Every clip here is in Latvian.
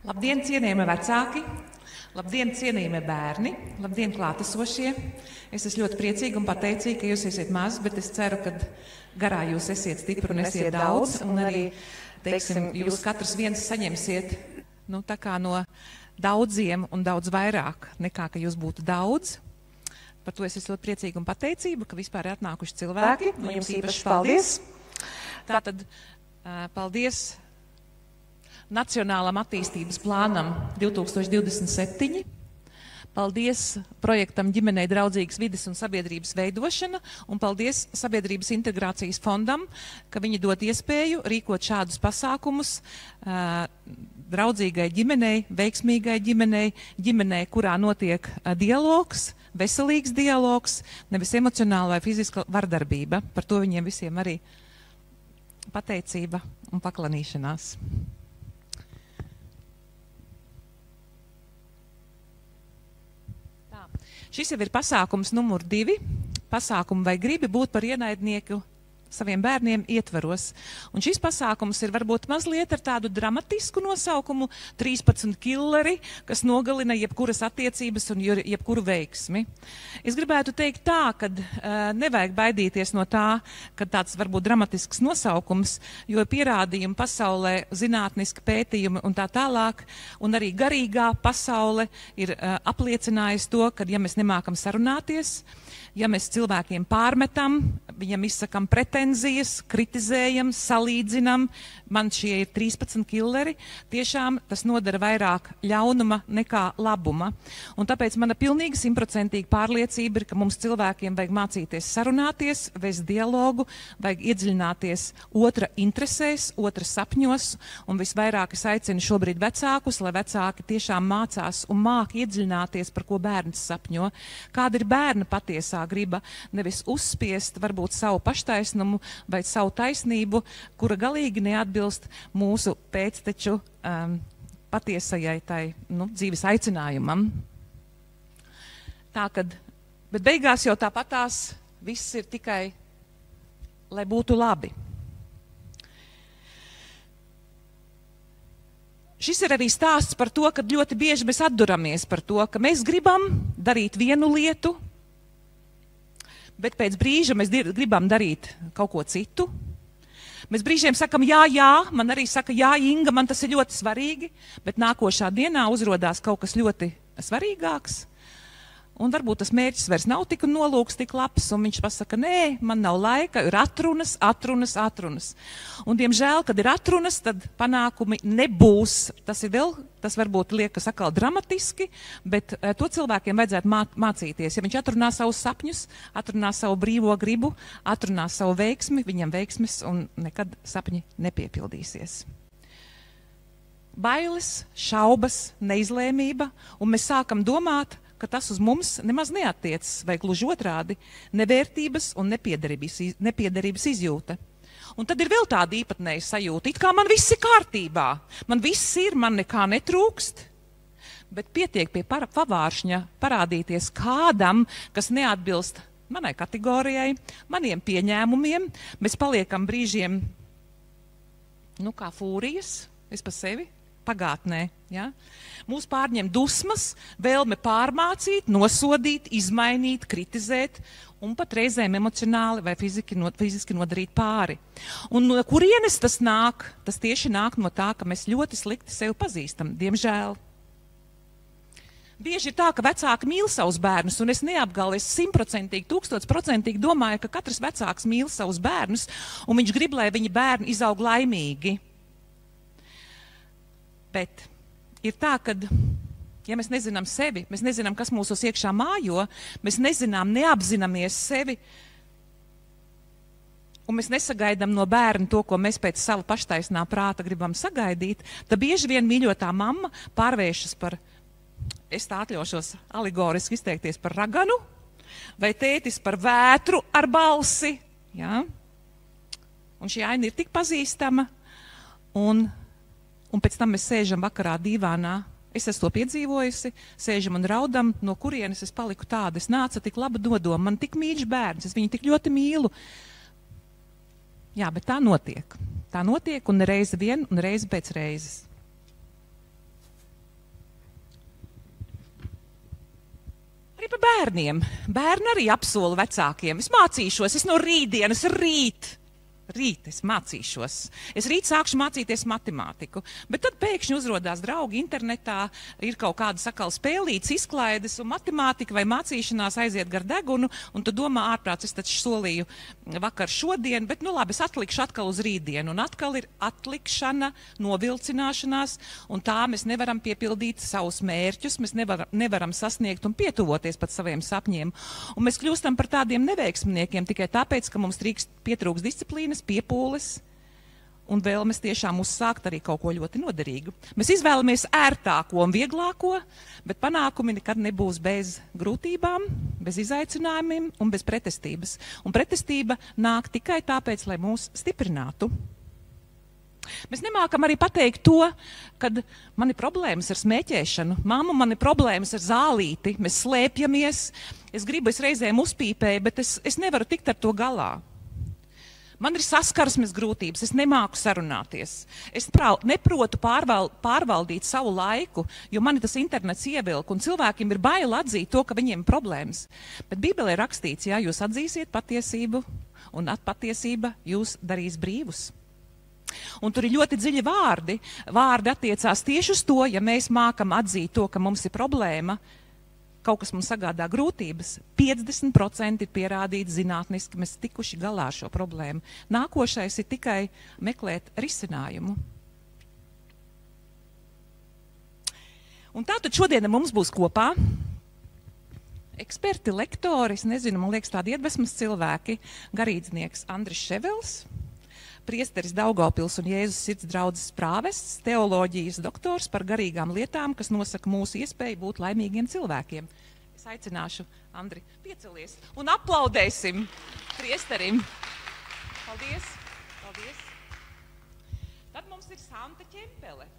Labdien, cienījamie vecāki! Labdien, cienījamie bērni! Labdien, klātesošie! Es esmu ļoti priecīga un pateicīga, ka jūs esat mazi, bet es ceru, ka garā jūs esat stipri un esat daudz. Un arī, teiksim, jūs katrs viens saņemsiet tā kā no daudziem un daudz vairāk nekā, ka jūs būtu daudz. Par to es esmu ļoti priecīga un pateicība, ka vispār ir atnākuši cilvēki. Jums īpaši paldies! Tātad paldies Nacionālam attīstības plānam 2027. Paldies projektam Ģimenei draudzīgas vides un sabiedrības veidošana, un paldies Sabiedrības integrācijas fondam, ka viņi dod iespēju rīkot šādus pasākumus draudzīgai ģimenei, veiksmīgai ģimenei, ģimenei, kurā notiek dialogs, veselīgs dialogs, nevis emocionāla vai fiziska vardarbība. Par to viņiem visiem arī pateicība un paklanīšanās. Šis jau ir pasākums numur 2. Pasākumu vai gribi būt par ienaidnieku saviem bērniem ietvaros. Un šis pasākums ir varbūt mazliet ar tādu dramatisku nosaukumu 13 killeri, kas nogalina jebkuras attiecības un jebkuru veiksmi. Es gribētu teikt tā, ka nevajag baidīties no tā, ka tāds varbūt dramatisks nosaukums, jo pierādījumi pasaulē, zinātniski pētījumi un tā tālāk, un arī garīgā pasaule ir apliecinājusi to, ka ja mēs nemākam sarunāties, ja mēs cilvēkiem pārmetam, viņam izsakam pretenzijas, kritizējam, salīdzinam, man šie ir 13 killeri, tiešām tas nodara vairāk ļaunuma nekā labuma. Un tāpēc mana pilnīgi 100% pārliecība ir, ka mums cilvēkiem vajag mācīties sarunāties, vest dialogu, vajag iedziļināties otra interesēs, otra sapņos, un visvairāk es aicinu šobrīd vecākus, lai vecāki tiešām mācās un māk iedziļināties, par ko bērns sapņo, kāda ir bērna patiesā griba, nevis uzspiest varbūt savu paštaisnumu vai savu taisnību, kura galīgi neatbilst mūsu pēcteču patiesajai tai dzīves aicinājumam. Bet beigās jau tāpatās viss ir tikai, lai būtu labi. Šis ir arī stāsts par to, ka ļoti bieži mēs atduramies par to, ka mēs gribam darīt vienu lietu, bet pēc brīža mēs gribam darīt kaut ko citu. Mēs brīžiem sakam, jā, man arī saka, jā, Inga, man tas ir ļoti svarīgi, bet nākošā dienā uzrodās kaut kas ļoti svarīgāks. Un varbūt tas mērķis vairs nav tik nolūks, tik labs, un viņš pasaka, nē, man nav laika, ir atrunas. Un, diemžēl, kad ir atrunas, tad panākumi nebūs. Tas varbūt liekas atkal dramatiski, bet to cilvēkiem vajadzētu mācīties. Ja viņš atrunā savus sapņus, atrunā savu brīvo gribu, atrunā savu veiksmi, viņam veiksmes un nekad sapņi nepiepildīsies. Bailes, šaubas, neizlēmība, un mēs sākam domāt, ka tas uz mums nemaz neattiecas, vai gluži otrādi, nevērtības un nepiederības izjūta. Un tad ir vēl tāda īpatnēja sajūta, it kā man viss ir kārtībā, man viss ir, man nekā netrūkst, bet pietiek pie pavāršņa parādīties kādam, kas neatbilst manai kategorijai, maniem pieņēmumiem, mēs paliekam brīžiem, kā fūrijas, es pa sevi, pagātnē. Ja? Mūs pārņem dusmas, vēlme pārmācīt, nosodīt, izmainīt, kritizēt un pat reizēm emocionāli vai fiziski nodarīt pāri. Un no kurienes tas nāk? Tas tieši nāk no tā, ka mēs ļoti slikti sevi pazīstam, diemžēl. Bieži ir tā, ka vecāki mīl savus bērnus, un es neapgalvu, es 100%, 1000% domāju, ka katrs vecāks mīl savus bērnus, un viņš grib, lai viņa bērni izaug laimīgi. Bet ir tā, ka, ja mēs nezinām sevi, mēs nezinām, kas mūsos iekšā mājo, mēs nezinām, neapzināmies sevi, un mēs nesagaidām no bērna to, ko mēs pēc sava paštaisnā prāta gribam sagaidīt, tad bieži vien mīļotā mamma pārvēršas par, es tā atļaušos alegoriski izteikties, par raganu, vai tētis par vētru ar balsi. Ja? Un šī aina ir tik pazīstama, un pēc tam mēs sēžam vakarā dīvānā. Es esmu to piedzīvojusi, sēžam un raudam, no kurienes es paliku tāda. Es nāca tik laba nodoma, man tik mīļš bērns, es viņu tik ļoti mīlu. Jā, bet tā notiek. Tā notiek un reizi vien un reizi pēc reizes. bērniem. Bērni arī apsola vecākiem. Es mācīšos, es no rītdienas Rīt es mācīšos. Es rīt sākšu mācīties matemātiku. Bet tad pēkšņi uzrodās draugi internetā, ir kaut kāda sakala spēlītes, izklaides, un matemātika vai mācīšanās aiziet gar degunu, un tu domā ārprāts, es taču solīju vakar šodien, bet nu labi, es atlikšu atkal uz rītdienu. Un atkal ir atlikšana, novilcināšanās, un tā mēs nevaram piepildīt savus mērķus, mēs nevaram sasniegt un pietuvoties pat saviem sapņiem. Un mēs kļūstam par tādiem neveiksmniekiem tikai tāpēc, ka mums pietrūks disciplīnas, piepūles un vēlamies tiešām uzsākt arī kaut ko ļoti noderīgu. Mēs izvēlamies ērtāko un vieglāko, bet panākumi nekad nebūs bez grūtībām, bez izaicinājumiem un bez pretestības. Un pretestība nāk tikai tāpēc, lai mūs stiprinātu. Mēs nemākam arī pateikt to, kad man ir problēmas ar smēķēšanu, mamma, man ir problēmas ar zālīti, mēs slēpjamies, es reizēm uzpīpēju, bet es nevaru tikt ar to galā. Man ir saskarsmes grūtības, es nemāku sarunāties. Es neprotu pārvaldīt savu laiku, jo mani tas internets ievilk, un cilvēkiem ir bail atzīt to, ka viņiem ir problēmas. Bet Bībelē rakstīts, ja jūs atzīsiet patiesību, un patiesība jūs darīs brīvus. Un tur ir ļoti dziļi vārdi. Vārdi attiecās tieši uz to, ja mēs mākam atzīt to, ka mums ir problēma, kaut kas mums sagādā grūtības, 50% ir pierādīts zinātniski, ka mēs tikuši galā ar šo problēmu. Nākošais ir tikai meklēt risinājumu. Un tātad šodien mums būs kopā eksperti, lektori, es nezinu, man liekas tādi iedvesmas cilvēki, garīdznieks Andris Ševels, priesteris Daugavpils un Jēzus sirds draudzes prāvests, teoloģijas doktors par garīgām lietām, kas nosaka mūsu iespēju būt laimīgiem cilvēkiem. Es aicināšu Andri piecelies un aplaudēsim priesterim. Paldies, paldies. Tad mums ir Santa Ķempele.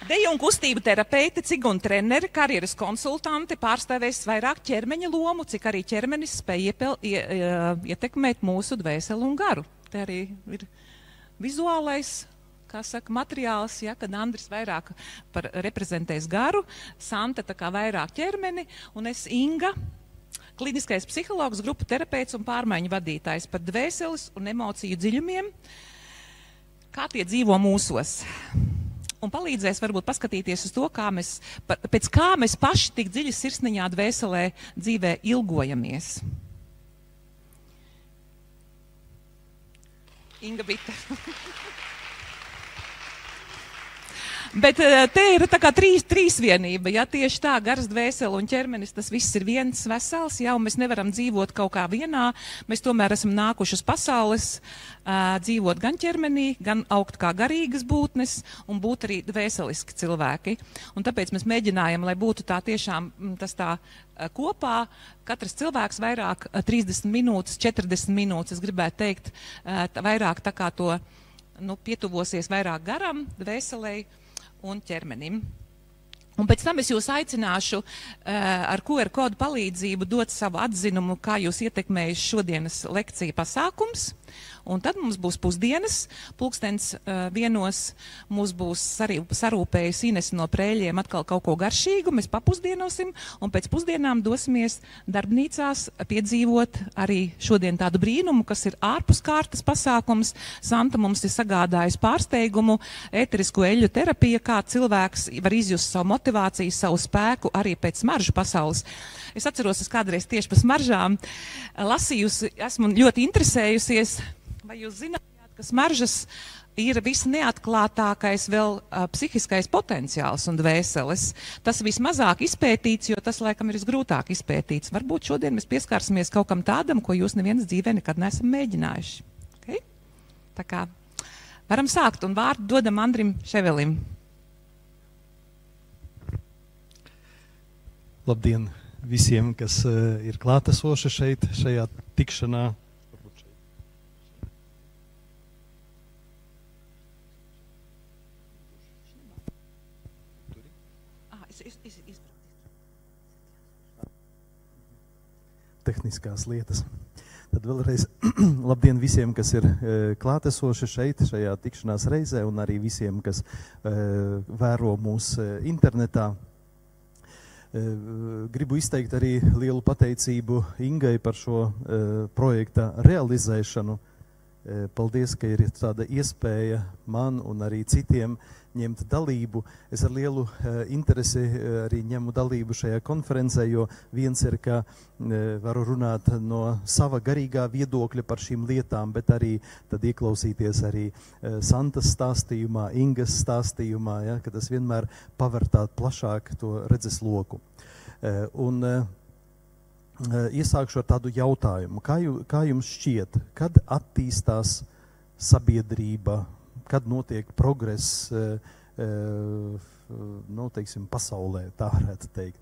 Deju un kustību terapeite, cigunu treneri, karjeras konsultanti, pārstāvēs vairāk ķermeņa lomu, cik arī ķermenis spēj ietekmēt mūsu dvēseli un garu. Te arī ir vizuālais, kā saka, materiāls, ja, kad Andris vairāk reprezentēs garu, Santa tā kā vairāk ķermeni, un es Inga, kliniskais psihologs, grupu terapeits un pārmaiņu vadītājs par dvēseles un emociju dziļumiem, kā tie dzīvo mūsos. Un palīdzēs varbūt paskatīties uz to, pēc kā mēs paši tik dziļi sirsniņā dvēselē dzīvē ilgojamies. Inga Bita. Bet te ir tā kā trīsvienība, ja tieši tā, gars, dvēsele un ķermenis, tas viss ir viens vesels, ja, un mēs nevaram dzīvot kaut kā vienā, mēs tomēr esam nākuši uz pasaules, dzīvot gan ķermenī, gan augt kā garīgas būtnes un būt arī dvēseliski cilvēki. Un tāpēc mēs mēģinājam, lai būtu tā tiešām tas tā kopā, katrs cilvēks vairāk 30 minūtes, 40 minūtes, es gribētu teikt, vairāk tā kā to, pietuvosies vairāk garam, dvēselei un ķermenim. Un pēc tam es jūs aicināšu ar QR kodu palīdzību dot savu atzinumu, kā jūs ietekmējuši šodienas lekciju pasākums. Un tad mums būs pusdienas, 1:00 mums būs sarūpējusi Inese no Prēļiem atkal kaut ko garšīgu, mēs papusdienosim, un pēc pusdienām dosimies darbnīcās piedzīvot arī šodien tādu brīnumu, kas ir ārpus kārtas pasākums. Santa mums ir sagādājusi pārsteigumu, ēterisko eļļu terapija, kā cilvēks var izjust savu motivāciju, savu spēku arī pēc smaržu pasaules. Es atceros, es kādreiz tieši par smaržām lasījusi, esmu ļoti interesējusies. Vai jūs zinājāt, ka smaržas ir visneatklātākais vēl psihiskais potenciāls un dvēseles? Tas vismazāk izpētīts, jo tas laikam ir visgrūtāk izpētīts. Varbūt šodien mēs pieskārsimies kaut kam tādam, ko jūs nevienas dzīvē nekad neesam mēģinājuši. Okay? Tā kā varam sākt un vārdu dodam Andrim Ševelim. Labdien visiem, kas ir klātesoši šeit, šajā tikšanā. Tehniskās lietas. Tad vēlreiz labdien visiem, kas ir klātesoši šeit, šajā tikšanās reizē, un arī visiem, kas vēro mūs internetā. Gribu izteikt arī lielu pateicību Ingai par šo projekta realizēšanu. Paldies, ka ir tāda iespēja man un arī citiem ņemt dalību. Es ar lielu interesi arī ņemu dalību šajā konferencē, jo viens ir, ka varu runāt no sava garīgā viedokļa par šīm lietām, bet arī tad ieklausīties arī Santas stāstījumā, Ingas stāstījumā, ja, ka tas vienmēr paver tādu plašāk to redzes loku. Iesākšu ar tādu jautājumu. Kā jums šķiet, kad attīstās sabiedrība, kad notiek progress, teiksim, pasaulē, tā varētu teikt?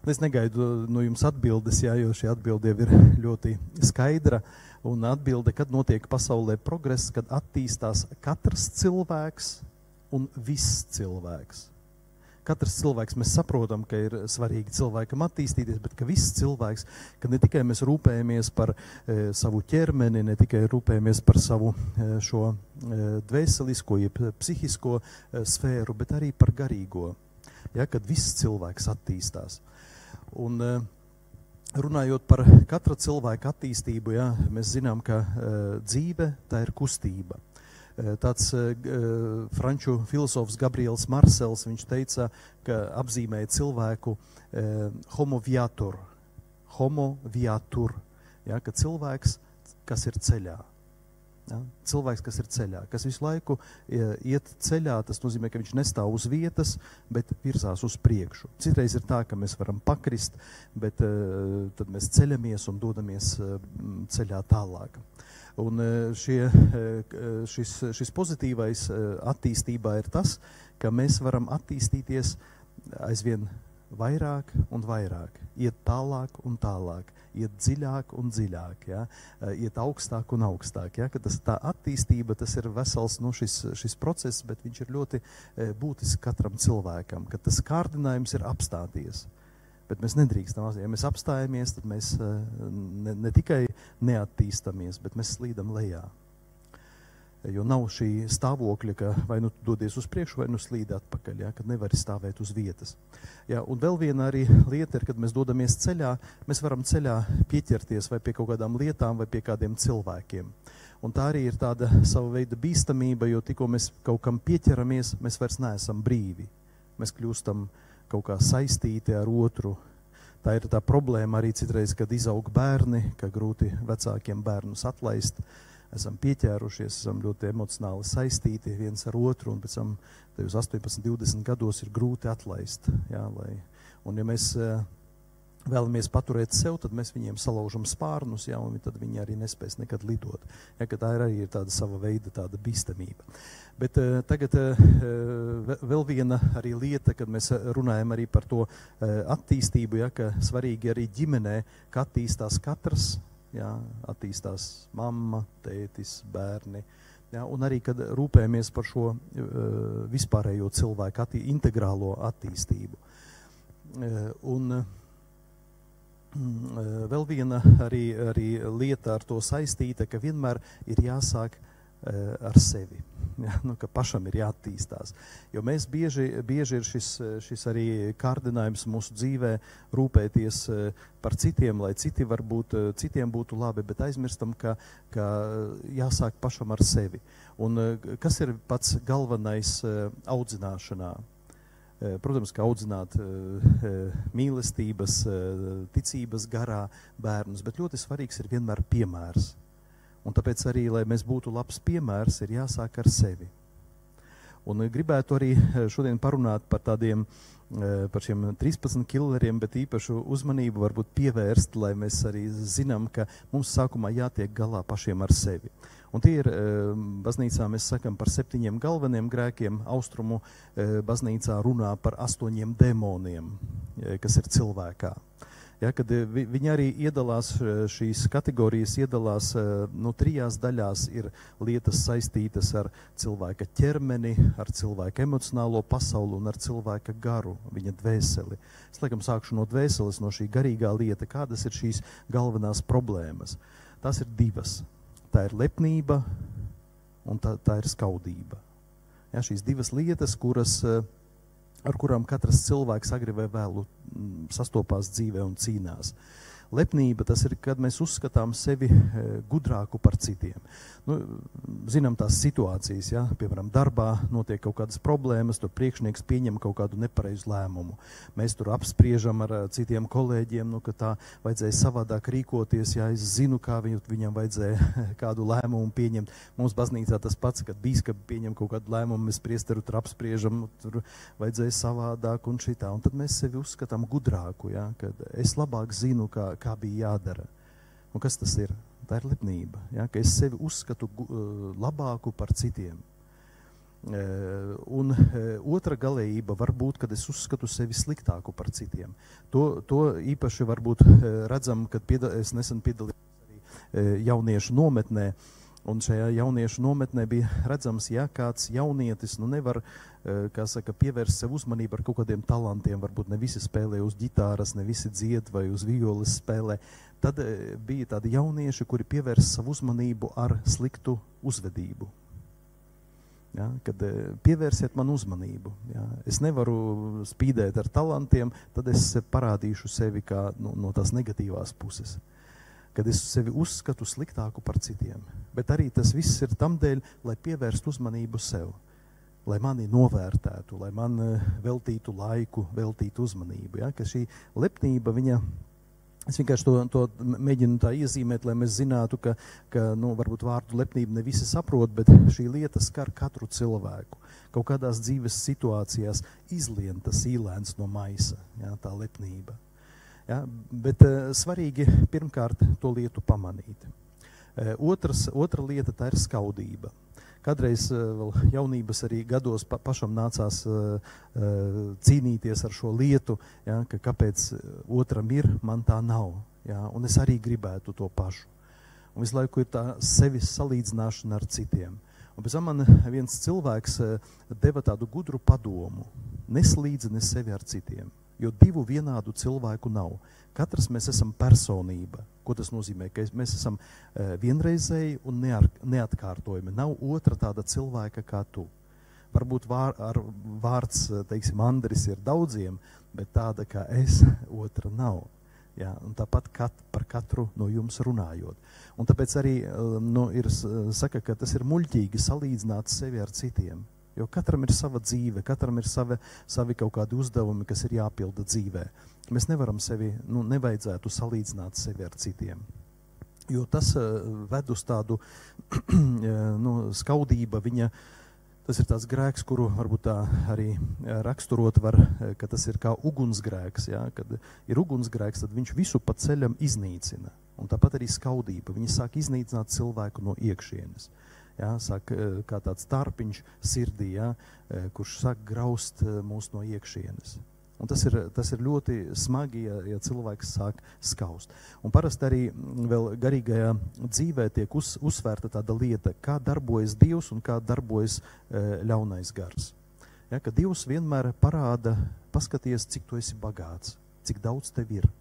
Es negaidu no jums atbildes, jā, jo šī atbilde ir ļoti skaidra. Un atbilde, kad notiek pasaulē progress, kad attīstās katrs cilvēks un viss cilvēks. Katrs cilvēks, mēs saprotam, ka ir svarīgi cilvēkam attīstīties, bet ka viss cilvēks, ka ne tikai mēs rūpējamies par savu ķermeni, ne tikai rūpējamies par savu šo dvēselisko, jeb psihisko sfēru, bet arī par garīgo, ja, kad viss cilvēks attīstās. Un runājot par katra cilvēka attīstību, ja, mēs zinām, ka dzīve tā ir kustība. Tāds franču filozofs Gabriels Marsels, viņš teica, ka apzīmēja cilvēku homo viator, ja, ka cilvēks, kas ir ceļā. Ja, cilvēks, kas ir ceļā, kas visu laiku iet ceļā, tas nozīmē, ka viņš nestāv uz vietas, bet virzās uz priekšu. Citreiz ir tā, ka mēs varam pakrist, bet tad mēs ceļamies un dodamies ceļā tālāk. Un šis pozitīvais attīstībā ir tas, ka mēs varam attīstīties aizvien vairāk un vairāk, iet tālāk un tālāk, iet dziļāk un dziļāk, ja? Iet augstāk un augstāk. Ja? Ka tā attīstība, tas ir vesels šis process, bet viņš ir ļoti būtisks katram cilvēkam, ka tas kārdinājums ir apstāties. Bet mēs nedrīkstam, ja mēs apstājamies, tad mēs ne tikai neattīstamies, bet mēs slīdam lejā. Jo nav šī stāvokļa, ka vai nu dodies uz priekšu, vai nu slīd atpakaļ, ja, kad nevari stāvēt uz vietas. Ja, un vēl viena arī lieta ir, kad mēs dodamies ceļā, mēs varam ceļā pieķerties vai pie kaut kādām lietām, vai pie kādiem cilvēkiem. Un tā arī ir tāda sava veida bīstamība, jo tikko mēs kaut kam pieķeramies, mēs vairs neesam brīvi. Mēs kļūstam kaut kā saistīti ar otru. Tā ir tā problēma arī citreiz, kad izaug bērni, ka grūti vecākiem bērnus atlaist. Esam pieķērušies, esam ļoti emocionāli saistīti viens ar otru, un pēc tam tajos 18, 20 gados ir grūti atlaist. Jā, un ja mēs vēlamies paturēt sev, tad mēs viņiem salaužam spārnus, jā, un tad viņi arī nespēs nekad lidot. Ja, ka tā ir arī tāda sava veida tāda bīstamība. Bet tagad vēl viena arī lieta, kad mēs runājam arī par to attīstību, ja, ka svarīgi arī ģimenē, ka attīstās katrs, ja, attīstās mamma, tētis, bērni, ja, un arī, kad rūpējamies par šo vispārējo cilvēku integrālo attīstību. Vēl viena arī lieta ar to saistīta, ka vienmēr ir jāsāk ar sevi, ja, ka pašam ir jāattīstās. Jo mēs bieži ir šis arī kārdinājums mūsu dzīvē rūpēties par citiem, lai citiem būtu labi, bet aizmirstam, ka jāsāk pašam ar sevi. Un kas ir pats galvenais audzināšanā? Protams, ka audzināt mīlestības, ticības garā bērnus, bet ļoti svarīgs ir vienmēr piemērs. Un tāpēc arī, lai mēs būtu labs piemērs, ir jāsāk ar sevi. Un gribētu arī šodien parunāt par par šiem 13 killeriem, bet īpašu uzmanību varbūt pievērst, lai mēs arī zinām, ka mums sākumā jātiek galā pašiem ar sevi. Un tie ir baznīcā, mēs sakam par 7 galveniem grēkiem, austrumu baznīcā runā par 8 demoniem, kas ir cilvēkā. Ja, kad viņi arī iedalās, šīs kategorijas iedalās 3 daļās, ir lietas saistītas ar cilvēka ķermeni, ar cilvēka emocionālo pasauli un ar cilvēka garu, viņa dvēseli. Es laikam sākšu no dvēseles, no šī garīgā lieta, kādas ir šīs galvenās problēmas. tās ir divas. Tā ir lepnība un tā ir skaudība. Ja, šīs divas lietas, ar kurām katrs cilvēks agri vai vēlu sastopās dzīvē un cīnās. Lepnība tas ir, kad mēs uzskatām sevi gudrāku par citiem. Nu, zinām tās situācijas, ja? Piemēram, darbā notiek kaut kādas problēmas, tur priekšnieks pieņem kaut kādu nepareizu lēmumu. Mēs tur apspriežam ar citiem kolēģiem, nu, ka tā vajadzēja savādāk rīkoties, ja es zinu, kā viņam vajadzēja kādu lēmumu pieņemt. Mums baznīcā tas pats, kad bīskapi pieņem kaut kādu lēmumu, mēs priesteru tur apspriežam, tur vajadzēja savādāk un šitā. Un tad mēs sevi uzskatām gudrāku, ja? Kad es labāk zinu, kā bija jādara. Un kas tas ir? Tā ir lepnība, ja? Ka es sevi uzskatu labāku par citiem. Un otra galējība var būt, kad es uzskatu sevi sliktāku par citiem. To īpaši varbūt redzam, kad es nesen piedalījos arī jauniešu nometnē, un šajā jauniešu nometnē bija redzams, ja kāds jaunietis nevar, kā saka, pievērst sev uzmanību ar kaut kādiem talantiem, varbūt ne visi spēlē uz ģitāras, ne visi dzied vai uz violes spēlē. Tad bija tādi jaunieši, kuri pievērst savu uzmanību ar sliktu uzvedību. Ja, kad pievērsiet man uzmanību. Ja. Es nevaru spīdēt ar talantiem, tad es parādīšu sevi kā no tās negatīvās puses. Kad es sevi uzskatu sliktāku par citiem. Bet arī tas viss ir tamdēļ, lai pievērstu uzmanību sev, lai mani novērtētu, lai man veltītu laiku, veltītu uzmanību. Ja? Ka šī lepnība, es vienkārši to mēģinu tā iezīmēt, lai mēs zinātu, ka varbūt vārdu lepnība ne visi saprot, bet šī lieta skar katru cilvēku. Kaut kādās dzīves situācijās izlien tas īlēns no maisa, ja? Tā lepnība. Ja, bet svarīgi pirmkārt to lietu pamanīt. Otra lieta tā ir skaudība. Kādreiz vēl jaunības arī gados pašam nācās cīnīties ar šo lietu, ja, ka kāpēc otram ir, man tā nav. Ja, un es arī gribētu to pašu. Un visu laiku ir tā sevis salīdzināšana ar citiem. Un pēc tam man viens cilvēks deva tādu gudru padomu. Neslīdzini sevi ar citiem. Jo divu vienādu cilvēku nav. Katrs mēs esam personība. Ko tas nozīmē? Ka mēs esam vienreizēji un neatkārtojami. Nav otra tāda cilvēka kā tu. Varbūt vārds, teiksim, Andris ir daudziem, bet tāda kā es, otra nav. Ja? Un tāpat par katru no jums runājot. Un tāpēc arī saka, ka tas ir muļķīgi salīdzināt sevi ar citiem. Jo katram ir sava dzīve, katram ir savi kaut kādi uzdevumi, kas ir jāpilda dzīvē. Mēs nevaram nevajadzētu salīdzināt sevi ar citiem. Jo tas ved uz tādu skaudība, tas ir tāds grēks, kuru varbūt tā arī raksturot var, ka tas ir kā ugunsgrēks. Ja? Kad ir ugunsgrēks, tad viņš visu pa ceļam iznīcina. Un tāpat arī skaudība. Viņi sāk iznīcināt cilvēku no iekšienes. Ja, sāk kā tāds tarpiņš sirdī, ja, kurš sāk graust mūs no iekšienes. Un tas ir ļoti smagi, ja cilvēks sāk skaust. Un parasti arī vēl garīgajā dzīvē tiek uzsvērta tāda lieta, kā darbojas Dievs un kā darbojas ļaunais gars. Ja, ka Dievs vienmēr parāda, paskaties, cik tu esi bagāts, cik daudz tev ir.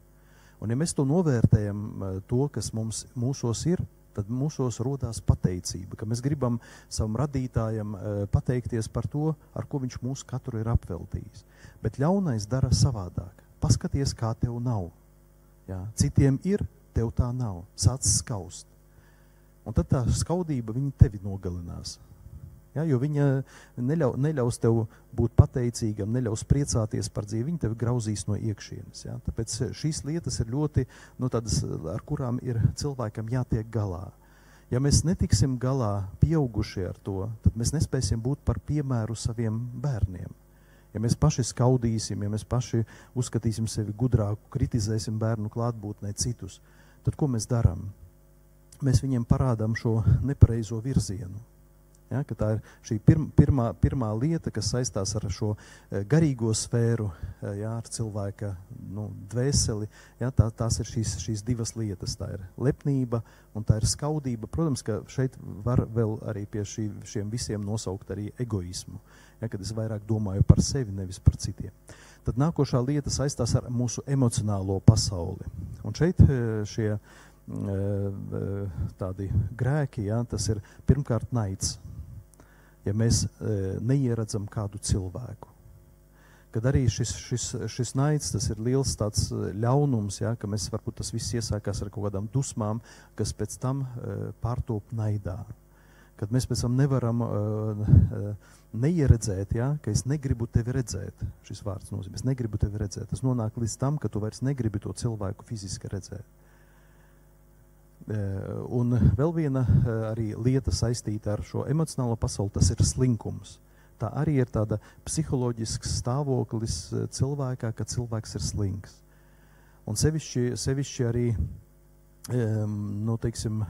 Un ja mēs to novērtējam, to, kas mūsos ir, tad mūsos rodās pateicība, ka mēs gribam savam radītājam pateikties par to, ar ko viņš mūs katru ir apveltījis. Bet ļaunais dara savādāk. Paskaties, kā tev nav. Jā, citiem ir, tev tā nav. Sāc skaust. Un tad tā skaudība viņa tevi nogalinās. Ja, jo viņa neļaus tev būt pateicīgam, neļaus priecāties par dzīvi, viņa tevi grauzīs no iekšienes. Ja. Tāpēc šīs lietas ir ļoti, tādas, ar kurām ir cilvēkam jātiek galā. Ja mēs netiksim galā pieaugušie ar to, tad mēs nespēsim būt par piemēru saviem bērniem. Ja mēs paši skaudīsim, ja mēs paši uzskatīsim sevi gudrāku, kritizēsim bērnu klātbūtnē citus, tad ko mēs darām? Mēs viņiem parādām šo nepareizo virzienu. Ja, ka tā ir šī pirmā lieta, kas saistās ar šo garīgo sfēru, ja, ar cilvēka dvēseli. Ja, tās ir šīs divas lietas. Tā ir lepnība un tā ir skaudība. Protams, ka šeit var vēl arī pie šiem visiem nosaukt arī egoismu, ja, kad es vairāk domāju par sevi, nevis par citiem. Tad nākošā lieta saistās ar mūsu emocionālo pasauli. Un šeit šie tādi grēki, ja, tas ir pirmkārt naids. Ja mēs neieredzam kādu cilvēku. Kad arī šis naids, tas ir liels tāds ļaunums, ja, ka mēs varbūt tas viss iesākās ar kaut kādām dusmām, kas pēc tam pārtop naidā. Kad mēs pēc tam nevaram neieredzēt, ja, ka es negribu tevi redzēt, šis vārds nozīmē, es negribu tevi redzēt. Tas nonāk līdz tam, ka tu vairs negribi to cilvēku fiziski redzēt. Un vēl viena arī lieta saistīta ar šo emocionālo pasauli, tas ir slinkums. Tā arī ir tāda psiholoģisks stāvoklis cilvēkā, ka cilvēks ir slinks. Un sevišķi arī, teiksim,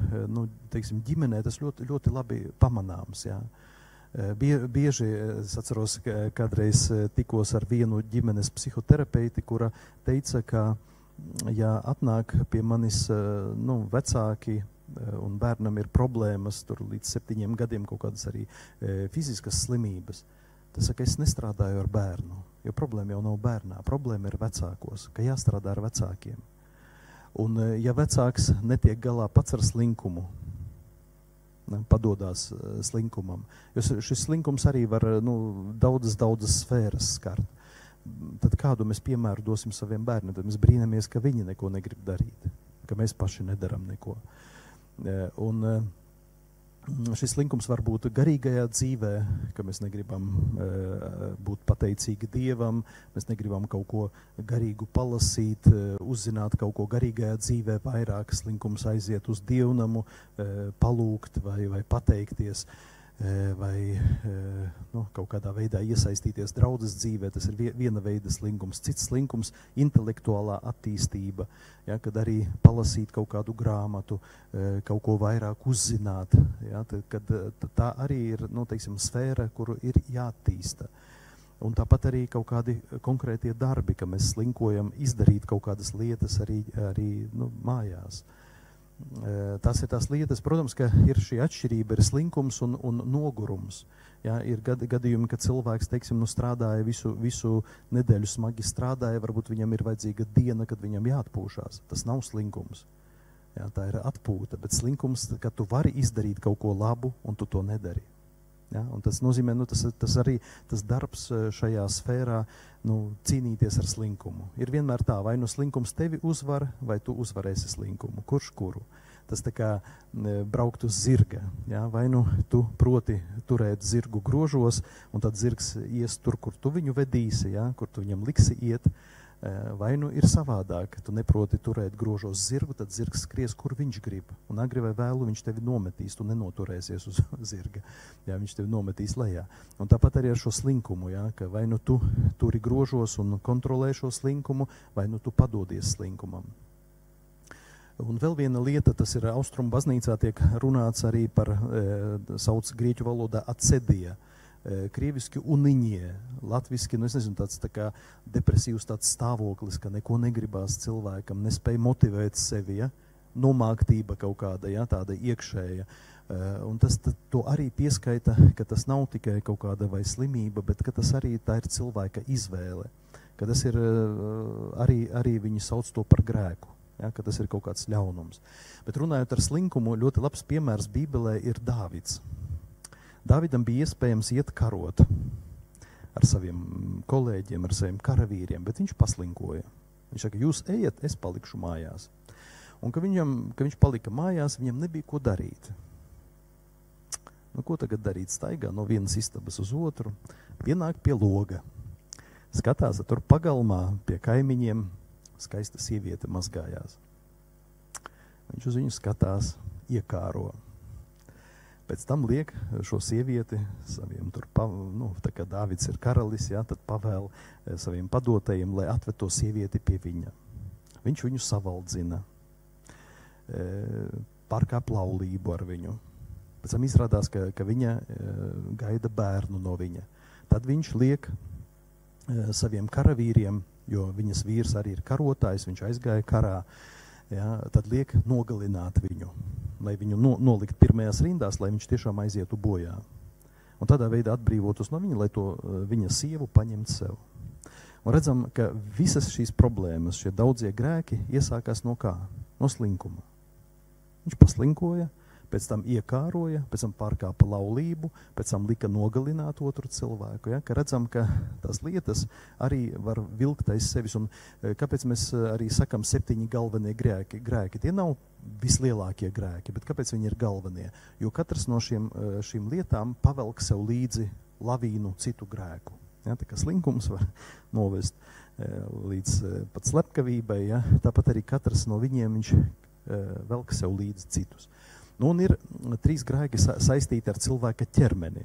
ģimenē tas ļoti, ļoti labi pamanāms, jā. Bieži, es atceros, kādreiz tikos ar vienu ģimenes psihoterapeiti, kura teica, ka, ja atnāk pie manis vecāki un bērnam ir problēmas tur līdz 7 gadiem, kaut kādas arī fiziskas slimības, tas saka, es nestrādāju ar bērnu, jo problēma jau nav bērnā, problēma ir vecākos, ka jāstrādā ar vecākiem. Un ja vecāks netiek galā pats ar slinkumu, padodās slinkumam, jo šis slinkums arī var daudzas sfēras skart. Tad kādu mēs piemēru dosim saviem bērniem, tad mēs brīnamies, ka viņi neko negrib darīt, ka mēs paši nedaram neko. Un šis slinkums var būt garīgajā dzīvē, ka mēs negribam būt pateicīgi Dievam, mēs negribam kaut ko garīgu palasīt, uzzināt kaut ko garīgajā dzīvē, vairāk slinkums aiziet uz dievnamu, palūgt vai pateikties, vai kaut kādā veidā iesaistīties draudzes dzīvē. Tas ir viena veida slinkums. Cits slinkums - intelektuālā attīstība, ja, kad arī palasīt kaut kādu grāmatu, kaut ko vairāk uzzināt. Ja, kad tā arī ir, teiksim, sfēra, kuru ir jāattīsta. Un tāpat arī kaut kādi konkrētie darbi, ka mēs slinkojam izdarīt kaut kādas lietas arī mājās. Tas ir tās lietas, protams, ka ir šī atšķirība, ir slinkums un nogurums. Ja, ir gadījumi, kad cilvēks, teiksim, strādāja visu nedēļu smagi strādāja, varbūt viņam ir vajadzīga diena, kad viņam jāatpūšās. Tas nav slinkums. Ja, tā ir atpūta, bet slinkums, ka tu vari izdarīt kaut ko labu un tu to nedari. Ja, un tas nozīmē, tas arī tas darbs šajā sfērā, cīnīties ar slinkumu. Ir vienmēr tā, vai slinkums tevi uzvar, vai tu uzvarēsi slinkumu. Kurš kuru? Tas tā kā braukt uz zirga. Ja, vai tu proti turēt zirgu grožos, un tad zirgs ies tur, kur tu viņu vedīsi, ja, kur tu viņam liksi iet. Vai ir savādāk, tu neproti turēt grožos zirgu, tad zirgs skries, kur viņš grib. Un agri vai vēlu viņš tevi nometīs, tu nenoturēsies uz zirga. Jā, viņš tevi nometīs lejā. Un tāpat arī ar šo slinkumu, jā, ka vai tu turi grožos un kontrolē šo slinkumu, vai tu padodies slinkumam. Un vēl viena lieta, tas ir Austrumu baznīcā tiek runāts arī par, sauc grieķu valodā atsedija. Krieviski uniņie, latviski, es nezinu, tāds tā kā depresīvs tāds stāvoklis, ka neko negribās cilvēkam, nespēja motivēt sevi, ja? Nomāktība kaut kāda, ja? Tāda iekšēja. Un to arī pieskaita, ka tas nav tikai kaut kāda vai slimība, bet ka tas arī tā ir cilvēka izvēle. Ka tas ir arī viņi sauc to par grēku, ja? Ka tas ir kaut kāds ļaunums. Bet runājot ar slinkumu, ļoti labs piemērs Bībelē ir Dāvids. Dāvidam bija iespējams iet karot ar saviem kolēģiem, ar saviem karavīriem, bet viņš paslinkoja. Viņš saka, jūs ejat, es palikšu mājās. Un ka viņš palika mājās, viņam nebija ko darīt. Ko tagad darīt? Staigā no vienas istabas uz otru, pienāk pie loga. Skatās, tur pagalmā pie kaimiņiem skaista sieviete mazgājās. Viņš uz viņu skatās, iekāro. Pēc tam liek šo sievieti saviem tur, tā kā Dāvids ir karalis, jā, tad pavēl saviem padotajiem, lai atved to sievieti pie viņa. Viņš viņu savaldzina, pārkāp laulību ar viņu. Pēc tam izrādās, ka viņa gaida bērnu no viņa. Tad viņš liek saviem karavīriem, jo viņas vīrs arī ir karotājs, viņš aizgāja karā, jā, tad liek nogalināt viņu, lai viņu nolikt pirmajās rindās, lai viņš tiešām aizietu bojā. Un tādā veidā atbrīvotos no viņa, lai to viņa sievu paņemt sev. Un redzam, ka visas šīs problēmas, šie daudzie grēki iesākās no kā? No slinkuma. Viņš paslinkoja, pēc tam iekāroja, pēc tam pārkāpa laulību, pēc tam lika nogalināt otru cilvēku. Ja? Ka redzam, ka tās lietas arī var vilkt aiz sevis. Un kāpēc mēs arī sakam 7 galvenie grēki? Tie nav vislielākie grēki, bet kāpēc viņi ir galvenie? Jo katrs no šīm lietām pavelk sev līdzi lavīnu citu grēku. Ja? Tā kā slinkums var novest līdz pat slepkavībai, ja? Tāpat arī katrs no viņiem viņš velk sev līdzi citus. Nu, un ir 3 grēki saistīti ar cilvēka ķermeni.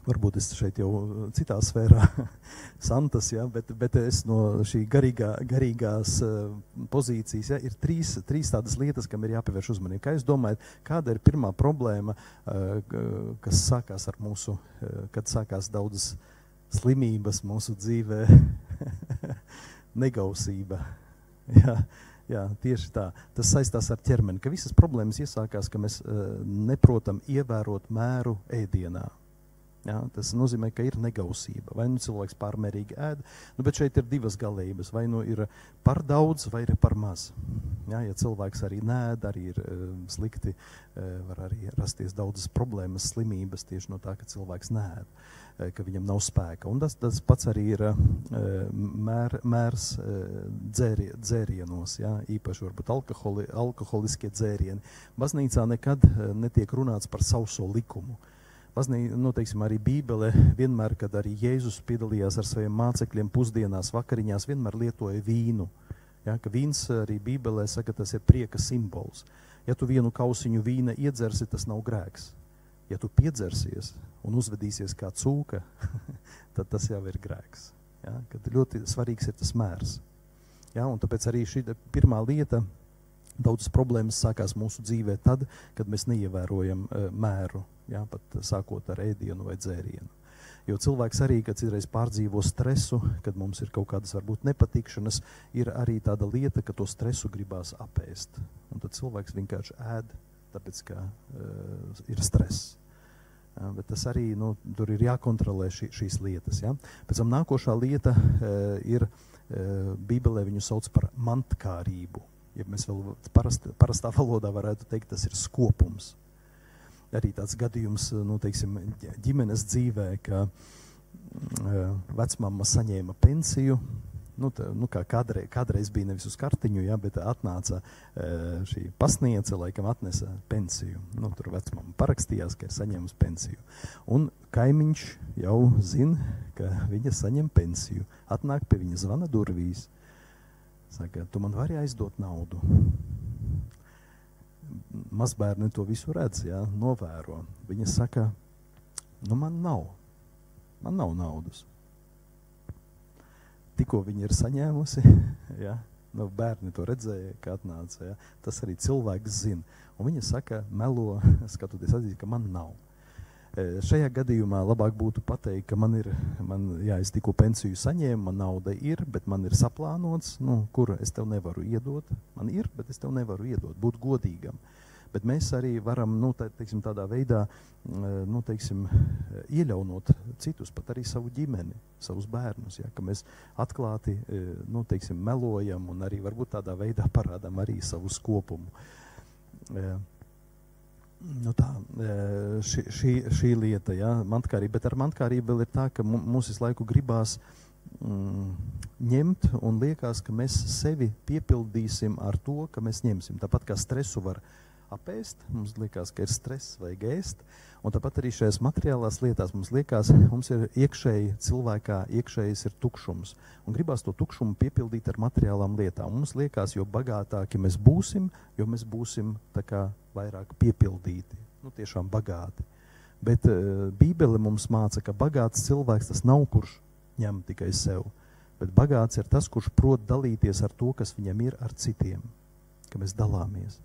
Varbūt es šeit jau citā sfērā santas, ja, bet es no šī garīgās pozīcijas, ja, ir 3 tādas lietas, kam ir jāpievērš uzmanība. Kā jūs domājat, kāda ir pirmā problēma, kas sākās ar mūsu, kad sākās daudzas slimības mūsu dzīvē? Negausība. Jā, tieši tā. Tas saistās ar ķermeni, ka visas problēmas iesākās, ka mēs neprotam ievērot mēru ēdienā. Jā, tas nozīmē, ka ir negausība. Vai nu cilvēks pārmērīgi ēd, bet šeit ir 2 galības. Vai nu ir par daudz, vai ir par maz. Jā, ja cilvēks arī nēd, arī ir slikti, var arī rasties daudzas problēmas, slimības tieši no tā, ka cilvēks nēd, ka viņam nav spēka. Un tas pats arī ir mērs dzērienos, jā, īpaši varbūt alkoholiskie dzērieni. Baznīcā nekad netiek runāts par sauso likumu. Teiksim, arī Bībele vienmēr, kad arī Jēzus piedalījās ar saviem mācekļiem pusdienās, vakariņās, vienmēr lietoja vīnu. Ja, ka vīns arī Bībelē saka, tas ir prieka simbols. Ja tu vienu kausiņu vīna iedzersi, tas nav grēks. Ja tu piedzersies un uzvedīsies kā cūka, tad tas jau ir grēks. Ja, kad ļoti svarīgs ir tas mērs. Ja, un tāpēc arī šī pirmā lieta, daudzas problēmas sākās mūsu dzīvē tad, kad mēs neievērojam mēru. Jā, pat sākot ar ēdienu vai dzērienu. Jo cilvēks arī, kad citreiz pārdzīvo stresu, kad mums ir kaut kādas varbūt nepatikšanas, ir arī tāda lieta, ka to stresu gribās apēst. Un tad cilvēks vienkārši ēd, tāpēc, ka ir stress. Jā, bet tas arī, tur ir jākontrolē šīs lietas. Ja? Pēc tam nākošā lieta ir, Bībelē viņu sauc par mantkārību. Ja mēs vēl parastā valodā varētu teikt, tas ir skopums. Arī tāds gadījums, teiksim, ģimenes dzīvē, ka vecmamma saņēma pensiju, kā kādreiz bija nevis uz kartiņu, ja, bet atnāca šī pasniece, laikam atnesa pensiju. Tur vecmamma parakstījās, ka ir saņēmusi pensiju. Un kaimiņš jau zina, ka viņa saņem pensiju. Atnāk pie viņa, zvana durvīs. Saka, tu man vari aizdot naudu? Mazbērni to visu redz, ja, novēro. Viņa saka, man nav naudas. Tikko viņa ir saņēmusi, ja, bērni to redzēja, ka atnāca, ja, tas arī cilvēks zina. Un viņa saka, melo, skatoties atzīt, ka man nav. Šajā gadījumā labāk būtu pateikt, ka es tikko pensiju saņēmu, man nauda ir, bet man ir saplānots, kur es tev nevaru iedot. Man ir, bet es tev nevaru iedot, būt godīgam. Bet mēs arī varam, tādā veidā, ieļaunot citus, pat arī savu ģimeni, savus bērnus, ja, ka mēs atklāti, melojam un arī varbūt tādā veidā parādām arī savu skopumu. Šī lieta, ja, mantkārība, bet ar mantkārību vēl ir tā, ka mums visu laiku gribās ņemt un liekas, ka mēs sevi piepildīsim ar to, ka mēs ņemsim. Tāpat kā stresu var apēst, mums liekas, ka ir stress vajag ēst, un tāpat arī šajās materiālās lietās mums liekas, mums ir iekšēji cilvēkā, iekšējais ir tukšums, un gribās to tukšumu piepildīt ar materiālām lietām. Mums liekas, jo bagātāki mēs būsim tā kā vairāk piepildīti, tiešām bagāti. Bet Bībele mums māca, ka bagāts cilvēks tas nav, kurš ņem tikai sev, bet bagāts ir tas, kurš prot dalīties ar to, kas viņam ir ar citiem, ka mēs dalāmies.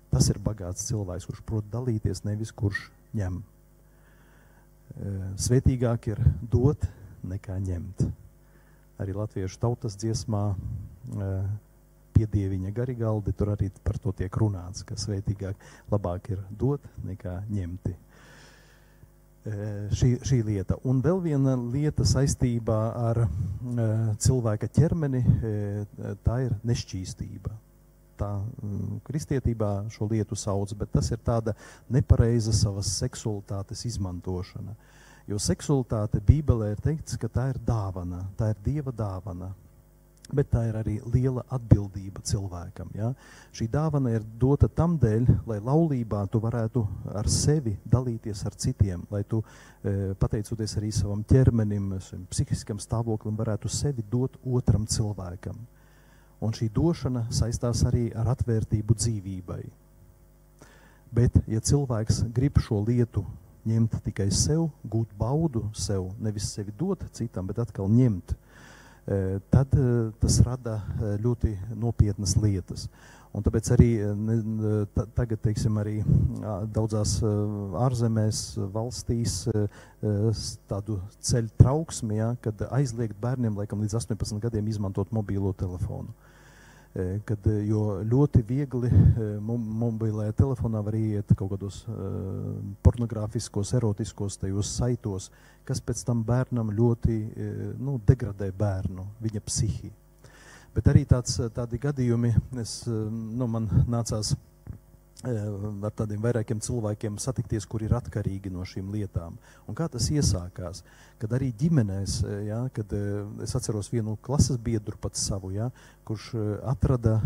Tas ir bagāts cilvēks, kurš prot dalīties, nevis kurš ņem. Svētīgāk ir dot nekā ņemt. Arī latviešu tautas dziesmā Piedieviņa Garigaldi, tur arī par to tiek runāts, ka svētīgāk labāk ir dot nekā ņemti. Šī lieta. Un vēl viena lieta saistībā ar cilvēka ķermeni, tā ir nešķīstība. tā kristietībā šo lietu sauc, bet tas ir tāda nepareiza savas seksualitātes izmantošana. Jo seksualitāte Bībelē ir teikts, ka tā ir dāvana, tā ir Dieva dāvana. Bet tā ir arī liela atbildība cilvēkam. Ja? Šī dāvana ir dota tam dēļ, lai laulībā tu varētu ar sevi dalīties ar citiem, lai tu, pateicoties arī savam ķermenim, psihiskam stāvoklim, varētu sevi dot otram cilvēkam. Un šī došana saistās arī ar atvērtību dzīvībai. Bet, ja cilvēks grib šo lietu ņemt tikai sev, gūt baudu sev, nevis sevi dot citam, bet atkal ņemt, tad tas rada ļoti nopietnas lietas. Un tāpēc arī tagad, teiksim, arī daudzās ārzemēs valstīs tādu ceļu trauksmi, ja, kad aizliegt bērniem laikam līdz 18 gadiem izmantot mobīlo telefonu. Jo ļoti viegli mobilajā telefonā var iet kaut kādos pornogrāfiskos, erotiskos tajos saitos, kas pēc tam bērnam ļoti degradē bērnu, viņa psihi. Bet arī tādi gadījumi, man nācās ar tādiem vairākiem cilvēkiem satikties, kuri ir atkarīgi no šīm lietām. Un kā tas iesākās? Kad arī ģimenēs, ja, kad es atceros vienu klases biedru pats savu, ja, kurš atrada,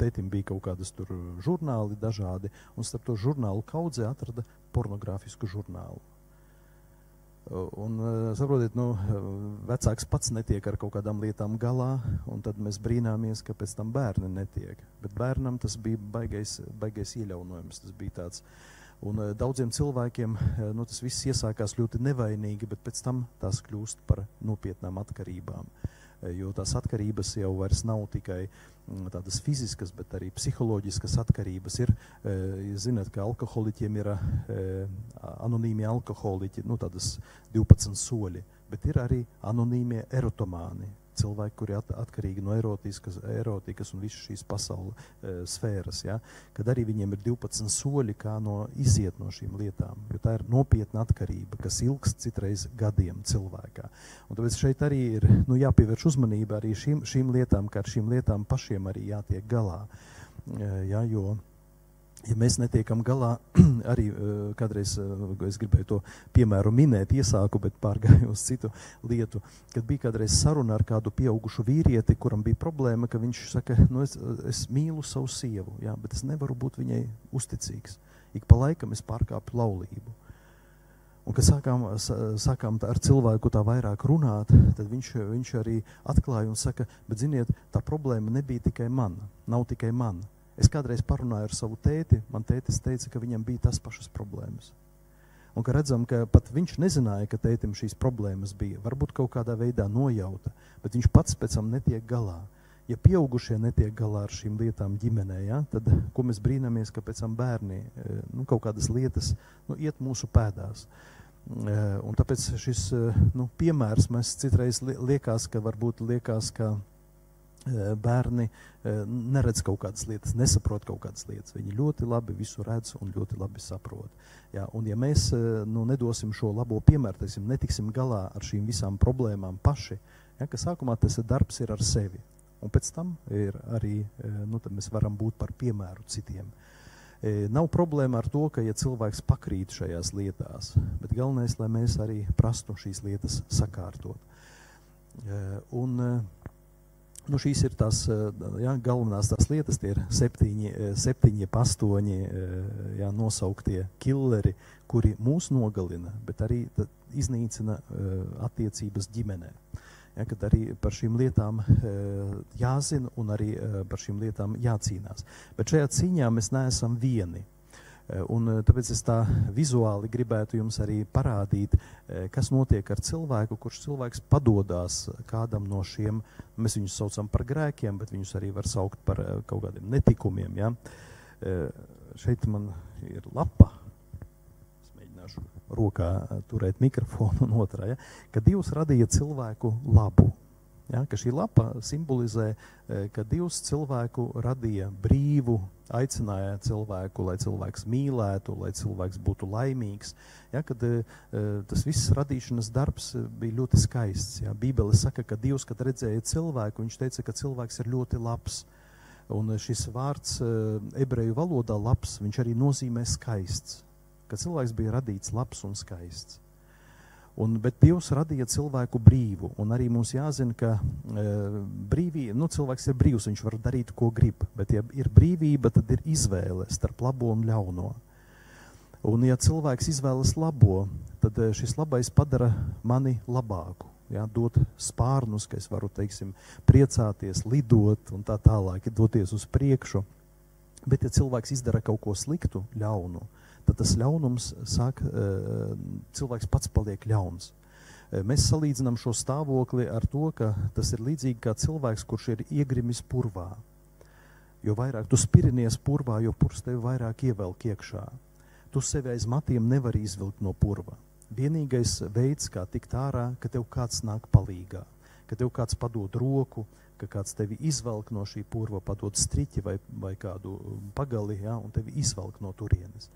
tētim bija kaut kādas tur žurnāli dažādi, un starp to žurnālu kaudzē atrada pornogrāfisku žurnālu. Un, saprotiet, vecāks pats netiek ar kaut kādām lietām galā, un tad mēs brīnāmies, ka pēc tam bērni netiek. Bet bērnam tas bija baigais ieļaunojums, tas bija tāds. Un daudziem cilvēkiem, tas viss iesākās ļoti nevainīgi, bet pēc tam tās kļūst par nopietnām atkarībām. Jo tās atkarības jau vairs nav tikai tādas fiziskas, bet arī psiholoģiskas atkarības. Zināt, ka alkoholiķiem ir anonīmie alkoholiķi, tādas 12 soļi, bet ir arī anonīmie erotomāni. Cilvēki, kuri atkarīgi no erotikas un visas šīs pasaules sfēras, ja? Kad arī viņiem ir 12 soļi, kā iziet no šīm lietām, jo tā ir nopietna atkarība, kas ilgst citreiz gadiem cilvēkā. Un tāpēc šeit arī ir jāpievērš uzmanība arī šīm lietām, kā ar šīm lietām pašiem arī jātiek galā. Ja, jo ja mēs netiekam galā, arī kādreiz, es gribēju to piemēru minēt, iesāku, bet pārgāju uz citu lietu, kad bija kādreiz saruna ar kādu pieaugušu vīrieti, kuram bija problēma, ka viņš saka, es mīlu savu sievu, jā, bet es nevaru būt viņai uzticīgs. Ik pa laikam es pārkāpu laulību. Un, kad sākām ar cilvēku tā vairāk runāt, tad viņš arī atklāja un saka, bet ziniet, tā problēma nebija tikai mana, nav tikai mana. Es kādreiz parunāju ar savu tēti, man tētis teica, ka viņam bija tas pašas problēmas. Un ka redzam, ka pat viņš nezināja, ka tētim šīs problēmas bija, varbūt kaut kādā veidā nojauta, bet viņš pats pēc tam netiek galā. Ja pieaugušie netiek galā ar šīm lietām ģimenē, ja, tad ko mēs brīnamies, ka pēc tam bērni kaut kādas lietas iet mūsu pēdās. Un tāpēc šis piemērs mēs citreiz liekas, ka bērni neredz kaut kādas lietas, nesaprot kaut kādas lietas. Viņi ļoti labi visu redz un ļoti labi saprot. Ja, un ja mēs nedosim šo labo piemēru, netiksim galā ar šīm visām problēmām paši, ja, ka sākumā tas darbs ir ar sevi. Un pēc tam ir arī, tad mēs varam būt par piemēru citiem. Nav problēma ar to, ka ja cilvēks pakrīt šajās lietās, bet galvenais, lai mēs arī prastu šīs lietas sakārtot. Šīs ir tās galvenās tās lietas, tie ir 7, 8 nosauktie killeri, kuri mūs nogalina, bet arī iznīcina attiecības ģimenē. Ja, kad arī par šīm lietām jāzina un arī par šīm lietām jācīnās. Bet šajā cīņā mēs neesam vieni. Un tāpēc es tā vizuāli gribētu jums arī parādīt, kas notiek ar cilvēku, kurš cilvēks padodās kādam no šiem, mēs viņus saucam par grēkiem, bet viņus arī var saukt par kaut kādiem netikumiem. Ja? Šeit man ir lapa, es mēģināšu rokā turēt mikrofonu un otrā, ja? Kad Dievs radīja cilvēku labu. Ja, ka šī lapa simbolizē, ka Dievs cilvēku radīja brīvu, aicināja cilvēku, lai cilvēks mīlētu, lai cilvēks būtu laimīgs. Ja, kad tas viss radīšanas darbs bija ļoti skaists. Ja. Bībele saka, ka Dievs, kad redzēja cilvēku, viņš teica, ka cilvēks ir ļoti labs. Un šis vārds ebreju valodā labs, viņš arī nozīmē skaists. Ka cilvēks bija radīts labs un skaists. Bet Dievs radīja cilvēku brīvu, un arī mums jāzina, ka cilvēks ir brīvs, viņš var darīt, ko grib, bet ja ir brīvība, tad ir izvēle starp labo un ļauno. Un ja cilvēks izvēlas labo, tad šis labais padara mani labāku, ja, dot spārnus, ka es varu, teiksim, priecāties, lidot un tā tālāk, doties uz priekšu. Bet ja cilvēks izdara kaut ko sliktu, ļaunu, tad tas ļaunums cilvēks pats paliek ļauns. Mēs salīdzinām šo stāvokli ar to, ka tas ir līdzīgi kā cilvēks, kurš ir iegrimis purvā. Jo vairāk tu spirinies purvā, jo purs tevi vairāk ievelk iekšā. Tu sevi aiz matiem nevari izvilkt no purva. Vienīgais veids, kā tikt ārā, ka tev kāds nāk palīgā, ka tev kāds padod roku, ka kāds tevi izvelk no šī purva, padod striķi vai kādu pagali, ja, un tevi izvelk no turienes.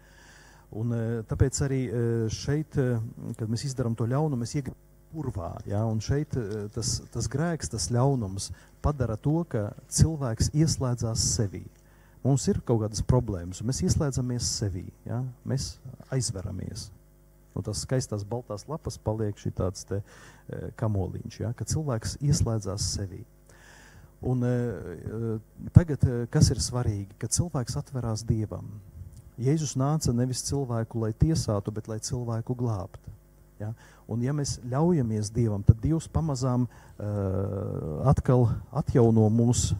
Un tāpēc arī šeit, kad mēs izdarām to ļaunu, mēs iegribam purvā, ja, un šeit tas grēks, tas ļaunums padara to, ka cilvēks ieslēdzās sevī. Mums ir kaut kādas problēmas, un mēs ieslēdzamies sevī, ja, mēs aizveramies. Un tas skaistās baltās lapas paliek šī tāds te kamoliņš, ja, ka cilvēks ieslēdzās sevī. Un tagad, kas ir svarīgi, ka cilvēks atverās Dievam. Jēzus nāca nevis cilvēku, lai tiesātu, bet lai cilvēku glābtu. Ja? Un ja mēs ļaujamies Dievam, tad Dievs pamazām atkal atjauno mūs,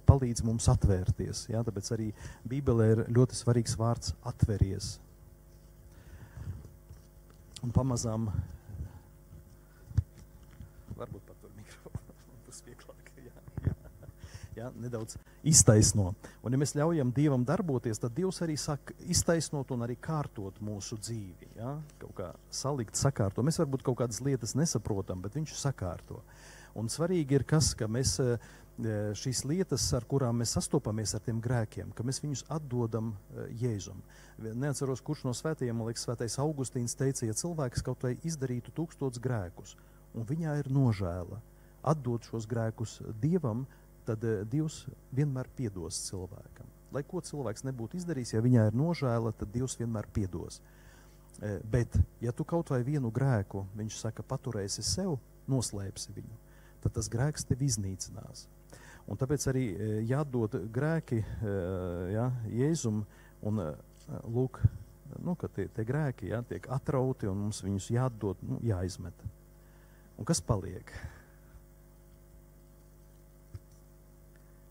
palīdz mums atvērties. Ja? Tāpēc arī Bībelē ir ļoti svarīgs vārds atveries. Un pamazām, varbūt pat tur mikrofonu, tas vieglāk, ja, nedaudz iztaisno. Un ja mēs ļaujam Dievam darboties, tad Dievs arī sāk iztaisnot un arī kārtot mūsu dzīvi. Ja? Kaut kā salikt, sakārto. Mēs varbūt kaut kādas lietas nesaprotam, bet viņš sakārto. Un svarīgi ir kas, ka mēs šīs lietas, ar kurām mēs sastopamies ar tiem grēkiem, ka mēs viņus atdodam Jēzum. Neatceros, kurš no svētajiem, man liekas, svētais Augustīns teica, ja cilvēks kaut vai izdarītu 1000 grēkus, un viņā ir nožēla atdot šos grēkus Dievam, tad Dievs vienmēr piedos cilvēkam. Lai ko cilvēks nebūtu izdarījis, ja viņā ir nožēla, tad Dievs vienmēr piedos. Bet, ja tu kaut vai vienu grēku, viņš saka, paturēsi sev, noslēpsi viņu, tad tas grēks tevi iznīcinās. Un tāpēc arī jādod grēki Jēzum, un lūk, ka tie grēki tiek atrauti, un mums viņus jādod, jāizmet. Un kas paliek?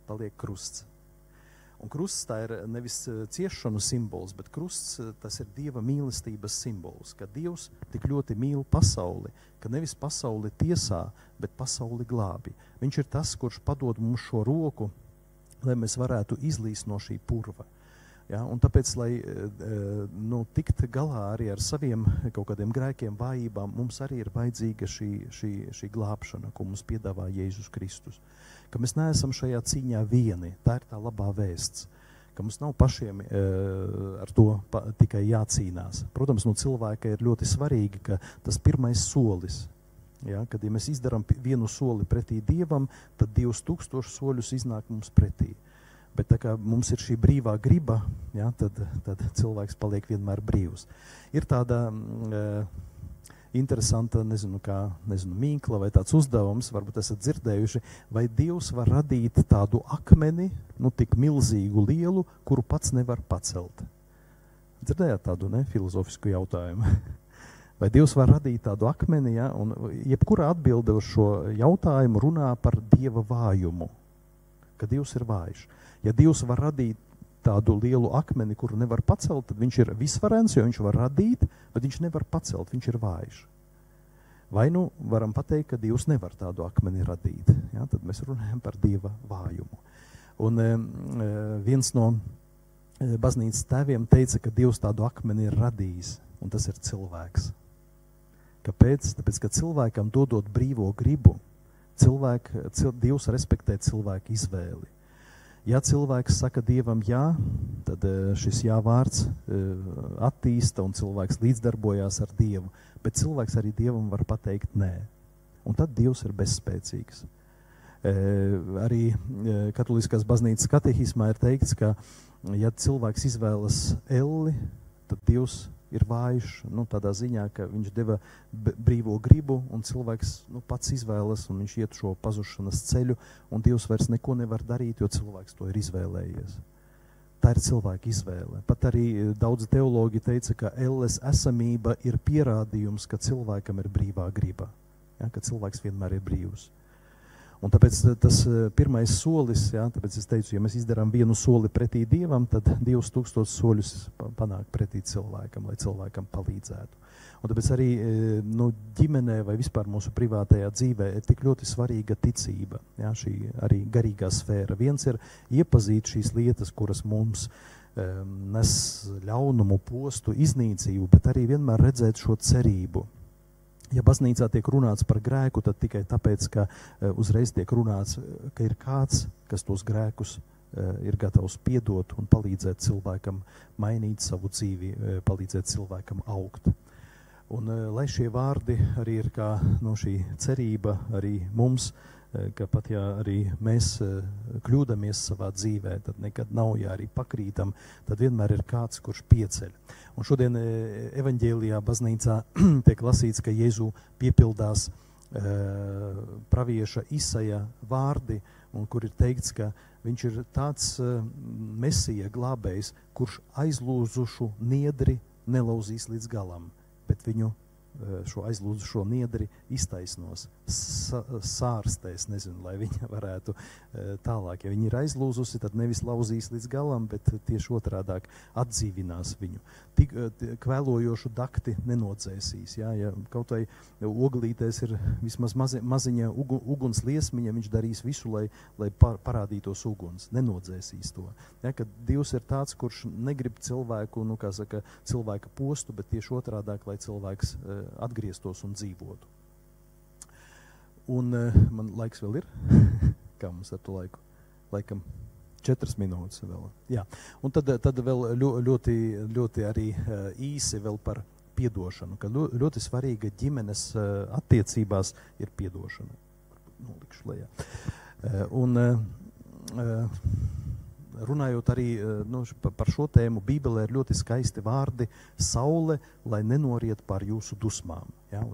Paliek krusts. Un krusts tā ir nevis ciešanu simbols, bet krusts tas ir Dieva mīlestības simbols, ka Dievs tik ļoti mīl pasauli, ka nevis pasauli tiesā, bet pasauli glābi. Viņš ir tas, kurš padod mums šo roku, lai mēs varētu izlīst no šī purva. Ja, un tāpēc, lai tikt galā arī ar saviem kaut kādiem grēkiem, vājībām, mums arī ir vajadzīga šī glābšana, ko mums piedāvā Jēzus Kristus. Ka mēs neesam šajā cīņā vieni, tā ir tā labā vēsts, ka mums nav pašiem ar to tikai jācīnās. Protams, no cilvēka ir ļoti svarīgi, ka tas pirmais solis, ja, kad ja mēs izdarām vienu soli pretī Dievam, tad 2000 soļus iznāk mums pretī. Bet tā kā mums ir šī brīvā griba, ja, tad cilvēks paliek vienmēr brīvs. Ir tāda interesanta, nezinu, mīkla vai tāds uzdevums, varbūt esat dzirdējuši, vai Dievs var radīt tādu akmeni, tik milzīgu lielu, kuru pats nevar pacelt. Dzirdējāt tādu, filozofisku jautājumu? Vai Dievs var radīt tādu akmeni, ja, un jebkura atbilde uz šo jautājumu runā par Dieva vājumu, ka Dievs ir vājš. Ja Dievs var radīt tādu lielu akmeni, kuru nevar pacelt, tad viņš ir visvarens, jo viņš var radīt, bet viņš nevar pacelt, viņš ir vājš. Vai varam pateikt, ka Dievs nevar tādu akmeni radīt. Ja, tad mēs runājam par Dieva vājumu. Un viens no baznīcas tēviem teica, ka Dievs tādu akmeni ir radījis, un tas ir cilvēks. Kāpēc? Tāpēc, ka cilvēkam dodot brīvo gribu, Dievs respektē cilvēku izvēli. Ja cilvēks saka Dievam jā, tad šis jā vārds attīsta un cilvēks līdzdarbojās ar Dievu, bet cilvēks arī Dievam var pateikt nē. Un tad Dievs ir bezspēcīgs. Arī katoliskās baznīcas katehismā ir teikts, ka ja cilvēks izvēlas elli, tad Dievs ir vājš, tādā ziņā, ka viņš deva brīvo gribu un cilvēks pats izvēlas un viņš iet šo pazušanas ceļu un Dievs vairs neko nevar darīt, jo cilvēks to ir izvēlējies. Tā ir cilvēka izvēle. Pat arī daudz teologi teica, ka elles esamība ir pierādījums, ka cilvēkam ir brīvā griba, ja, ka cilvēks vienmēr ir brīvs. Un tāpēc tas pirmais solis, tāpēc es teicu, ja mēs izdarām vienu soli pretī Dievam, tad 2000 soļus panāk pretī cilvēkam, lai cilvēkam palīdzētu. Un tāpēc arī ģimenē vai vispār mūsu privātajā dzīvē ir tik ļoti svarīga ticība, šī arī garīgā sfēra. Viens ir iepazīt šīs lietas, kuras mums nes ļaunumu, postu, iznīcību, bet arī vienmēr redzēt šo cerību. Ja baznīcā tiek runāts par grēku, tad tikai tāpēc, ka uzreiz tiek runāts, ka ir kāds, kas tos grēkus ir gatavs piedot un palīdzēt cilvēkam mainīt savu dzīvi, palīdzēt cilvēkam augt. Un lai šie vārdi arī ir kā šī cerība arī mums, ka pat ja arī mēs kļūdamies savā dzīvē, tad nekad nav, ja arī pakrītam, tad vienmēr ir kāds, kurš pieceļ. Un šodien evaņģēlijā baznīcā tiek lasīts, ka Jēzu piepildās pravieša Isaja vārdi, un kur ir teikts, ka viņš ir tāds mesija glābējs, kurš aizlūzušu niedri nelauzīs līdz galam, bet viņu šo aizlūzušo niedri iztaisnos, sārstēs, nezinu, lai viņa varētu tālāk. Ja viņa ir aizlūzusi, tad nevis lauzīs līdz galam, bet tieši otrādāk atdzīvinās viņu. Tik kvēlojošu dakti nenodzēsīs. Ja kaut vai oglītēs ir vismaz maziņa uguns liesmiņa, viņš darīs visu, lai parādītos uguns, nenodzēsīs to. Ja, kad Dievs ir tāds, kurš negrib cilvēku, cilvēka postu, bet tieši otrādāk, lai cilvēks atgrieztos un dzīvotu. Un man laiks vēl ir? Kā mums ar to laiku? Laikam 4 minūtes vēl. Jā. Un tad vēl ļoti arī īsi vēl par piedošanu, ka ļoti svarīga ģimenes attiecībās ir piedošana. Nolikšu lejā. Un runājot arī par šo tēmu, Bībelē ir ļoti skaisti vārdi saule, lai nenoriet pār jūsu dusmām. Ja,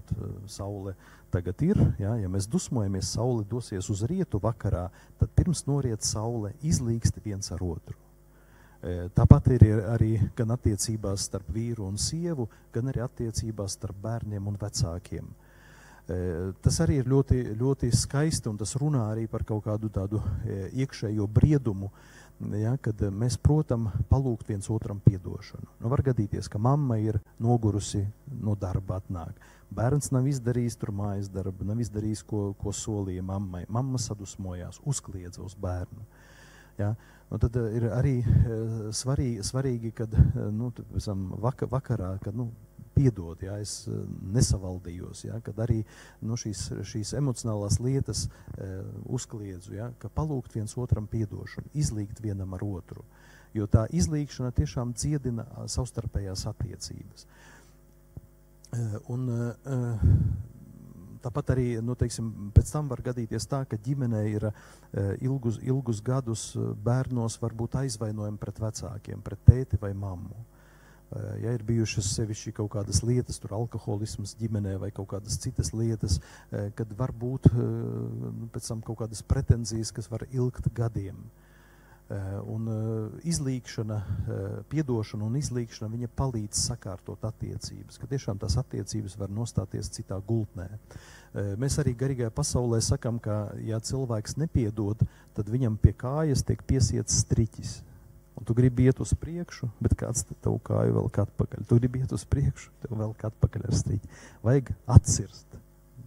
saule tagad ir, ja mēs dusmojamies, saule dosies uz rietu vakarā, tad pirms noriet saule izlīgst viens ar otru. Tāpat ir arī gan attiecībās starp vīru un sievu, gan arī attiecībās starp bērniem un vecākiem. Tas arī ir ļoti, ļoti skaisti, un tas runā arī par kaut kādu tādu iekšējo briedumu, ja, kad mēs, protam, palūgt viens otram piedošanu. Var gadīties, ka mamma ir nogurusi no darba atnāk. Bērns nav izdarījis tur mājas darbu, nav izdarījis, ko solīja mammai. Mamma sadusmojās, uzkliedza uz bērnu. Ja? Tad ir arī svarīgi, kad vakarā, kad piedod, ja, es nesavaldījos, ja, kad arī šīs emocionālās lietas uzkliedzu, ja, ka palūgt viens otram piedošanu, izlīgt vienam ar otru, jo tā izlīgšana tiešām dziedina savstarpējās attiecības. Un tāpat arī, pēc tam var gadīties tā, ka ģimenē ir ilgus gadus bērnos varbūt aizvainojumi pret vecākiem, pret tēti vai mammu. Ja ir bijušas sevišķi kaut kādas lietas, tur alkoholisms ģimenē vai kaut kādas citas lietas, kad var būt pēc tam kaut kādas pretenzijas, kas var ilgt gadiem. Un izlīgšana, piedošana un izlīgšana, viņa palīdz sakārtot attiecības, ka tiešām tās attiecības var nostāties citā gultnē. Mēs arī garīgajā pasaulē sakam, ka ja cilvēks nepiedod, tad viņam pie kājas tiek piesiets striķis. Un tu gribi iet uz priekšu, bet kāds tavu kāju velk atpakaļ. Tu gribi iet uz priekšu, tev velk atpakaļ ar striķi. Vajag atcirst,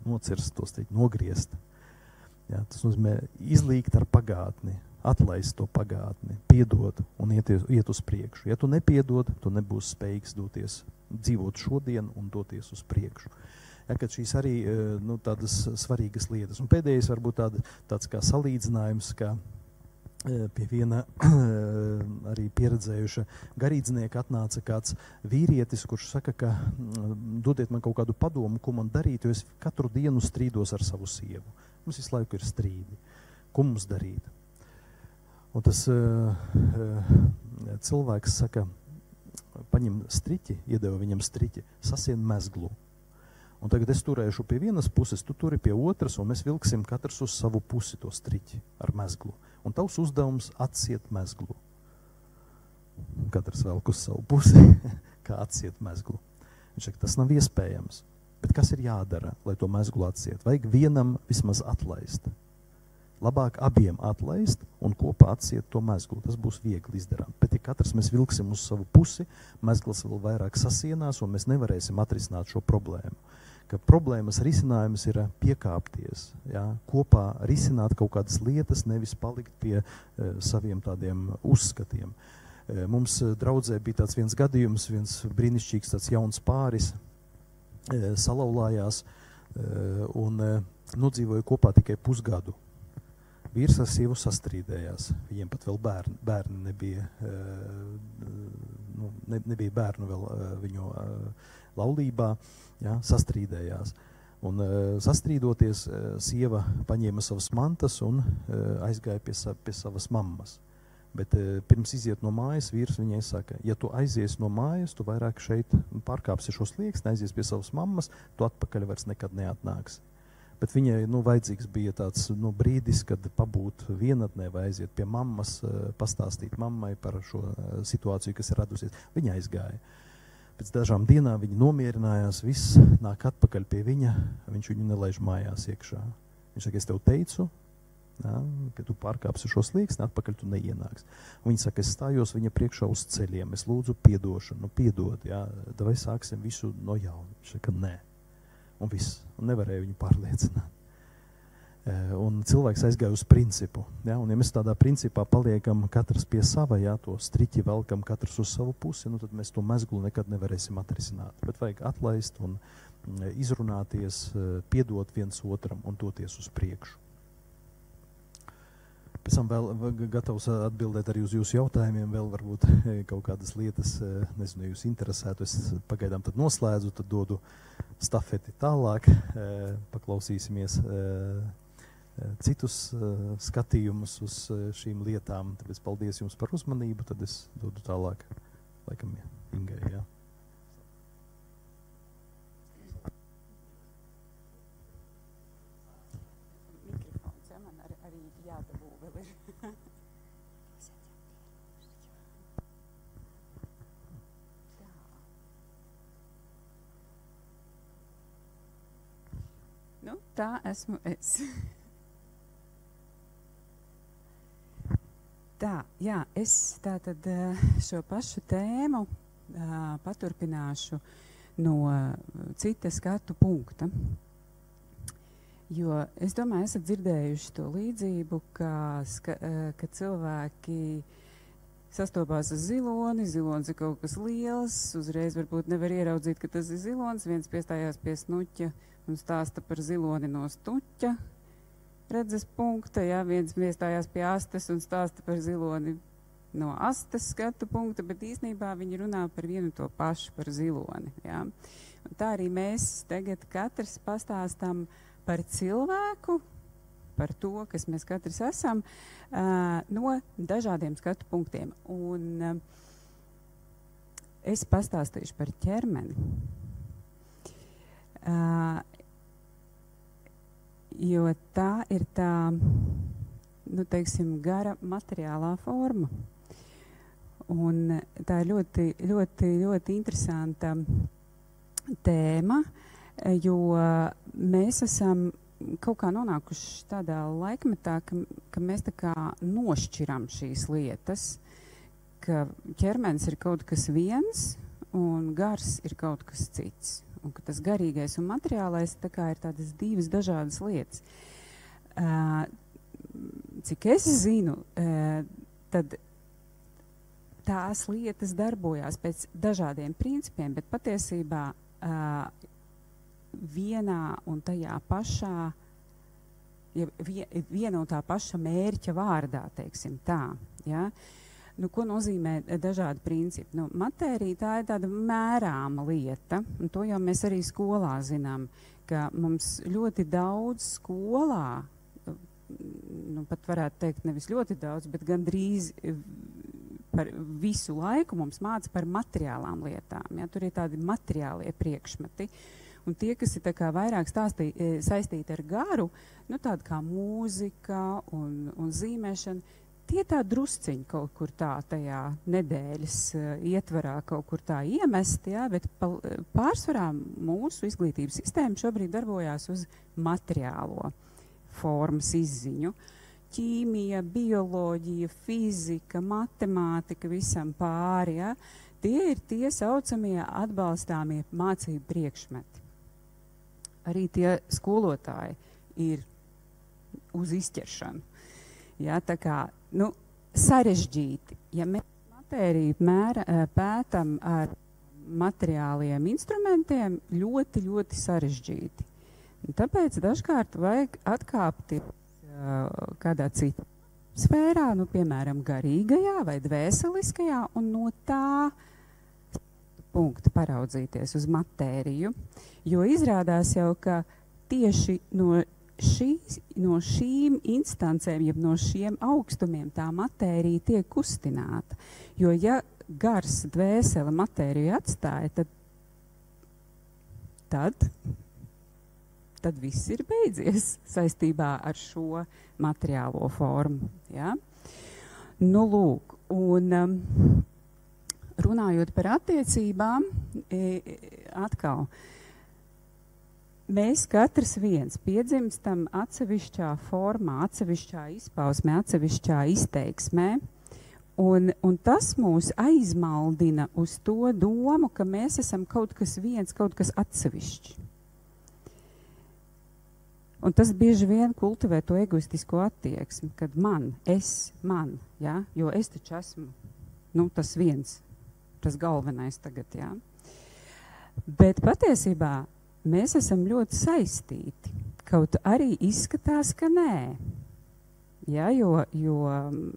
nocirst to striķi, nogriezt. Ja, tas nozīmē izlīgt ar pagātni, atlaist to pagātni, piedot un iet uz priekšu. Ja tu nepiedod, tu nebūsi spējīgs dzīvot šodien un doties uz priekšu. Ja, kad šīs arī tādas svarīgas lietas. Un pēdējais varbūt tāds kā salīdzinājums, ka pie viena arī pieredzējuša garīdznieka atnāca kāds vīrietis, kurš saka, ka dodiet man kaut kādu padomu, ko man darīt, jo es katru dienu strīdos ar savu sievu. Mums visu laiku ir strīdi. Ko mums darīt? Un tas cilvēks saka, paņem striķi, iedeva viņam striķi, sasien mezglu. Un tagad es turēšu pie vienas puses, tu turi pie otras, un mēs vilksim katrs uz savu pusi to striķi ar mezglu. Un tavs uzdevums atsiet mezglu. Katrs velk uz savu pusi, kā atsiet mezglu. Viņš saka, tas nav iespējams. Bet kas ir jādara, lai to mezglu atsiet? Vajag vienam vismaz atlaist. Labāk abiem atlaist un kopā atsiet to mezglu. Tas būs viegli izdarām. Bet ja katrs mēs vilksim uz savu pusi, mezgls vēl vairāk sasienās un mēs nevarēsim atrisināt šo problēmu. Ka problēmas risinājums ir piekāpties, ja? Kopā risināt kaut kādas lietas, nevis palikt pie saviem tādiem uzskatiem. Mums draudzē bija tāds viens gadījums, viens brīnišķīgs tāds jauns pāris salauzās un nodzīvoja kopā tikai pusgadu. Vīrs ar sievu sastrīdējās, viņiem pat vēl bērni nebija, nebija bērnu vēl viņu laulībā, ja, sastrīdējās. Un sastrīdoties, sieva paņēma savas mantas un aizgāja pie savas mammas. Bet pirms iziet no mājas, vīrs viņai saka, ja tu aizies no mājas, tu vairāk šeit pārkāpsi šo slieksni, aizies pie savas mammas, tu atpakaļ vairs nekad neatnāksi. Bet viņai vajadzīgs bija tāds brīdis, kad pabūt vienatnē vai aiziet pie mammas, pastāstīt mammai par šo situāciju, kas ir radusies. Viņa aizgāja. Pēc dažām dienām viņa nomierinājās, viss nāk atpakaļ pie viņa, viņš viņu nelaiž mājās iekšā. Viņš saka, es tev teicu, ja, ka tu pārkāpsi šo slieksni, atpakaļ tu neienāks. Un viņa saka, es stājos viņa priekšā uz ceļiem, es lūdzu piedošanu, piedod, ja, vai sāksim visu no jauna. Viņš saka, nē. Un viss. Un nevarēja viņu pārliecināt. Un cilvēks aizgāja uz principu. Ja? Un ja mēs tādā principā paliekam katrs pie sava, ja, to striķi velkam katrs uz savu pusi, tad mēs to mezglu nekad nevarēsim atrisināt. Bet vajag atlaist un izrunāties, piedot viens otram un doties uz priekšu. Pēc tam vēl gatavs atbildēt arī uz jūsu jautājumiem, vēl varbūt kaut kādas lietas, nezinu, jūs interesētu, es pagaidām tad noslēdzu, tad dodu stafeti tālāk, paklausīsimies citus skatījumus uz šīm lietām. Tāpēc paldies jums par uzmanību, tad es dodu tālāk, laikam, Ingai, jā. Nu, tā esmu es. Tā, jā, es tātad šo pašu tēmu paturpināšu no cita skatu punkta. Jo es domāju, esat dzirdējuši to līdzību, ka cilvēki sastopās ar ziloni, zilonis ir kaut kas liels, uzreiz varbūt nevar ieraudzīt, ka tas ir zilonis, viens piestājās pie snuķa un stāsta par ziloni no stuķa redzes punkta, jā, viens piestājās pie astes un stāsta par ziloni no astes skatu punkta, bet īsnībā viņi runā par vienu to pašu, par ziloni, jā. Un tā arī mēs tagad katrs pastāstam par cilvēku, par to, kas mēs katrs esam, no dažādiem skatu punktiem. Un es pastāstīšu par ķermeni. Jo tā ir tā, nu, teiksim, gara materiālā forma. Un tā ir ļoti, ļoti, ļoti interesanta tēma, jo mēs esam kaut kā nonākuši tādā laikmetā, ka mēs tā kā nošķiram šīs lietas, ka ķermenis ir kaut kas viens un gars ir kaut kas cits. Un ka tas garīgais un materiālais tā kā ir tādas divas dažādas lietas. Cik es zinu, tad tās lietas darbojās pēc dažādiem principiem, bet patiesībā vienā un tajā pašā, viena un tā paša mērķa vārdā, teiksim tā, ja? Nu, ko nozīmē dažādi principi? Nu, matērija tā ir tāda mērāma lieta, un to jau mēs arī skolā zinām, ka mums ļoti daudz skolā, nu, pat varētu teikt nevis ļoti daudz, bet gandrīz par visu laiku mums māca par materiālām lietām. Ja? Tur ir tādi materiālie priekšmeti. Un tie, kas ir tā kā vairāk saistīti ar garu, nu, tādi kā mūzika un zīmēšana, tie tā drusciņi kaut kur tā tajā nedēļas ietvarā kaut kur tā iemesti, ja? Bet pārsvarā mūsu izglītības sistēma šobrīd darbojās uz materiālo formas izziņu. Ķīmija, bioloģija, fizika, matemātika, visam pāri, ja? Tie ir tie saucamie atbalstāmie mācību priekšmeti. Arī tie skolotāji ir uz izķeršanu. Ja? Tā kā, nu, sarežģīti. Ja mēs matēriju pētam ar materiāliem instrumentiem, ļoti, ļoti sarežģīti. Un tāpēc dažkārt vajag atkāpties kādā citā sfērā, nu, piemēram, garīgajā vai dvēseliskajā, un no tā punkta paraudzīties uz matēriju. Jo izrādās jau, ka tieši no šīm instancēm, jeb no šiem augstumiem tā matērija tiek kustināta. Jo ja gars dvēsele matēriju atstāja, tad viss ir beidzies saistībā ar šo materiālo formu. Ja? Nu, lūk, un runājot par attiecībām, atkal, mēs katrs viens piedzimstam atsevišķā formā, atsevišķā izpausmē, atsevišķā izteiksmē, un tas mūs aizmaldina uz to domu, ka mēs esam kaut kas viens, kaut kas atsevišķi. Un tas bieži vien kultivē to egoistisko attieksmi, kad man, ja? Jo es taču esmu, nu, tas viens, tas galvenais tagad, ja? Bet patiesībā mēs esam ļoti saistīti, kaut arī izskatās, ka nē. Ja? Jo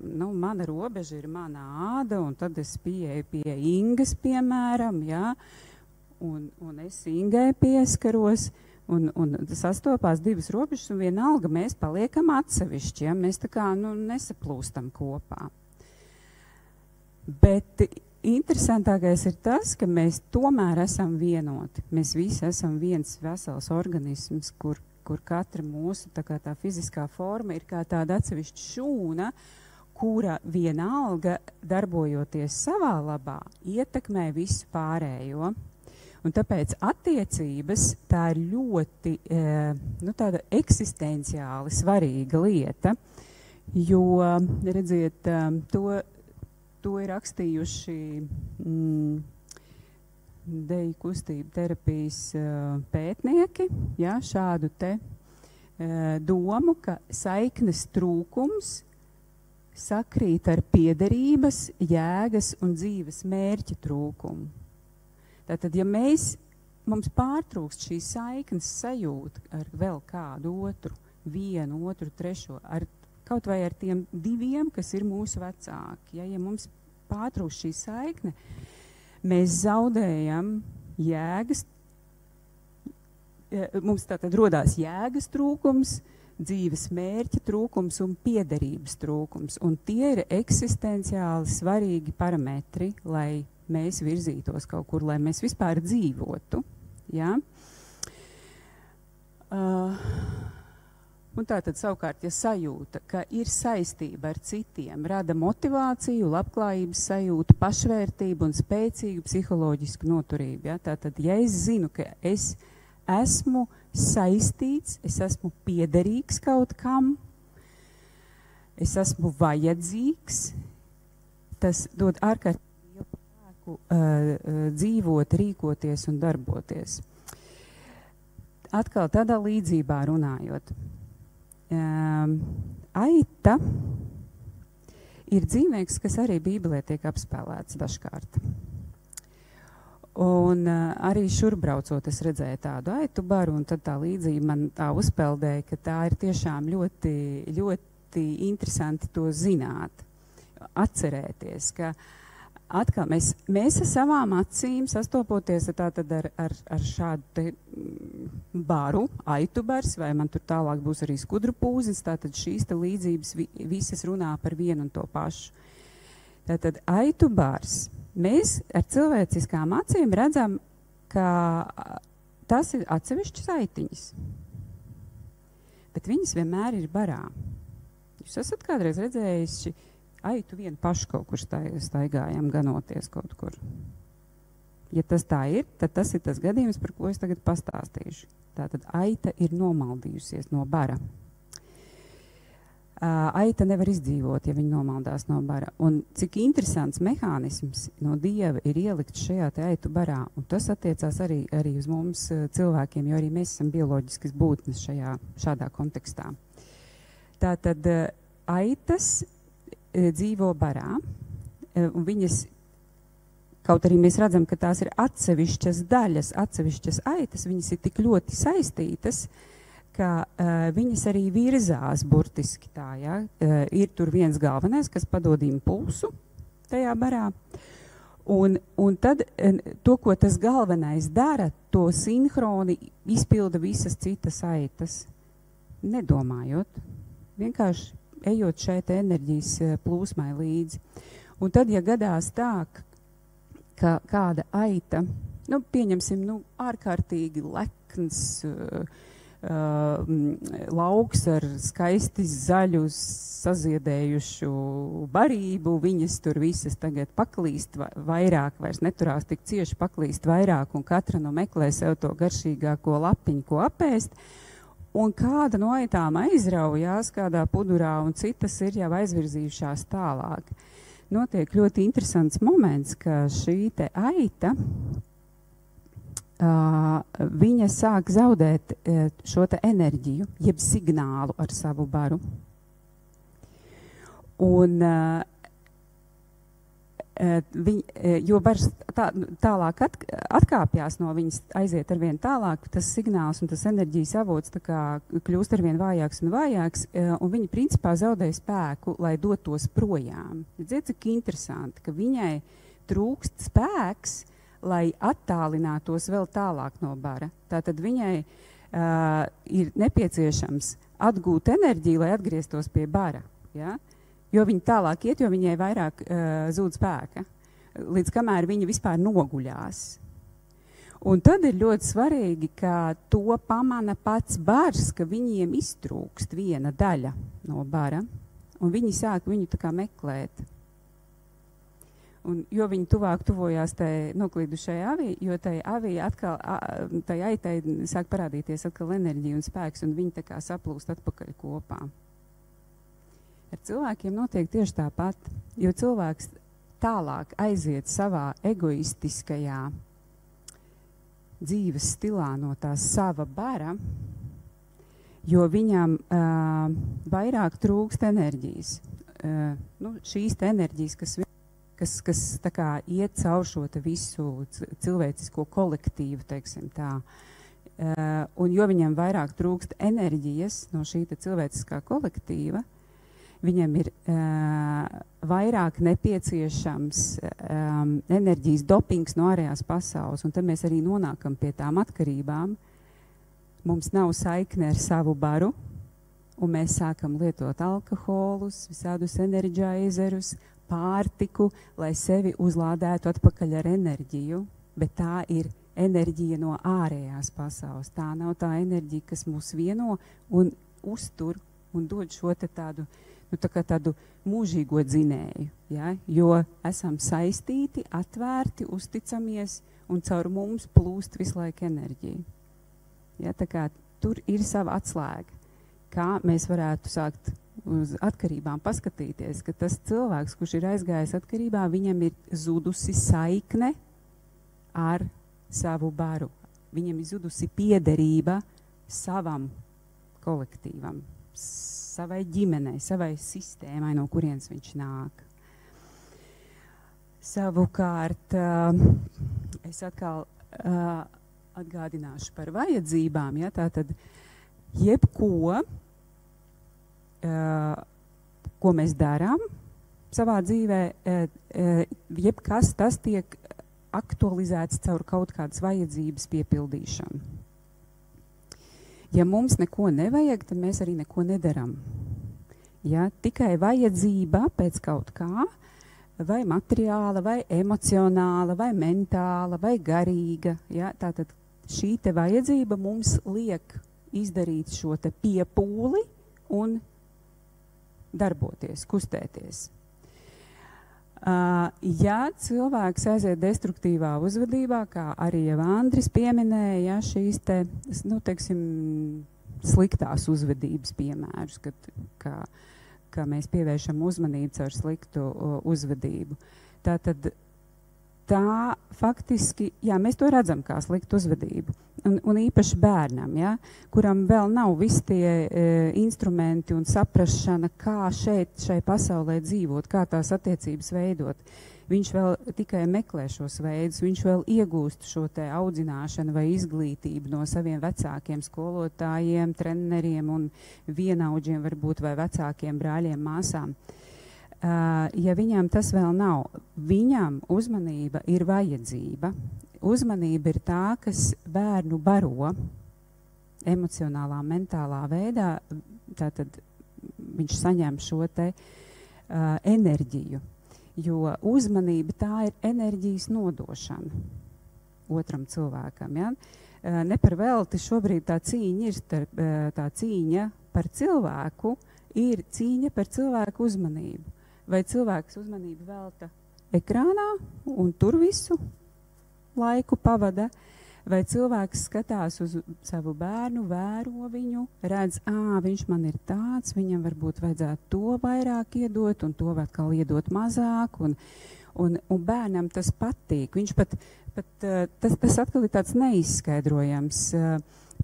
nu, mana robeža ir mana āda, un tad es pieeju pie Ingas, piemēram, ja? Un es Ingai pieskaros, un sastopās divas robežas, un vienalga mēs paliekam atsevišķi, ja? Mēs tā kā, nu, nesaplūstam kopā. Bet interesantākais ir tas, ka mēs tomēr esam vienoti. Mēs visi esam viens vesels organisms, kur katra mūsu tā fiziskā forma ir kā tāda atsevišķa šūna, kura vienalga, darbojoties savā labā, ietekmē visu pārējo. Un tāpēc attiecības tā ir ļoti nu, tāda eksistenciāli svarīga lieta, jo, redziet, to ir rakstījuši deju kustību terapijas pētnieki, ja, šādu te domu, ka saiknes trūkums sakrīt ar piederības, jēgas un dzīves mērķa trūkumu. Tātad, ja mums pārtrūkst šī saiknes sajūta ar vēl kādu otru, vienu, otru, trešo, kaut vai ar tiem diviem, kas ir mūsu vecāki, ja mums pārtrūkst šī saikne, mēs zaudējam jēgas, mums tātad rodās jēgas trūkums, dzīves mērķa trūkums un piederības trūkums. Un tie ir eksistenciāli svarīgi parametri, lai mēs virzītos kaut kur, lai mēs vispār dzīvotu. Ja? Un tā tad savukārt, ja sajūta, ka ir saistība ar citiem, rada motivāciju, labklājības sajūtu, pašvērtību un spēcīgu psiholoģisku noturību. Ja? Tātad, ja es zinu, ka es esmu saistīts, es esmu piederīgs kaut kam, es esmu vajadzīgs, tas dod ārkārtīgi dzīvot, rīkoties un darboties. Atkal tādā līdzībā runājot. Aita ir dzīvnieks, kas arī Bībelē tiek apspēlēts dažkārt. Un arī šurbraucot es redzēju tādu aitu baru, un tad tā līdzība man tā uzpeldēja, ka tā ir tiešām ļoti, ļoti interesanti to zināt, atcerēties, ka atkal mēs ar savām acīm sastopoties ar šādu te baru, aitu bars, vai man tur tālāk būs arī skudru pūzes, tātad šīs te līdzības visas runā par vienu un to pašu. Tātad aitu bars. Mēs ar cilvēciskām acīm redzam, ka tas ir atsevišķas aitiņas, bet viņas vienmēr ir barā. Jūs esat kādreiz redzējuši aitu vienu pašu kaut kur staigājam, ganoties kaut kur. Ja tas tā ir, tad tas ir tas gadījums, par ko es tagad pastāstīšu. Tātad aita ir nomaldījusies no bara. Aita nevar izdzīvot, ja viņa nomaldās no bara. Un cik interesants mehānisms no Dieva ir ielikts šajā te aitu barā. Un tas attiecās arī uz mums cilvēkiem, jo arī mēs esam bioloģiskas būtnes šādā kontekstā. Tātad aitas dzīvo barā, un viņas, kaut arī mēs redzam, ka tās ir atsevišķas daļas, atsevišķas aitas, viņas ir tik ļoti saistītas, ka viņas arī virzās burtiski tā, ja? Ir tur viens galvenais, kas padod impulsu tajā barā, un tad to, ko tas galvenais dara, to sinhroni izpilda visas citas aitas, nedomājot, vienkārši ejot šeit enerģijas plūsmai līdzi. Un tad, ja gadās tā, ka kāda aita, pieņemsim, ārkārtīgi lekns, lauks ar skaisti zaļu saziedējušu barību, viņas tur visas tagad paklīst vairāk, vairs neturās tik cieši, paklīst vairāk, un katra meklē sev to garšīgāko lapiņu, ko apēst, un kāda no aitām aizraujās kādā pudurā, un citas ir jau aizvirzījušās tālāk. Notiek ļoti interesants moments, ka šī te aita viņa sāk zaudēt šo te enerģiju, jeb signālu ar savu baru. Un jo bars tālāk atkāpjās no viņas, aiziet arvien tālāk, tas signāls un tas enerģijas avots tā kā kļūst arvien vājāks un vājāks, un viņa principā zaudē spēku, lai dotos projām. Dzird, cik interesanti, ka viņai trūkst spēks, lai attālinātos vēl tālāk no bara. Tātad viņai ir nepieciešams atgūt enerģiju, lai atgrieztos pie bara. Ja? Jo viņa tālāk iet, jo viņai vairāk zūd spēka, līdz kamēr viņa vispār noguļās. Un tad ir ļoti svarīgi, ka to pamana pats bars, ka viņiem iztrūkst viena daļa no bara, un viņi sāk viņu tā kā meklēt. Un, jo viņi tuvāk tuvojās tai noklīdušai avī, jo tai avī atkal, tai aitai sāk parādīties atkal enerģija un spēks, un viņi tā kā saplūst atpakaļ kopā. Ar cilvēkiem notiek tieši tāpat, jo cilvēks tālāk aiziet savā egoistiskajā dzīves stilā no tā sava bara, jo viņam vairāk trūkst enerģijas. Šīs te enerģijas, kas tā kā iet caur šo te visu cilvēcisko kolektīvu, teiksim tā. Un jo viņam vairāk trūkst enerģijas no šī te cilvēciskā kolektīva, viņam ir vairāk nepieciešams enerģijas dopings no ārējās pasaules, un tad mēs arī nonākam pie tām atkarībām. Mums nav saikne ar savu baru, un mēs sākam lietot alkoholus, visādus enerģaizerus, pārtiku, lai sevi uzlādētu atpakaļ ar enerģiju, bet tā ir enerģija no ārējās pasaules. Tā nav tā enerģija, kas mūs vieno un uztur un dod šo te tādu, tādu mūžīgo dzinēju, ja? Jo esam saistīti, atvērti, uzticamies un caur mums plūst visu laiku enerģija. Ja? Tā kā tur ir sava atslēga, kā mēs varētu sākt uz atkarībām paskatīties, ka tas cilvēks, kurš ir aizgājis atkarībā, viņam ir zudusi saikne ar savu baru. Viņam ir zudusi piederība savam kolektīvam, savai ģimenei, savai sistēmai, no kurienes viņš nāk. Savukārt, Es atkal atgādināšu par vajadzībām, ja, tātad jebko, ko mēs darām savā dzīvē, jebkas tas tiek aktualizēts caur kaut kādas vajadzības piepildīšanu. Ja mums neko nevajag, tad mēs arī neko nedaram. Ja, tikai vajadzība pēc kaut kā, vai materiāla, vai emocionāla, vai mentāla, vai garīga. Ja? Tātad šī te vajadzība mums liek izdarīt šo te piepūli un darboties, kustēties. Ja cilvēks aiziet destruktīvā uzvedībā, kā arī jau Andris pieminēja, ja, šīs te, nu, teiksim, sliktās uzvedības piemērus, ka mēs pievēršam uzmanību caur sliktu uzvedību. Tātad tā faktiski, jā, mēs to redzam kā sliktu uzvedību. Un īpaši bērnam, ja, kuram vēl nav visi tie instrumenti un saprašana, kā šai pasaulē dzīvot, kā tās attiecības veidot. Viņš vēl tikai meklē šos veidus, viņš vēl iegūst šo te audzināšanu vai izglītību no saviem vecākiem skolotājiem, treneriem un vienaudžiem varbūt vai vecākiem brāļiem, māsām. Ja viņam tas vēl nav, viņam uzmanība ir vajadzība. Uzmanība ir tā, kas bērnu baro emocionālā, mentālā veidā, tātad viņš saņem šo te enerģiju. Jo uzmanība tā ir enerģijas nodošana otram cilvēkam. Ja? Ne par velti šobrīd tā cīņa ir, tā cīņa par cilvēku ir cīņa par cilvēku uzmanību. Vai cilvēks uzmanību velta ekrānā un tur visu laiku pavada, vai cilvēks skatās uz savu bērnu, vēro viņu, redz, viņš man ir tāds, viņam varbūt vajadzētu to vairāk iedot, un to atkal iedot mazāk, un bērnam tas patīk. Viņš pat tas atkal ir tāds neizskaidrojams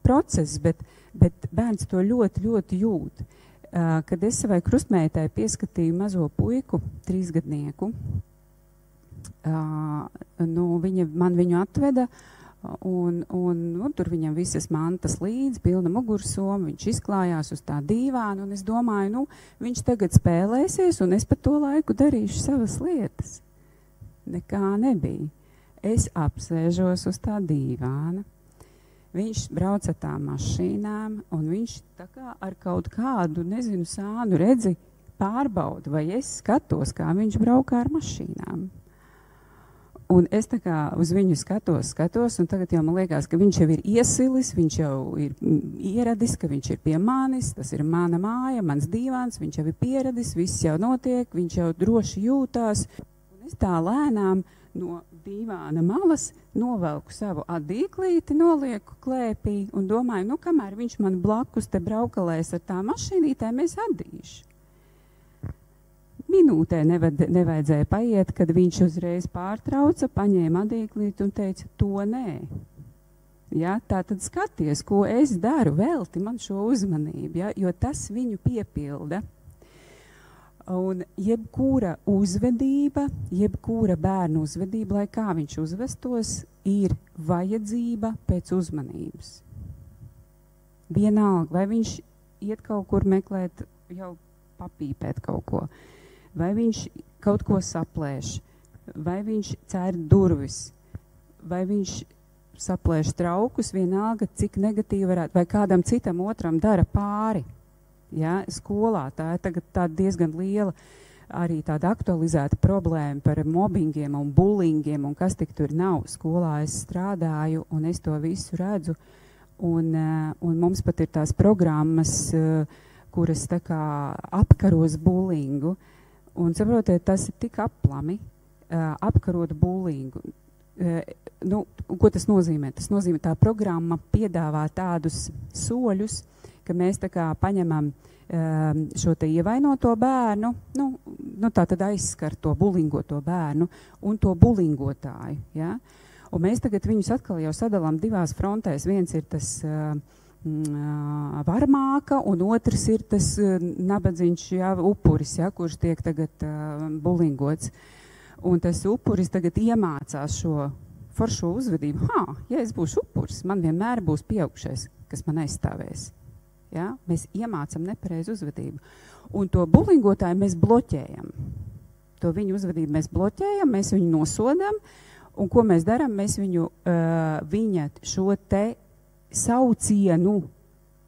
process, bet bērns to ļoti, ļoti jūt. Kad es savai krustmeitai pieskatīju mazo puiku, 3-gadnieku, man viņu atveda, un tur viņam visas mantas līdz, pilna mugursoma, viņš izklājās uz tā dīvāna, un es domāju, viņš tagad spēlēsies, un es pa to laiku darīšu savas lietas. Nekā nebija. Es apsēžos uz tā dīvāna, viņš brauca tām mašīnām, un viņš tā kā ar kaut kādu, nezinu, sānu redzi pārbauda, vai es skatos, kā viņš braukā ar mašīnām. Un es tā kā uz viņu skatos, un tagad jau man liekas, ka viņš jau ir iesilis, viņš jau ir ieradis, ka viņš ir pie manis, tas ir mana māja, mans dīvāns, viņš jau ir pieradis, viss jau notiek, viņš jau droši jūtās. Un es tā lēnām no dīvāna malas novelku savu adīklīti, nolieku klēpī un domāju, kamēr viņš man blakus te braukalēs ar tā mašīnītē, mēs adīšu. Minūtē nevajadzēja paiet, kad viņš uzreiz pārtrauca, paņēma adīklīti un teica, to nē. Ja, tā tad skaties, ko es daru, velti man šo uzmanību, ja, jo tas viņu piepilda. Un jebkura uzvedība, jebkura bērnu uzvedība, lai kā viņš uzvestos, ir vajadzība pēc uzmanības. Vienalga, vai viņš iet kaut kur meklēt, jau papīpēt kaut ko, vai viņš kaut ko saplēš, vai viņš cēr durvis, vai viņš saplēš traukus, vienalga, cik negatīvi varētu, vai kādam citam otram dara pāri. Ja, skolā tā ir tagad tā diezgan liela, arī tāda aktualizēta problēma par mobbingiem un bullyingiem, un kas tik tur nav. Skolā es strādāju, un es to visu redzu, un mums pat ir tās programmas, kuras tā kā apkaros bullyingu. Un saprotiet, tas ir tik aplami, apkarot bullyingu. Ko tas nozīmē? Tas nozīmē, tā programma piedāvā tādus soļus, ka mēs tā kā paņemam šo te ievainoto bērnu, tā tad aizskar to bullyingoto bērnu un to bullyingotāju. Ja? Un mēs tagad viņus atkal jau sadalām divās frontēs. Viens ir tas varmāka, un otrs ir tas nabadzīņš, ja, upuris, ja, kurš tiek tagad bullyingots. Un tas upuris tagad iemācās šo foršo uzvedību. Ja es būšu upuris, man vienmēr būs pieaugšais, kas man aizstāvēs. Ja? Mēs iemācam nepareizu uzvedību. Un to bulingotāju mēs bloķējam. To viņu uzvedību mēs bloķējam, mēs viņu nosodam, un ko mēs darām? Mēs viņu, viņa šo te saucienu,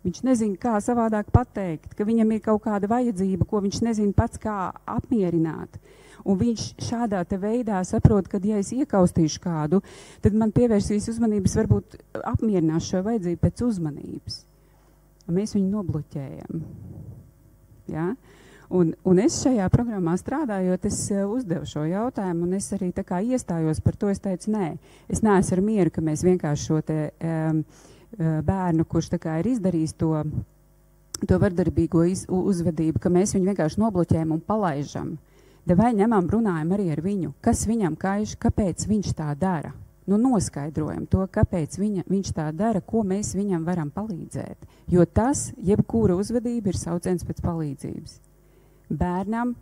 viņš nezina, kā savādāk pateikt, ka viņam ir kaut kāda vajadzība, ko viņš nezina pats, kā apmierināt. Un viņš šādā te veidā saprot, ka, ja es iekaustīšu kādu, tad man pievērsīs uzmanības, varbūt apmierinās šo vajadzību pēc uzmanības. Un mēs viņu nobloķējam. Ja? Un es šajā programmā strādājot, es uzdevu šo jautājumu, un es arī tā kā iestājos par to, es teicu, nē, es neesmu ar mieru, ka mēs vienkārši šo te bērnu, kurš tā kā ir izdarījis to vardarbīgo uzvedību, ka mēs viņu vienkārši nobloķējam un palaižam. Vai ņemam, runājam arī ar viņu, kas viņam kaiš, kāpēc viņš tā dara. Nu, noskaidrojam to, kāpēc viņš tā dara, ko mēs viņam varam palīdzēt. Jo tas, jebkura uzvedība, ir sauciens pēc palīdzības. Bērnam,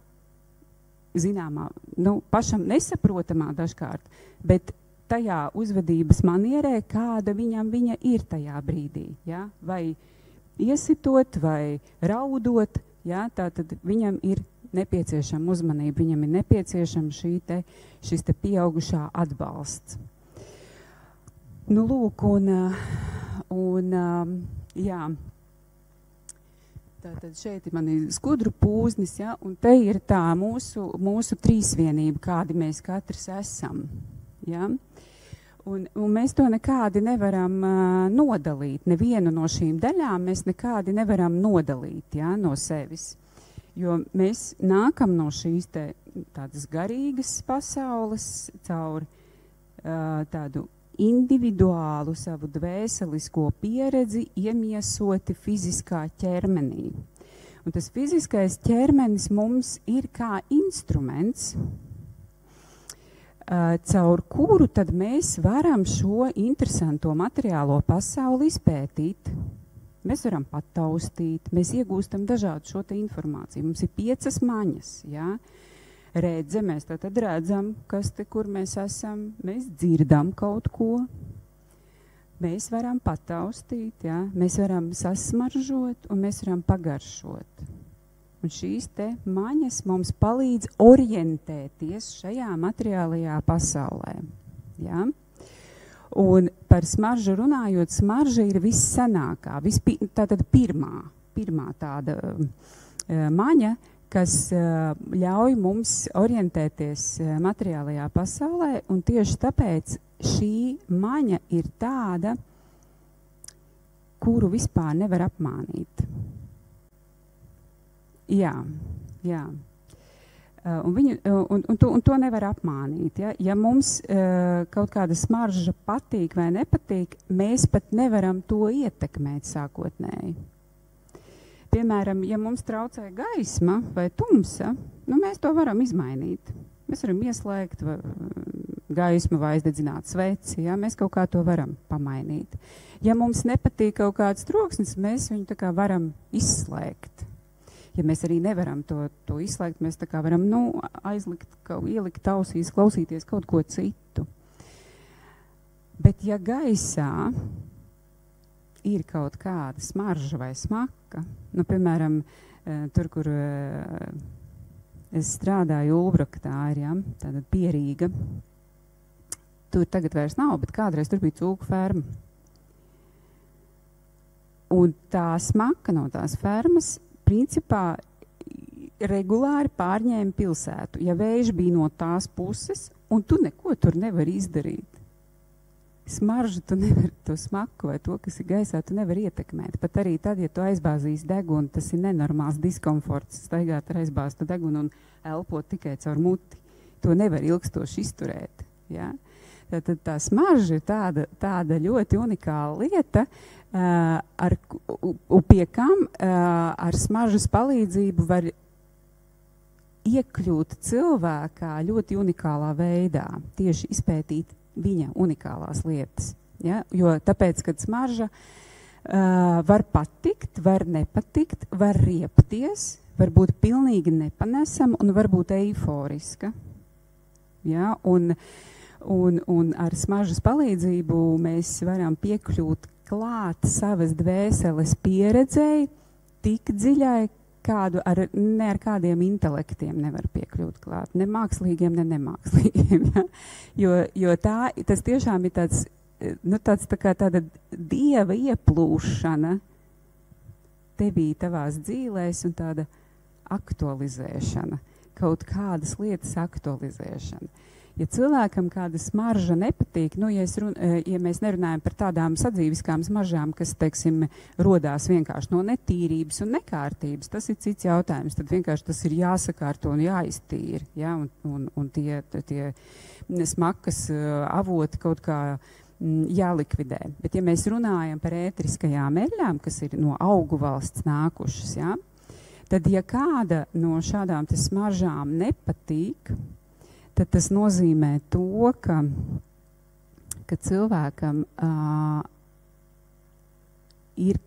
zināmā, pašam nesaprotamā dažkārt, bet tajā uzvedības manierē, kāda viņa ir tajā brīdī. Ja? Vai iesitot, vai raudot, ja? Tātad viņam ir nepieciešama uzmanība, viņam ir nepieciešama šis te pieaugušā atbalsts. Nu, lūk, jā, tātad šeit ir mani skudru pūznis, ja, un te ir tā mūsu trīsvienība, kādi mēs katrs esam, ja. Un mēs to nekādi nevaram nodalīt, nevienu no šīm daļām mēs nekādi nevaram nodalīt, ja, no sevis. Jo mēs nākam no šīs tādas garīgas pasaules caur tādu individuālu savu dvēselisko pieredzi iemiesoti fiziskā ķermenī. Un tas fiziskais ķermenis mums ir kā instruments, caur kuru tad mēs varam šo interesanto materiālo pasauli izpētīt. Mēs varam pataustīt, mēs iegūstam dažādu šo te informāciju. Mums ir 5 maņas, ja? Redze, mēs tad redzam, kas te, kur mēs esam, mēs dzirdam kaut ko, mēs varam pataustīt, ja? Mēs varam sasmaržot un mēs varam pagaršot. Un šīs te maņas mums palīdz orientēties šajā materiālajā pasaulē, ja? Un par smaržu runājot, smarža ir vissenākā, tātad pirmā tāda maņa, kas ļauj mums orientēties materiālajā pasaulē, un tieši tāpēc šī maņa ir tāda, kuru vispār nevar apmānīt. Jā. Un to nevar apmānīt. Ja? Ja mums kaut kāda smarža patīk vai nepatīk, mēs pat nevaram to ietekmēt sākotnēji. Piemēram, ja mums traucē gaisma vai tumsa, mēs to varam izmainīt. Mēs varam ieslēgt gaismu vai aizdedzināt sveci, ja? Mēs kaut kā to varam pamainīt. Ja mums nepatīk kaut kāds troksnis, mēs viņu tā kā varam izslēgt. Ja mēs arī nevaram to izslēgt, mēs tā kā varam aizlikt, ielikt ausīs, klausīties kaut ko citu. Bet ja gaisā ir kaut kāda smarža vai smaka, piemēram, tur, kur es strādāju Ulbraktā, ja, tāda Pierīga, tur tagad vairs nav, bet kādreiz tur bija cūku ferma. Un tā smaka no tās fermas principā regulāri pārņēma pilsētu. Ja vējš bija no tās puses, un tu neko tur nevari izdarīt. Smaržu tu nevari, to smaku vai to, kas ir gaisā, tu nevari ietekmēt. Pat arī tad, ja tu aizbāzīsi degunu, tas ir nenormāls diskomforts, staigāt ar aizbāztu degunu un elpot tikai caur muti. To nevar ilgstoši izturēt. Ja? Tātad tā smarža ir tāda ļoti unikāla lieta, pie kam ar smaržas palīdzību var iekļūt cilvēkā ļoti unikālā veidā, tieši izpētīt viņa unikālās lietas. Ja? Jo tāpēc, kad smarža var patikt, var nepatikt, var riepties, var būt pilnīgi nepanesama un var būt eiforiska. Ja? Un ar smaržas palīdzību mēs varam piekļūt klāt savas dvēseles pieredzēji tik dziļai, kādu ne ar kādiem intelektiem nevar piekļūt klāt. Ne mākslīgiem, ne nemākslīgiem. Ja? Jo tas tiešām ir tāds, tā kā tāda dieva ieplūšana tevī, tavās dzīvēs un tāda aktualizēšana, kaut kādas lietas aktualizēšana. Ja cilvēkam kāda smarža nepatīk, ja mēs nerunājam par tādām sadzīviskām smaržām, kas, teiksim, rodās vienkārši no netīrības un nekārtības, tas ir cits jautājums. Tad vienkārši tas ir jāsakārto un jāiztīra, ja? Un tie smakas avoti kaut kā jālikvidē. Bet ja mēs runājam par ētriskajām eļļām, kas ir no augu valsts nākušas, ja? Tad ja kāda no šādām smaržām nepatīk, tad tas nozīmē to, ka cilvēkam ir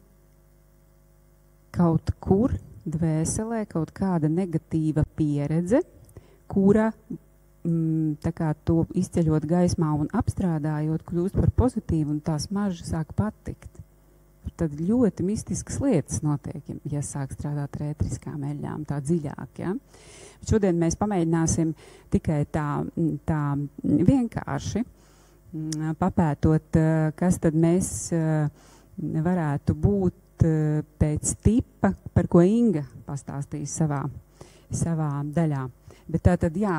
kaut kur dvēselē kaut kāda negatīva pieredze, kura tā kā to izceļot gaismā un apstrādājot, kļūst par pozitīvu un tā smarža sāk patikt. Tad ļoti mistiskas lietas notiek, ja sāk strādāt ar ētriskām eļļām tā dziļāk. Ja? Šodien mēs pamēģināsim tikai tā vienkārši papētot, kas tad mēs varētu būt pēc tipa, par ko Inga pastāstīs savā daļā. Bet tā tad, jā,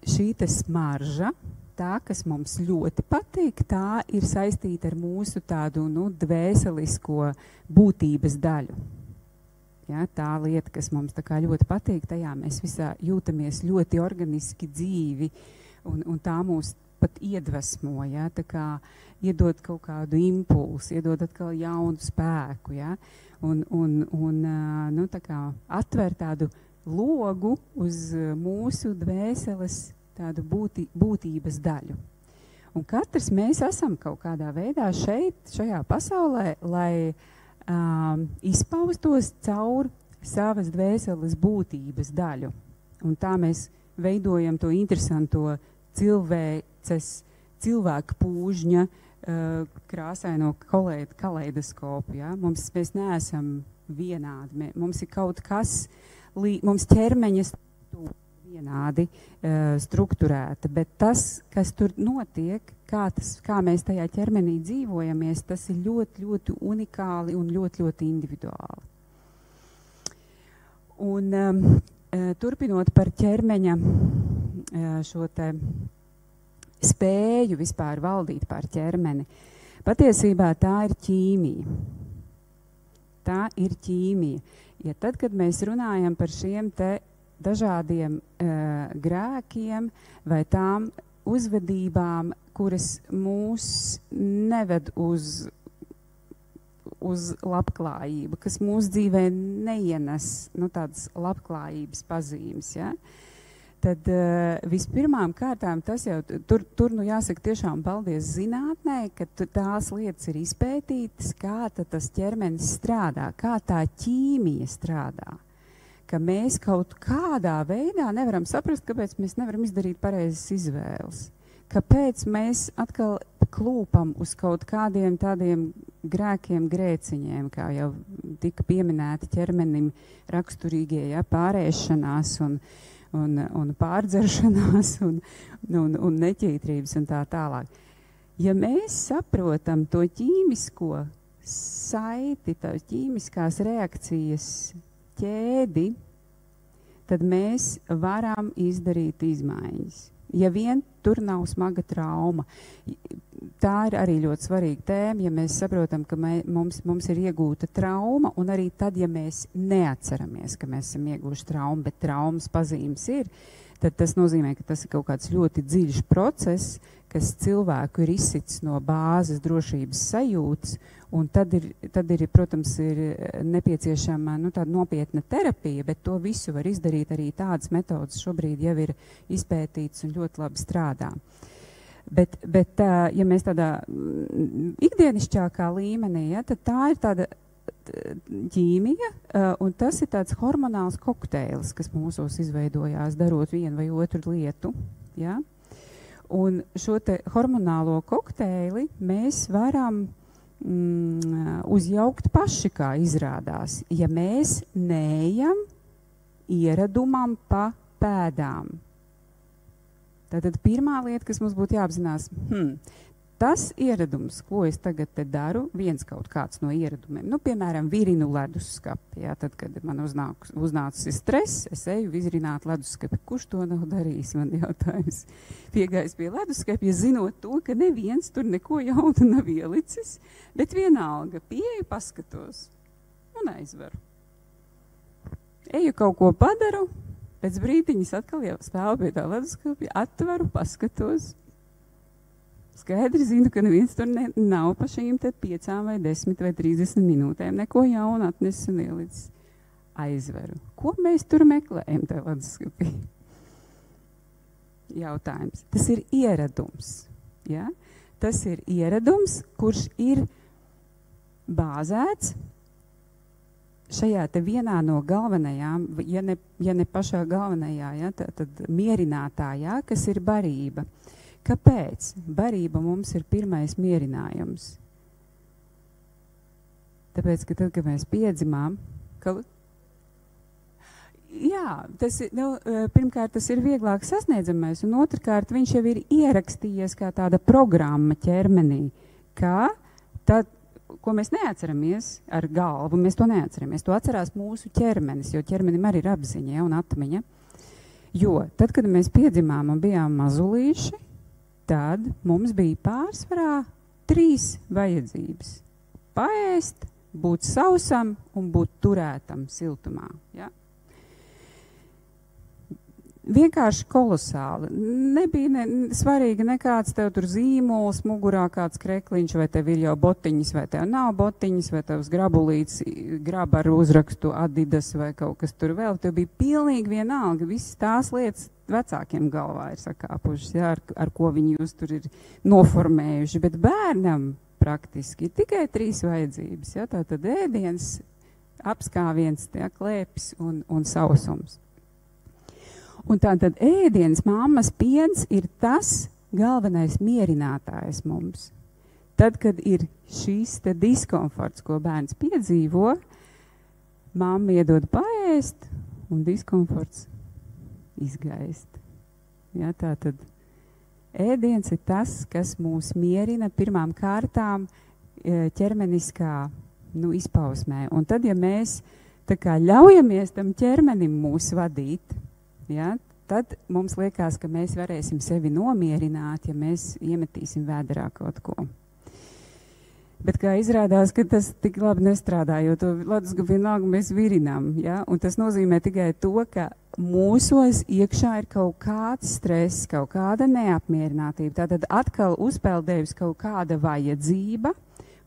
šī te smarža, tā, kas mums ļoti patīk, tā ir saistīta ar mūsu tādu, dvēselisko būtības daļu. Ja, tā lieta, kas mums tā kā ļoti patīk, tajā mēs visā jūtamies ļoti organiski dzīvi, un tā mūs pat iedvesmo, ja, tā kā iedod kaut kādu impulsu, iedod atkal jaunu spēku, ja, un tā kā atver tādu logu uz mūsu dvēseles tādu būtības daļu. Un katrs mēs esam kaut kādā veidā šajā pasaulē, lai izpaustos caur savas dvēseles būtības daļu. Un tā mēs veidojam to interesanto cilvēka pūžņa krāsaino kaleidoskopu. Ja? Mēs neesam vienādi. Mums ir kaut kas, mums ķermeņa struktūra vienādi strukturēta, bet tas, kas tur notiek, kā mēs tajā ķermenī dzīvojamies, tas ir ļoti, ļoti unikāli un ļoti, ļoti individuāli. Un turpinot par ķermeņa šo te spēju vispār valdīt pār ķermeni, patiesībā tā ir ķīmija. Tā ir ķīmija. Ja tad, kad mēs runājam par šiem te dažādiem grēkiem vai tām uzvedībām, kuras mūs neved uz labklājību, kas mūsu dzīvē neienes tādas labklājības pazīmes, ja? Tad vispirmām kārtām tas jau, tur jāsaka tiešām paldies zinātnē, ka tās lietas ir izpētītas, kā tas ķermenis strādā, kā tā ķīmija strādā. Ka mēs kaut kādā veidā nevaram saprast, kāpēc mēs nevaram izdarīt pareizas izvēles. Kāpēc mēs atkal klūpam uz kaut kādiem tādiem grēkiem, grēciņiem, kā jau tika pieminēti ķermenim raksturīgie, ja, pārēšanās un pārdzeršanās un neķītrības un tā tālāk. Ja mēs saprotam to ķīmisko saiti, tā ķīmiskās reakcijas ķēdi, tad mēs varam izdarīt izmaiņas. Ja vien tur nav smaga trauma. Tā ir arī ļoti svarīga tēma, ja mēs saprotam, ka mums ir iegūta trauma, un arī tad, ja mēs neatceramies, ka mēs esam ieguvuši traumu, bet traumas pazīmes ir, tad tas nozīmē, ka tas ir kaut kāds ļoti dziļš process, kas cilvēku ir izsits no bāzes drošības sajūtas, un tad ir, protams, ir nepieciešama tāda nopietna terapija, bet to visu var izdarīt arī tādas metodas šobrīd jau ir izpētītas un ļoti labi strādā. Bet ja mēs tādā ikdienišķākā līmenī, ja, tad tā ir tāda ķīmija, un tas ir tāds hormonāls kokteils, kas mūsos izveidojās, darot vienu vai otru lietu. Ja? Un šo te hormonālo kokteili mēs varam uzjaukt paši, kā izrādās, ja mēs neejam ieradumam pa pēdām. Tātad pirmā lieta, kas mums būtu jāapzinās, tas ieradums, ko es tagad te daru, viens kaut kāds no ieradumiem, nu, piemēram, virinu leduskapi, jā, tad, kad man uznācis stress, es eju virināt leduskapi. Kurš to nav darījis, man jautājums? Piegājis pie leduskapja, zinot to, ka neviens tur neko jaunu nav ielicis, bet vienalga, pieeju paskatos un aizveru. Eju kaut ko padaru, pēc brītiņas atkal jau stāvu pie tā leduskapja, atveru, paskatos. Skaidri zinu, ka neviens tur nav pa šīm te 5 vai 10 vai 30 minūtēm. Neko jaunu atnesis un ielicis. Aizveru. Ko mēs tur meklējam tajā leduskapī? Jautājums. Tas ir ieradums. Ja? Tas ir ieradums, kurš ir bāzēts šajā te vienā no galvenajām, ja ne pašā galvenajā, ja, tad mierinātājā, kas ir barība. Kāpēc? Barība mums ir pirmais mierinājums. Tāpēc, ka tad, kad mēs piedzimām, jā, tas ir, pirmkārt, tas ir vieglāk sasniedzamais, un otrkārt, viņš jau ir ierakstījies kā tāda programma ķermenī, kā tad, ko mēs neatceramies ar galvu, mēs to neatceramies. To atcerās mūsu ķermenis, jo ķermenim arī ir apziņa, ja, un atmiņa. Jo tad, kad mēs piedzimām un bijām mazulīši, tad mums bija pārsvarā 3 vajadzības. Paēst, būt sausam un būt turētam siltumā. Ja? Vienkārši kolosāli. Nebija svarīgi nekāds tev tur zīmols, mugurā kāds krekliņš, vai tev ir jau botiņas, vai tev nav botiņas, vai tevs grabulīts grab ar uzrakstu Adidas vai kaut kas tur vēl. Tev bija pilnīgi vienalga. Visas tās lietas vecākiem galvā ir sakāpušas, ja, ar ko viņi jūs tur ir noformējuši. Bet bērnam praktiski ir tikai 3 vajadzības. Ja, tātad ēdiens, apskāviens, ja, klēpis un sausums. Un tātad ēdiens, mammas piens ir tas galvenais mierinātājs mums. Tad, kad ir šīs te diskomforts, ko bērns piedzīvo, mamma iedod paēst un diskomforts izgaist. Ja, tātad ēdiens ir tas, kas mūs mierina pirmām kārtām ķermeniskā izpausmē. Un tad, ja mēs tā kā ļaujamies tam ķermenim mūs vadīt, ja, tad mums liekas, ka mēs varēsim sevi nomierināt, ja mēs iemetīsim vēderā kaut ko. Bet kā izrādās, ka tas tik labi nestrādā, jo to leduskapi vienalga mēs virinām. Ja? Un tas nozīmē tikai to, ka mūsos iekšā ir kaut kāds stress, kaut kāda neapmierinātība. Tātad atkal uzpeldējusi kaut kāda vajadzība,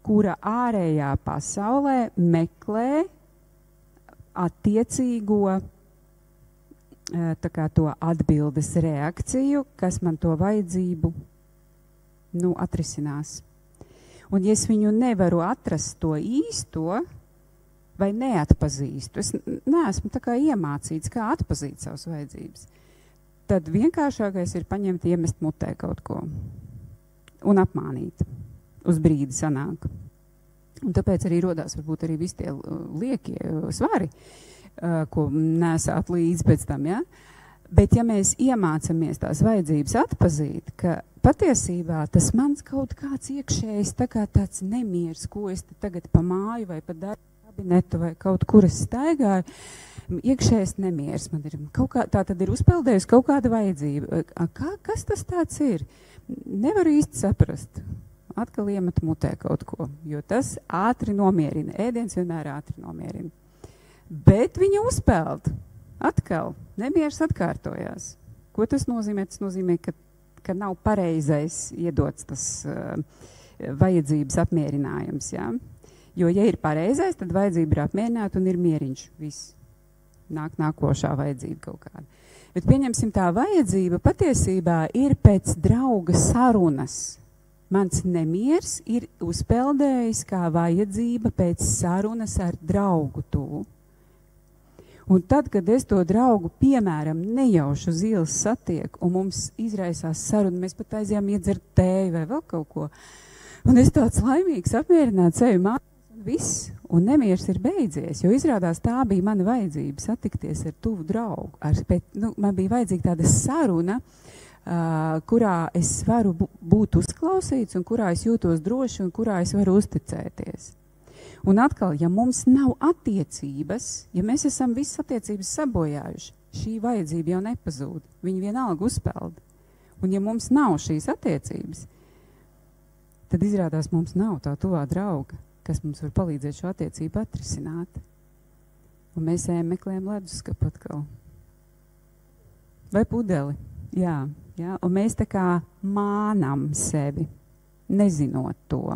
kura ārējā pasaulē meklē attiecīgo tā kā to atbildes reakciju, kas man to vajadzību atrisinās. Un ja es viņu nevaru atrast to īsto vai neatpazīstu, es neesmu tā kā iemācīts, kā atpazīt savas vajadzības, tad vienkāršākais ir paņemt, iemest mutē kaut ko un apmānīt. Uz brīdi sanāk. Un tāpēc arī rodās varbūt arī visi tie liekie svari, ko nesāt līdzi pēc tam, ja? Bet ja mēs iemācamies tās vajadzības atpazīt, ka patiesībā tas mans kaut kāds iekšējs tā kā tāds nemieris, ko es te tagad pa māju vai pa darbu kabinetu vai kaut kur es staigāju, iekšējs nemieris man ir. Tā tad ir uzpeldējusi kaut kāda vajadzība. Kas tas tāds ir? Nevaru īsti saprast. Atkal iemet mutē kaut ko, jo tas ātri nomierina. Ēdiens vienmēr ātri nomierina. Bet viņa uzpeld. Atkal, nemieris atkārtojās. Ko tas nozīmē? Tas nozīmē, ka nav pareizais iedots tas vajadzības apmierinājums. Ja? Jo, ja ir pareizais, tad vajadzība ir apmierināta un ir mieriņš. Viss. Nākošā vajadzība kaut kāda. Bet pieņemsim, tā vajadzība patiesībā ir pēc drauga sarunas. Mans nemiers ir uzpeldējis kā vajadzība pēc sarunas ar draugu tuvu. Un tad, kad es to draugu, piemēram, nejauši uz ielas satieku, un mums izraisās saruna, mēs pat aizjām iedzert tēju vai vēl kaut ko. Un es tāds laimīgs, apmierināts sevi mājās, un viss, un nemieris ir beidzies, jo izrādās tā bija mana vajadzība satikties ar tuvu draugu. Man bija vajadzīga tāda saruna, kurā es varu būt uzklausīts, un kurā es jūtos droši, un kurā es varu uzticēties. Un atkal, ja mums nav attiecības, ja mēs esam visas attiecības sabojājuši, šī vajadzība jau nepazūd. Viņa vienalga uzpeld. Un ja mums nav šīs attiecības, tad izrādās mums nav tā tuvā drauga, kas mums var palīdzēt šo attiecību atrisināt. Un mēs ejam meklējam leduskapu atkal. Vai pudeli. Jā. Un mēs tā kā mānam sevi, nezinot to.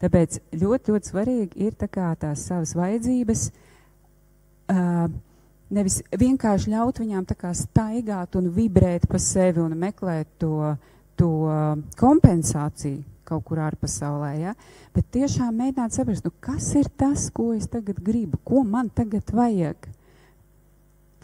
Tāpēc ļoti, ļoti svarīgi ir tā kā tās savas vajadzības, nevis vienkārši ļaut viņām tā kā staigāt un vibrēt pa sevi un meklēt to kompensāciju kaut kur ārpasaulē, ja? Bet tiešām mēģināt saprast, kas ir tas, ko es tagad gribu, ko man tagad vajag.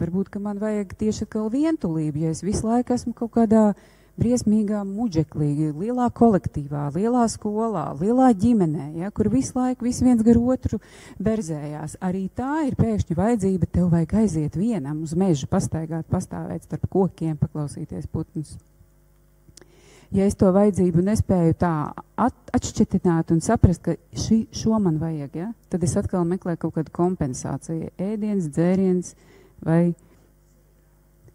Varbūt, ka man vajag tieši atkal vientulību, ja es visu laiku esmu kaut kādā briesmīgā muģeklī, lielā kolektīvā, lielā skolā, lielā ģimenē, ja, kur visu laiku viens gar otru berzējās. Arī tā ir pēkšņi vajadzība, tev vajag aiziet vienam uz mežu, pastaigāt, pastāvēt starp kokiem, paklausīties putnus. Ja es to vajadzību nespēju tā atšķitināt un saprast, ka šo man vajag, ja, tad es atkal meklēju kaut kādu kompensāciju, ēdiens, dzēriens vai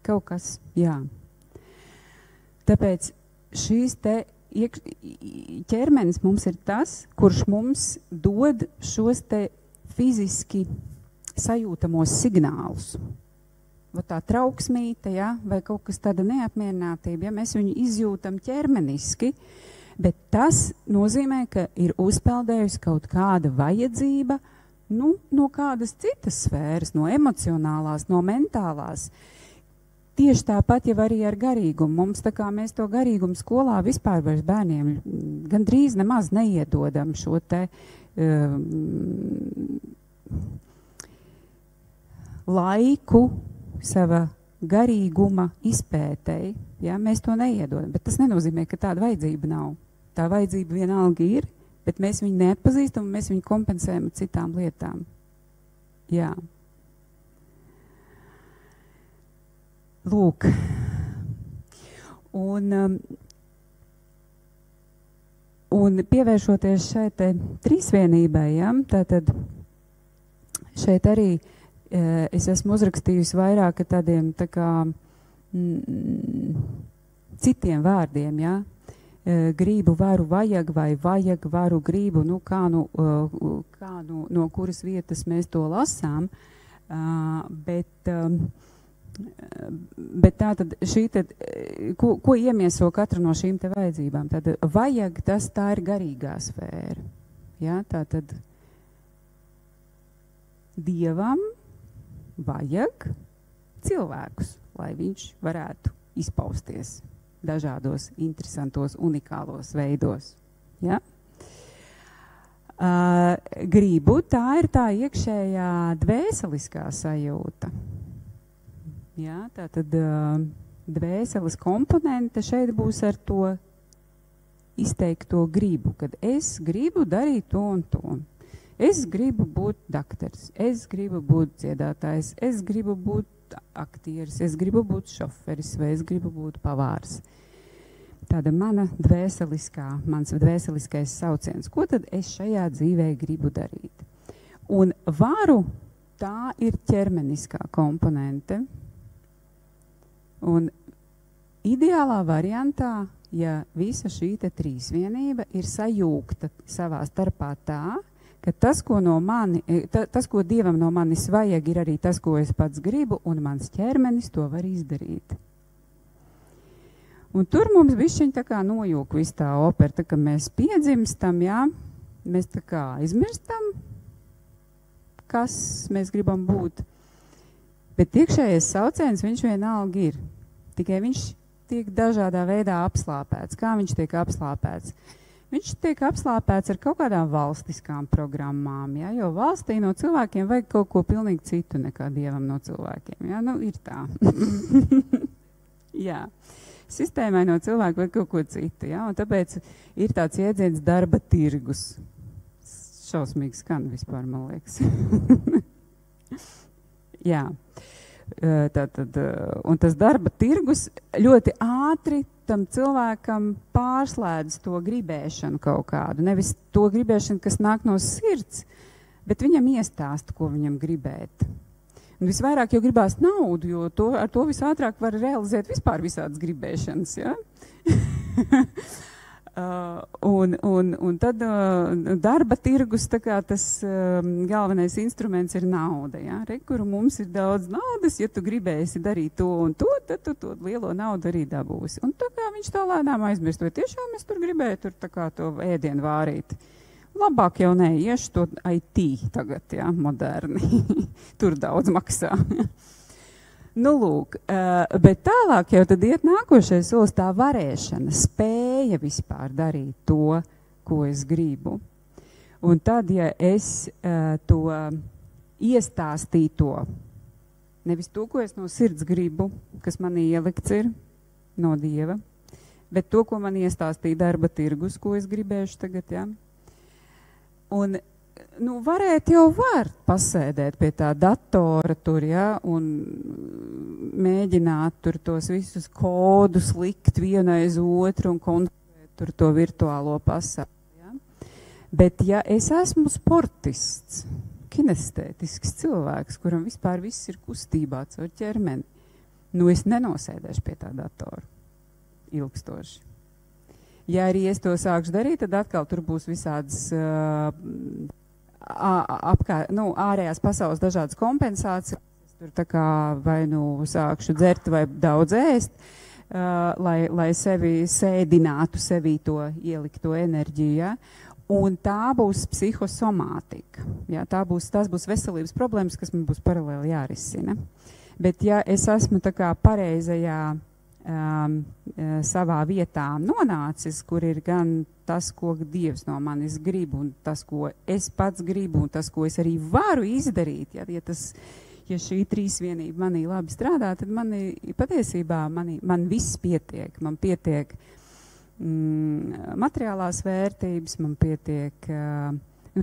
kaut kas, jā. Tāpēc šīs te ķermenis mums ir tas, kurš mums dod šos te fiziski sajūtamos signālus. Tā trauksmīte, ja, vai kaut kas tāda neapmierinātība, ja mēs viņu izjūtam ķermeniski, bet tas nozīmē, ka ir uzpeldējusi kaut kāda vajadzība, no kādas citas sfēras, no emocionālās, no mentālās. Tieši tāpat jau arī ar garīgumu. Mums tā kā mēs to garīgumu skolā vispār vairs bērniem gandrīz nemaz neiedodam šo te laiku sava garīguma izpētei. Ja? Mēs to neiedodam, bet tas nenozīmē, ka tāda vajadzība nav. Tā vajadzība vienalga ir, bet mēs viņu neatpazīstam un mēs viņu kompensējam ar citām lietām. Jā. Lūk, un pievēršoties šai te trīsvienībai, ja, tātad šeit arī es esmu uzrakstījusi vairāk tādiem tā kā citiem vārdiem, ja, gribu, varu, vajag vai vajag, varu, gribu, kā no kuras vietas mēs to lasām, bet tā tad šī tad, ko iemieso katra no šīm te vajadzībām? Tad vajag, tā ir garīgā sfēra. Ja? Tā tad Dievam vajag cilvēkus, lai viņš varētu izpausties dažādos, interesantos, unikālos veidos. Ja? Gribu, tā ir tā iekšējā dvēseliskā sajūta. Jā, tā tad dvēseles komponente šeit būs ar to izteikto gribu, kad es gribu darīt to un to. Es gribu būt daktars, es gribu būt dziedātājs, es gribu būt aktieris, es gribu būt šoferis vai es gribu būt pavārs. Tāda mans dvēseliskais sauciens. Ko tad es šajā dzīvē gribu darīt? Un varu, tā ir ķermeniskā komponente. Un ideālā variantā, ja visa šī te trīsvienība ir sajūgta savā starpā tā, ka tas, ko Dievam no manis vajag, ir arī tas, ko es pats gribu, un mans ķermenis to var izdarīt. Un tur mums bišķiņ tā kā nojūk viss tā opera, tā kā mēs piedzimstam, jā, mēs tā kā aizmirstam, kas mēs gribam būt. Bet iekšējais sauciens viņš vienalga ir. Tikai viņš tiek dažādā veidā apslāpēts. Kā viņš tiek apslāpēts? viņš tiek apslāpēts ar kaut kādām valstiskām programmām, ja? Jo valstī no cilvēkiem vajag kaut ko pilnīgi citu nekā Dievam no cilvēkiem. Ja? Nu, ir tā. Jā. Sistēmai no cilvēka vajag kaut ko citu. Ja? Un tāpēc ir tāds jēdziens darba tirgus. Šausmīgi skan vispār, man liekas. Jā. Un tas darba tirgus ļoti ātri tam cilvēkam pārslēdz to gribēšanu kaut kādu. Nevis to gribēšanu, kas nāk no sirds, bet viņam iestāst, ko viņam gribēt. Un visvairāk jau gribās naudu, jo ar to visātrāk var realizēt vispār visādas gribēšanas. Ja? Un tad darba tirgus, tā kā tas galvenais instruments ir nauda. Ja? Kuru mums ir daudz naudas, ja tu gribēsi darīt to un to, tad tu to lielo naudu arī dabūsi. Un tā kā viņš tā lēnām aizmirst, vai tiešām es tur gribēju tur tā kā to ēdienu vārīt. Labāk jau nē, iešu to IT tagad, ja, moderni. Tur daudz maksā. Nu, lūk, bet tālāk jau tad iet nākošais solis tā varēšana, spēja vispār darīt to, ko es gribu. Un tad, ja es to iestāstīto, nevis to, ko es no sirds gribu, kas manī ielikts ir no Dieva, bet to, ko man iestāstīja darba tirgus, ko es gribēšu tagad, ja. Un nu, varēt jau var pasēdēt pie tā datora tur, ja, un mēģināt tur tos visus kodus likt vienu aiz otru un kontrolēt tur to virtuālo pasauli, ja. Bet ja es esmu sportists, kinestētisks cilvēks, kuram vispār viss ir kustībā caur ķermeni, nu es nenosēdēšu pie tā datora ilgstoši. Ja arī es to sākšu darīt, tad atkal tur būs visādas ārējās pasaules dažādas kompensācijas. Tur tā kā vai nu sākšu dzert vai daudz ēst, lai sevi sēdinātu, sevī to ielikto enerģiju. Ja? Un tā būs psihosomātika. Ja? Tas būs veselības problēmas, kas man būs paralēli jārisina. Bet ja es esmu tā kā pareizajā savā vietā nonācis, kur ir gan tas, ko Dievs no manis grib, un tas, ko es pats gribu, un tas, ko es arī varu izdarīt. Ja šī trīsvienība manī labi strādā, tad patiesībā man viss pietiek. Man pietiek materiālās vērtības, man pietiek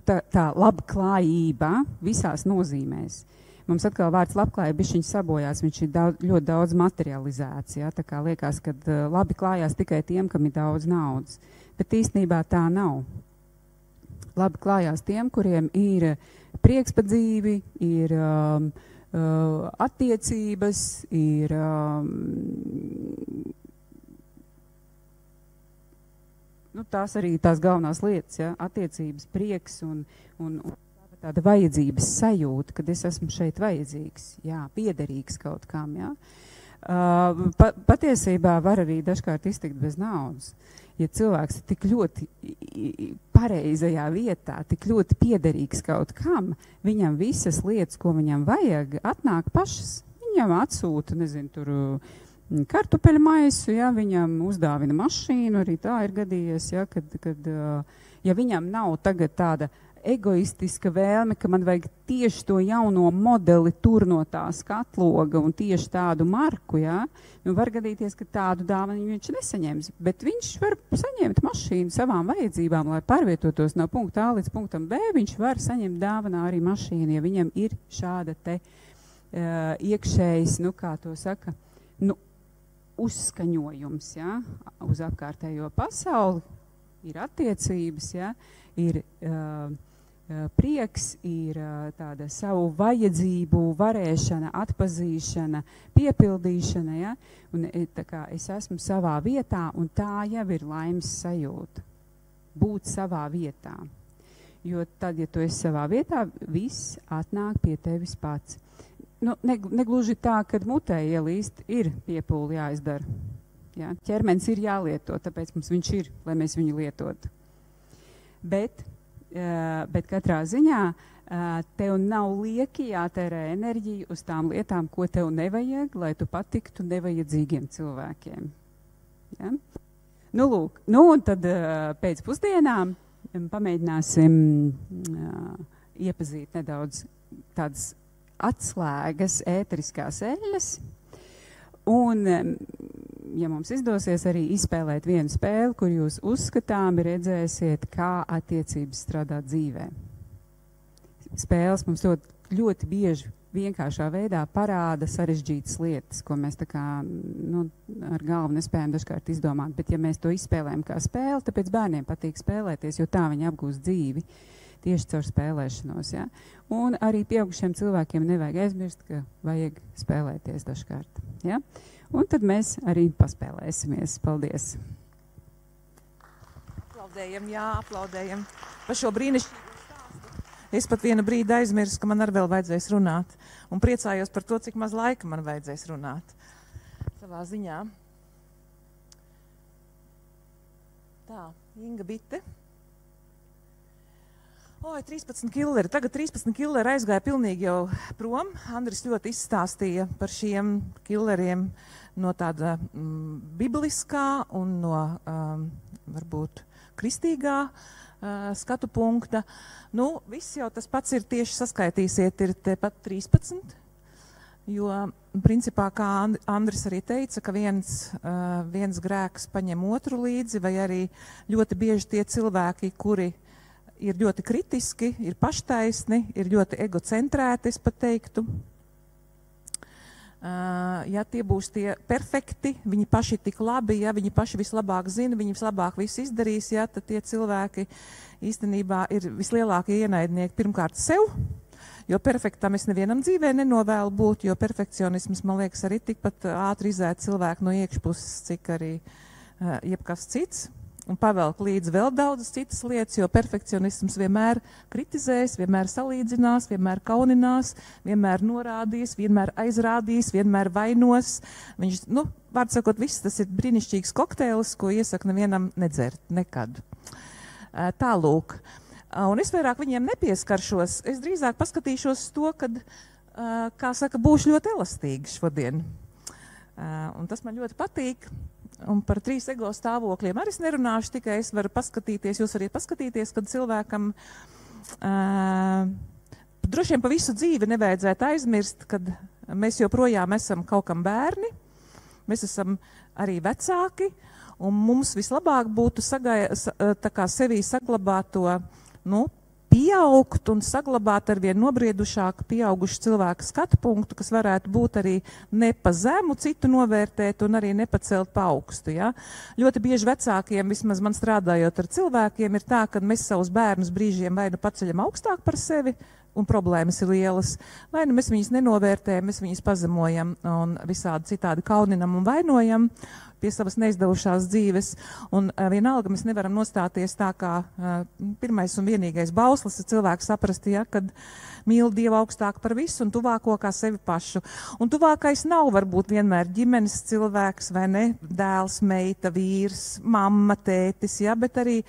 tā labklājība visās nozīmēs. Mums atkal vārds labklājība bišķiņ sabojās, viņš ir ļoti daudz materializēts, ja? Tā kā liekas, ka labi klājās tikai tiem, kam ir daudz naudas. Bet īstenībā tā nav. Labi klājās tiem, kuriem ir prieks par dzīvi, ir attiecības, ir tās arī tās galvenās lietas, ja? Attiecības, prieks un tāda vajadzības sajūta, kad es esmu šeit vajadzīgs, jā, piederīgs kaut kam, jā. Patiesībā var arī dažkārt iztikt bez naudas. Ja cilvēks ir tik ļoti pareizajā vietā, tik ļoti piederīgs kaut kam, viņam visas lietas, ko viņam vajag, atnāk pašas. Viņam atsūta, nezinu, tur kartupeļu maisu, ja, viņam uzdāvina mašīnu, arī tā ir gadījies, ja, kad ja viņam nav tagad tāda egoistiska vēlme, ka man vajag tieši to jauno modeli tur no tā skatloga un tieši tādu marku, ja? Nu, var gadīties, ka tādu dāvanu viņš nesaņems, bet viņš var saņemt mašīnu savām vajadzībām, lai pārvietotos no punkta A līdz punktam B, viņš var saņemt dāvanā arī mašīnu, ja viņam ir šāda te iekšējs, nu, kā to saka, nu, uzskaņojums, ja? Uz apkārtējo pasauli, ir attiecības, ja? Ir prieks, ir tāda savu vajadzību varēšana, atpazīšana, piepildīšana, ja? Un tā kā es esmu savā vietā, un tā jau ir laimes sajūta. Būt savā vietā. Jo tad, ja tu esi savā vietā, viss atnāk pie tevis pats. Nu, negluži tā, kad mutē ielīst, ir piepūli jāizdara. Ja? Ķermenis ir jālieto, tāpēc mums viņš ir, lai mēs viņu lietotu. Bet katrā ziņā tev nav lieki jātērē enerģija uz tām lietām, ko tev nevajag, lai tu patiktu nevajadzīgiem cilvēkiem. Ja? Nu, lūk, un tad pēc pusdienām pamēģināsim iepazīt nedaudz tādas atslēgas ēteriskās eļļas. Un, ja mums izdosies arī izspēlēt vienu spēli, kur jūs uzskatāmi redzēsiet, kā attiecības strādā dzīvē. Spēles mums ļoti bieži vienkāršā veidā parāda sarežģītas lietas, ko mēs tā kā ar galvu nespējam dažkārt izdomāt. Bet ja mēs to izspēlējam kā spēli, tāpēc bērniem patīk spēlēties, jo tā viņi apgūst dzīvi tieši caur spēlēšanos. Ja? Un arī pieaugušiem cilvēkiem nevajag aizmirst, ka vajag spēlēties dažkārt. Ja? Un tad mēs arī paspēlēsimies. Paldies! Aplaudējam, jā, aplaudējam par šo brīnišķīgo stāstu. Es pat vienu brīdi aizmirsu, ka man arī vēl vajadzēs runāt. Un priecājos par to, cik maz laika man vajadzēs runāt savā ziņā. Tā, Inga Bite. Oi, 13 killeri. Tagad 13 killeri aizgāja pilnīgi jau prom. Andris ļoti izstāstīja par šiem killeriem no tāda bibliskā un no varbūt kristīgā skatu punkta. Nu, viss jau tas pats ir tieši saskaitīsiet, ir tepat 13, jo principā, kā Andris arī teica, ka viens grēks paņem otru līdzi, vai arī ļoti bieži tie cilvēki, kuri ir ļoti kritiski, ir paštaisni, ir ļoti egocentrēti, es pat teiktu. Ja tie būs tie perfekti, viņi paši tik labi, ja viņi paši vislabāk zina, viņi vislabāk visu izdarīs, ja, tad tie cilvēki īstenībā ir vislielākie ienaidnieki pirmkārt sev, jo perfektam es nevienam dzīvē nenovēlu būt, jo perfekcionisms, man liekas, arī tikpat ātri izēt cilvēku no iekšpuses, cik arī jebkas cits. Un pavelk līdz vēl daudzas citas lietas, jo perfekcionisms vienmēr kritizēs, vienmēr salīdzinās, vienmēr kauninās, vienmēr norādīs, vienmēr aizrādīs, vienmēr vainos. Viņš, vārds sakot, viss tas ir brīnišķīgs kokteilis, ko iesaku nevienam nedzert nekad. Tālūk. Un es vairāk viņiem nepieskaršos, es drīzāk paskatīšos to, kad, kā saka, būšu ļoti elastīga šodien. Un tas man ļoti patīk. Un par 3 ego stāvokļiem arī es nerunāšu, tikai es varu paskatīties, jūs varat paskatīties, kad cilvēkam droši vien pa visu dzīvi nevajadzētu aizmirst, kad mēs joprojām esam kaut kam bērni, mēs esam arī vecāki, un mums vislabāk būtu sevī saglabāt to, pieaugt un saglabāt ar vien nobriedušāku pieaugušu cilvēku skatu punktu, kas varētu būt arī ne pa zemu citu novērtēt un arī nepacelt pa augstu. Ja? Ļoti bieži vecākiem, vismaz man strādājot ar cilvēkiem, ir tā, ka mēs savus bērnus brīžiem vai nu paceļam augstāk par sevi, un problēmas ir lielas, vai nu mēs viņus nenovērtējam, mēs viņus pazemojam un visādi citādi kauninam un vainojam pie savas neizdevušās dzīves. Un vienalga mēs nevaram nostāties tā kā pirmais un vienīgais bauslis, ja cilvēks saprast, ja, kad mīl Dievu augstāk par visu un tuvāko kā sevi pašu. Un tuvākais nav varbūt vienmēr ģimenes cilvēks, vai ne, dēls, meita, vīrs, mamma, tētis, ja, bet arī,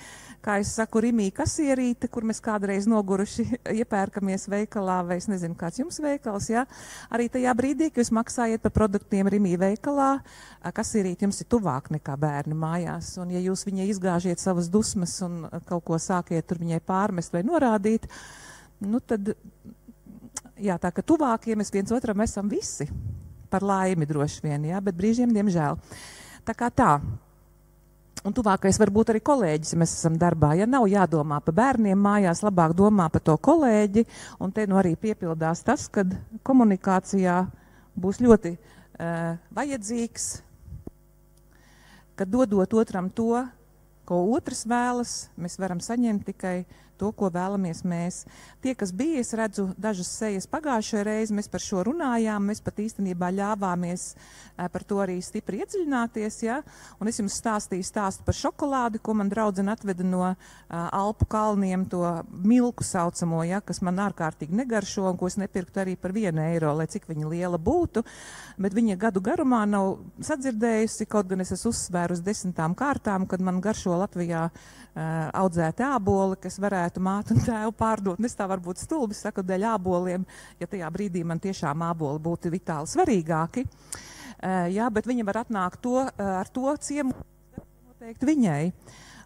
kā es saku, Rimī kasierīte, kur mēs kādreiz noguruši iepērkamies veikalā, vai es nezinu, kāds jums veikals, ja, arī tajā brīdī, ka jūs maksājiet par produktiem Rimī veikalā, kasierīte jums ir tuvāk nekā bērni mājās, un ja jūs viņai izgāžiet savas dusmas un kaut ko sākiet tur viņai pārmest vai norādīt, tad, jā, tā ka tuvākie mēs viens otram esam visi, par laimi droši vien, jā, bet brīžiem, diemžēl. Tā kā tā. Un tuvākais varbūt arī kolēģis, ja mēs esam darbā. Ja nav jādomā par bērniem mājās, labāk domā par to kolēģi, un te arī piepildās tas, kad komunikācijā būs ļoti vajadzīgs, ka dodot otram to, ko otrs vēlas, mēs varam saņemt tikai to, ko vēlamies mēs. Tie, kas bija, es redzu dažas sejas pagājušajā reizi, mēs par šo runājām, mēs pat īstenībā ļāvāmies par to arī stipri iedziļināties, ja? Un es jums stāstīju stāstu par šokolādi, ko man draudzene atveda no Alpu kalniem, to milku saucamo, ja? Kas man ārkārtīgi negaršo un ko es nepirktu arī par 1 eiro, lai cik viņa liela būtu, bet viņa gadu garumā nav sadzirdējusi, kaut gan es esmu uzsvēru uz 10 kārtām, kad man garšo Latvijā audzēti āboli, kas varētu mātu un tēvu pārdot. Es tā varbūt stulbi saku dēļ āboliem, ja tajā brīdī man tiešām āboli būtu vitāli svarīgāki. Jā, bet viņa var atnākt ar to ciemu teikt viņai.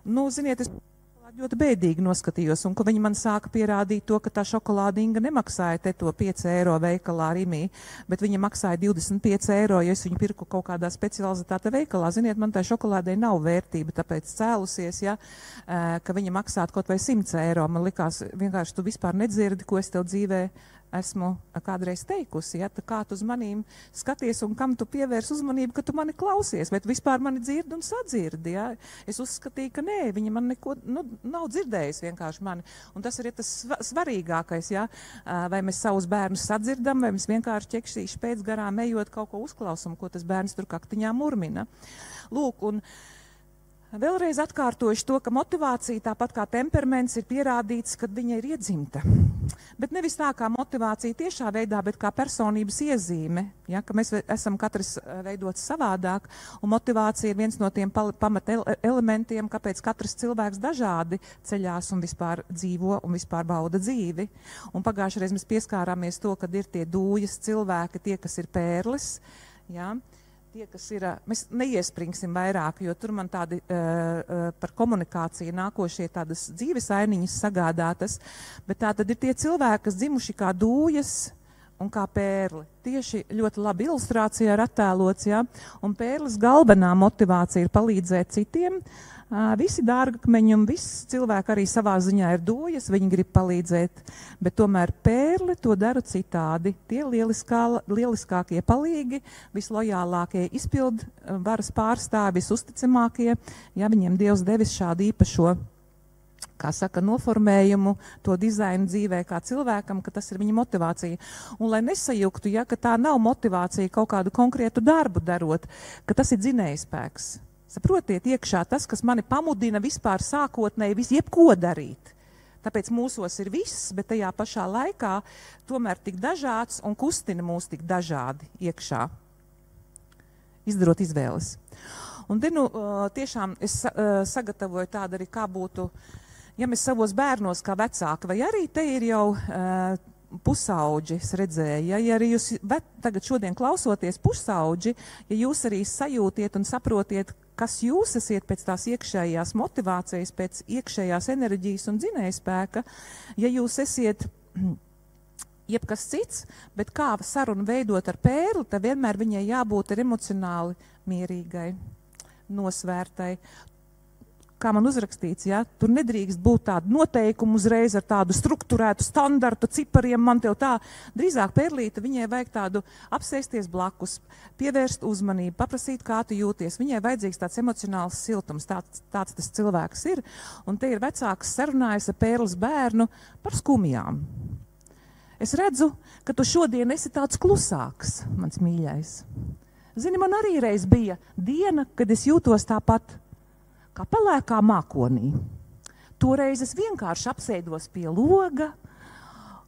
Nu, ziniet, es ļoti bēdīgi noskatījos, un ka viņi man sāka pierādīt to, ka tā šokolādinga nemaksāja te to 5 eiro veikalā Rimī, bet viņa maksāja 25 eiro, ja es viņu pirku kaut kādā specializētā veikalā. Ziniet, man tā šokolādei nav vērtība, tāpēc cēlusies, ja, ka viņa maksātu kaut vai 100 eiro. Man likās, vienkārši tu vispār nedzirdi, ko es tev dzīvē esmu kādreiz teikusi, ja, kā tu uz manīm skaties un kam tu pievērs uzmanību, ka tu mani klausies, vai tu vispār mani dzirdi un sadzirdi, ja. Es uzskatīju, ka nē, viņa man neko, nav dzirdējis vienkārši mani. Un tas ir tas svarīgākais, ja, vai mēs savus bērnus sadzirdam, vai mēs vienkārši ķekšīši pēc garām ejot kaut ko uzklausam, ko tas bērns tur kaktiņā murmina. Lūk, un vēlreiz atkārtošu to, ka motivācija, tāpat kā temperaments, ir pierādīts, kad viņa ir iedzimta. Bet nevis tā kā motivācija tiešā veidā, bet kā personības iezīme, ja, ka mēs esam katrs veidots savādāk, un motivācija ir viens no tiem pamat elementiem, kāpēc katrs cilvēks dažādi ceļās un vispār dzīvo un vispār bauda dzīvi. Un pagājušajā reiz mēs pieskārāmies to, kad ir tie dūjas cilvēki, tie, kas ir pērles, ja. Tie, kas ir, mēs neiespringsim vairāk, jo tur man tādi par komunikāciju nākošie tādas dzīves ainiņas sagādātas, bet tā tad ir tie cilvēki, kas dzimuši kā dūjas un kā pērli. Tieši ļoti labi ilustrācijā ir attēlots, ja? Un pērles galvenā motivācija ir palīdzēt citiem. Visi dārgakmeņi un viss cilvēki arī savā ziņā ir dūjas, viņi grib palīdzēt, bet tomēr pērli to dara citādi. Tie lieliskākie palīgi, vislojālākie izpild varas pārstāvi, visuzticamākie, ja viņiem Dievs devis šādu īpašo, kā saka, noformējumu, to dizainu dzīvē kā cilvēkam, ka tas ir viņa motivācija. Un lai nesajuktu, ja, ka tā nav motivācija kaut kādu konkrētu darbu darot, ka tas ir dzinējspēks. Saprotiet, iekšā tas, kas mani pamudina vispār sākotnēji jebko darīt. Tāpēc mūsos ir viss, bet tajā pašā laikā tomēr tik dažāds un kustina mūs tik dažādi iekšā, izdarot izvēles. Un te, tiešām es sagatavoju tādu arī, kā būtu, ja mēs savos bērnos kā vecāki, vai arī te ir jau pusauģi, es redzēju, ja arī jūs tagad šodien klausoties pusauģi, ja jūs arī sajūtiet un saprotiet, kas jūs esiet pēc tās iekšējās motivācijas, pēc iekšējās enerģijas un dzinējspēka, ja jūs esiet jebkas cits, bet kā sarunu veidot ar pērli, tad vienmēr viņai jābūt emocionāli mierīgai, nosvērtai. Kā man uzrakstīts, ja, tur nedrīkst būt tādu noteikumu uzreiz ar tādu strukturētu standartu cipariem, man tev tā. Drīzāk pērlīte, viņai vajag tādu apsēsties blakus, pievērst uzmanību, paprasīt, kā tu jūties. Viņai vajadzīgs tāds emocionāls siltums, tāds tas cilvēks ir. Un te ir vecāks sarunājas ar pērles bērnu par skumjām. Es redzu, ka tu šodien esi tāds klusāks, mans mīļais. Zini, man arī reiz bija diena, kad es jūtos tāpat kā pelēkā mākonī. Toreiz es vienkārši apsēdos pie loga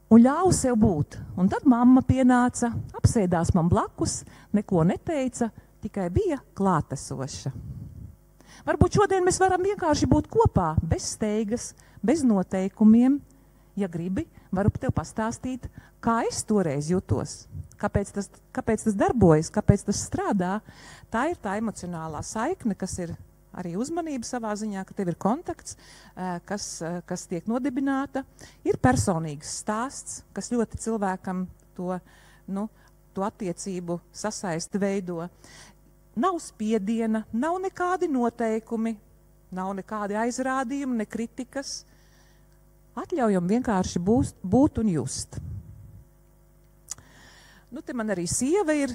un ļāvu sev būt. Un tad mamma pienāca, apsēdās man blakus, neko neteica, tikai bija klātesoša. Varbūt šodien mēs varam vienkārši būt kopā, bez steigas, bez noteikumiem. Ja gribi, varu tev pastāstīt, kā es toreiz jutos, kāpēc tas darbojas, kāpēc tas strādā. Tā ir tā emocionālā saikne, kas ir arī uzmanība savā ziņā, ka tev ir kontakts, kas tiek nodibināta. Ir personīgs stāsts, kas ļoti cilvēkam to attiecību sasaisti veido. Nav spiediena, nav nekādi noteikumi, nav nekādi aizrādījumi, ne kritikas. Atļaujam vienkārši būt un just. Nu, te man arī sieva ir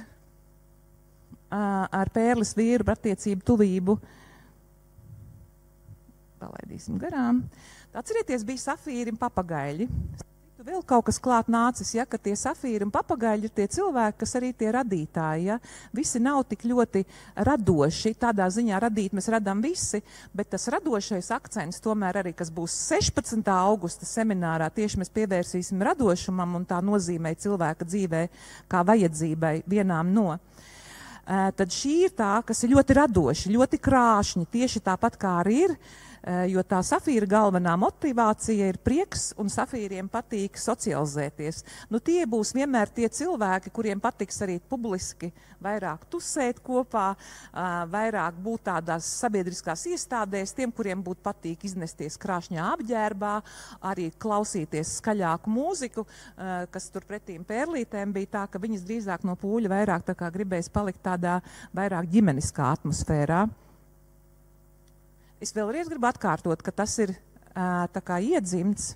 ar pērles vīru attiecību tuvību. Palaidīsim garām. Atcerieties, bija safīri un papagaļi. Vēl kaut kas klāt nācis, ja, ka tie safīri un papagaļi ir tie cilvēki, kas arī tie radītāji. Ja. Visi nav tik ļoti radoši, tādā ziņā radīt mēs radām visi, bet tas radošais akcents tomēr arī, kas būs 16. augusta seminārā, tieši mēs pievērsīsim radošumam un tā nozīmē cilvēka dzīvē kā vajadzībai vienām no. Tad šī ir tā, kas ir ļoti radoši, ļoti krāšņi, tieši tāpat kā arī ir. jo tā Safīra galvenā motivācija ir prieks, un Safīriem patīk socializēties. Nu, tie būs vienmēr tie cilvēki, kuriem patiks arī publiski vairāk tusēt kopā, vairāk būt tādās sabiedriskās iestādēs, tiem, kuriem būtu patīk iznesties krāšņā apģērbā, arī klausīties skaļāku mūziku, kas tur pretīm pērlītēm bija tā, ka viņas drīzāk no pūļa vairāk tā kā gribēs palikt tādā vairāk ģimeniskā atmosfērā. Es vēlreiz gribu atkārtot, ka tas ir tā kā iedzimts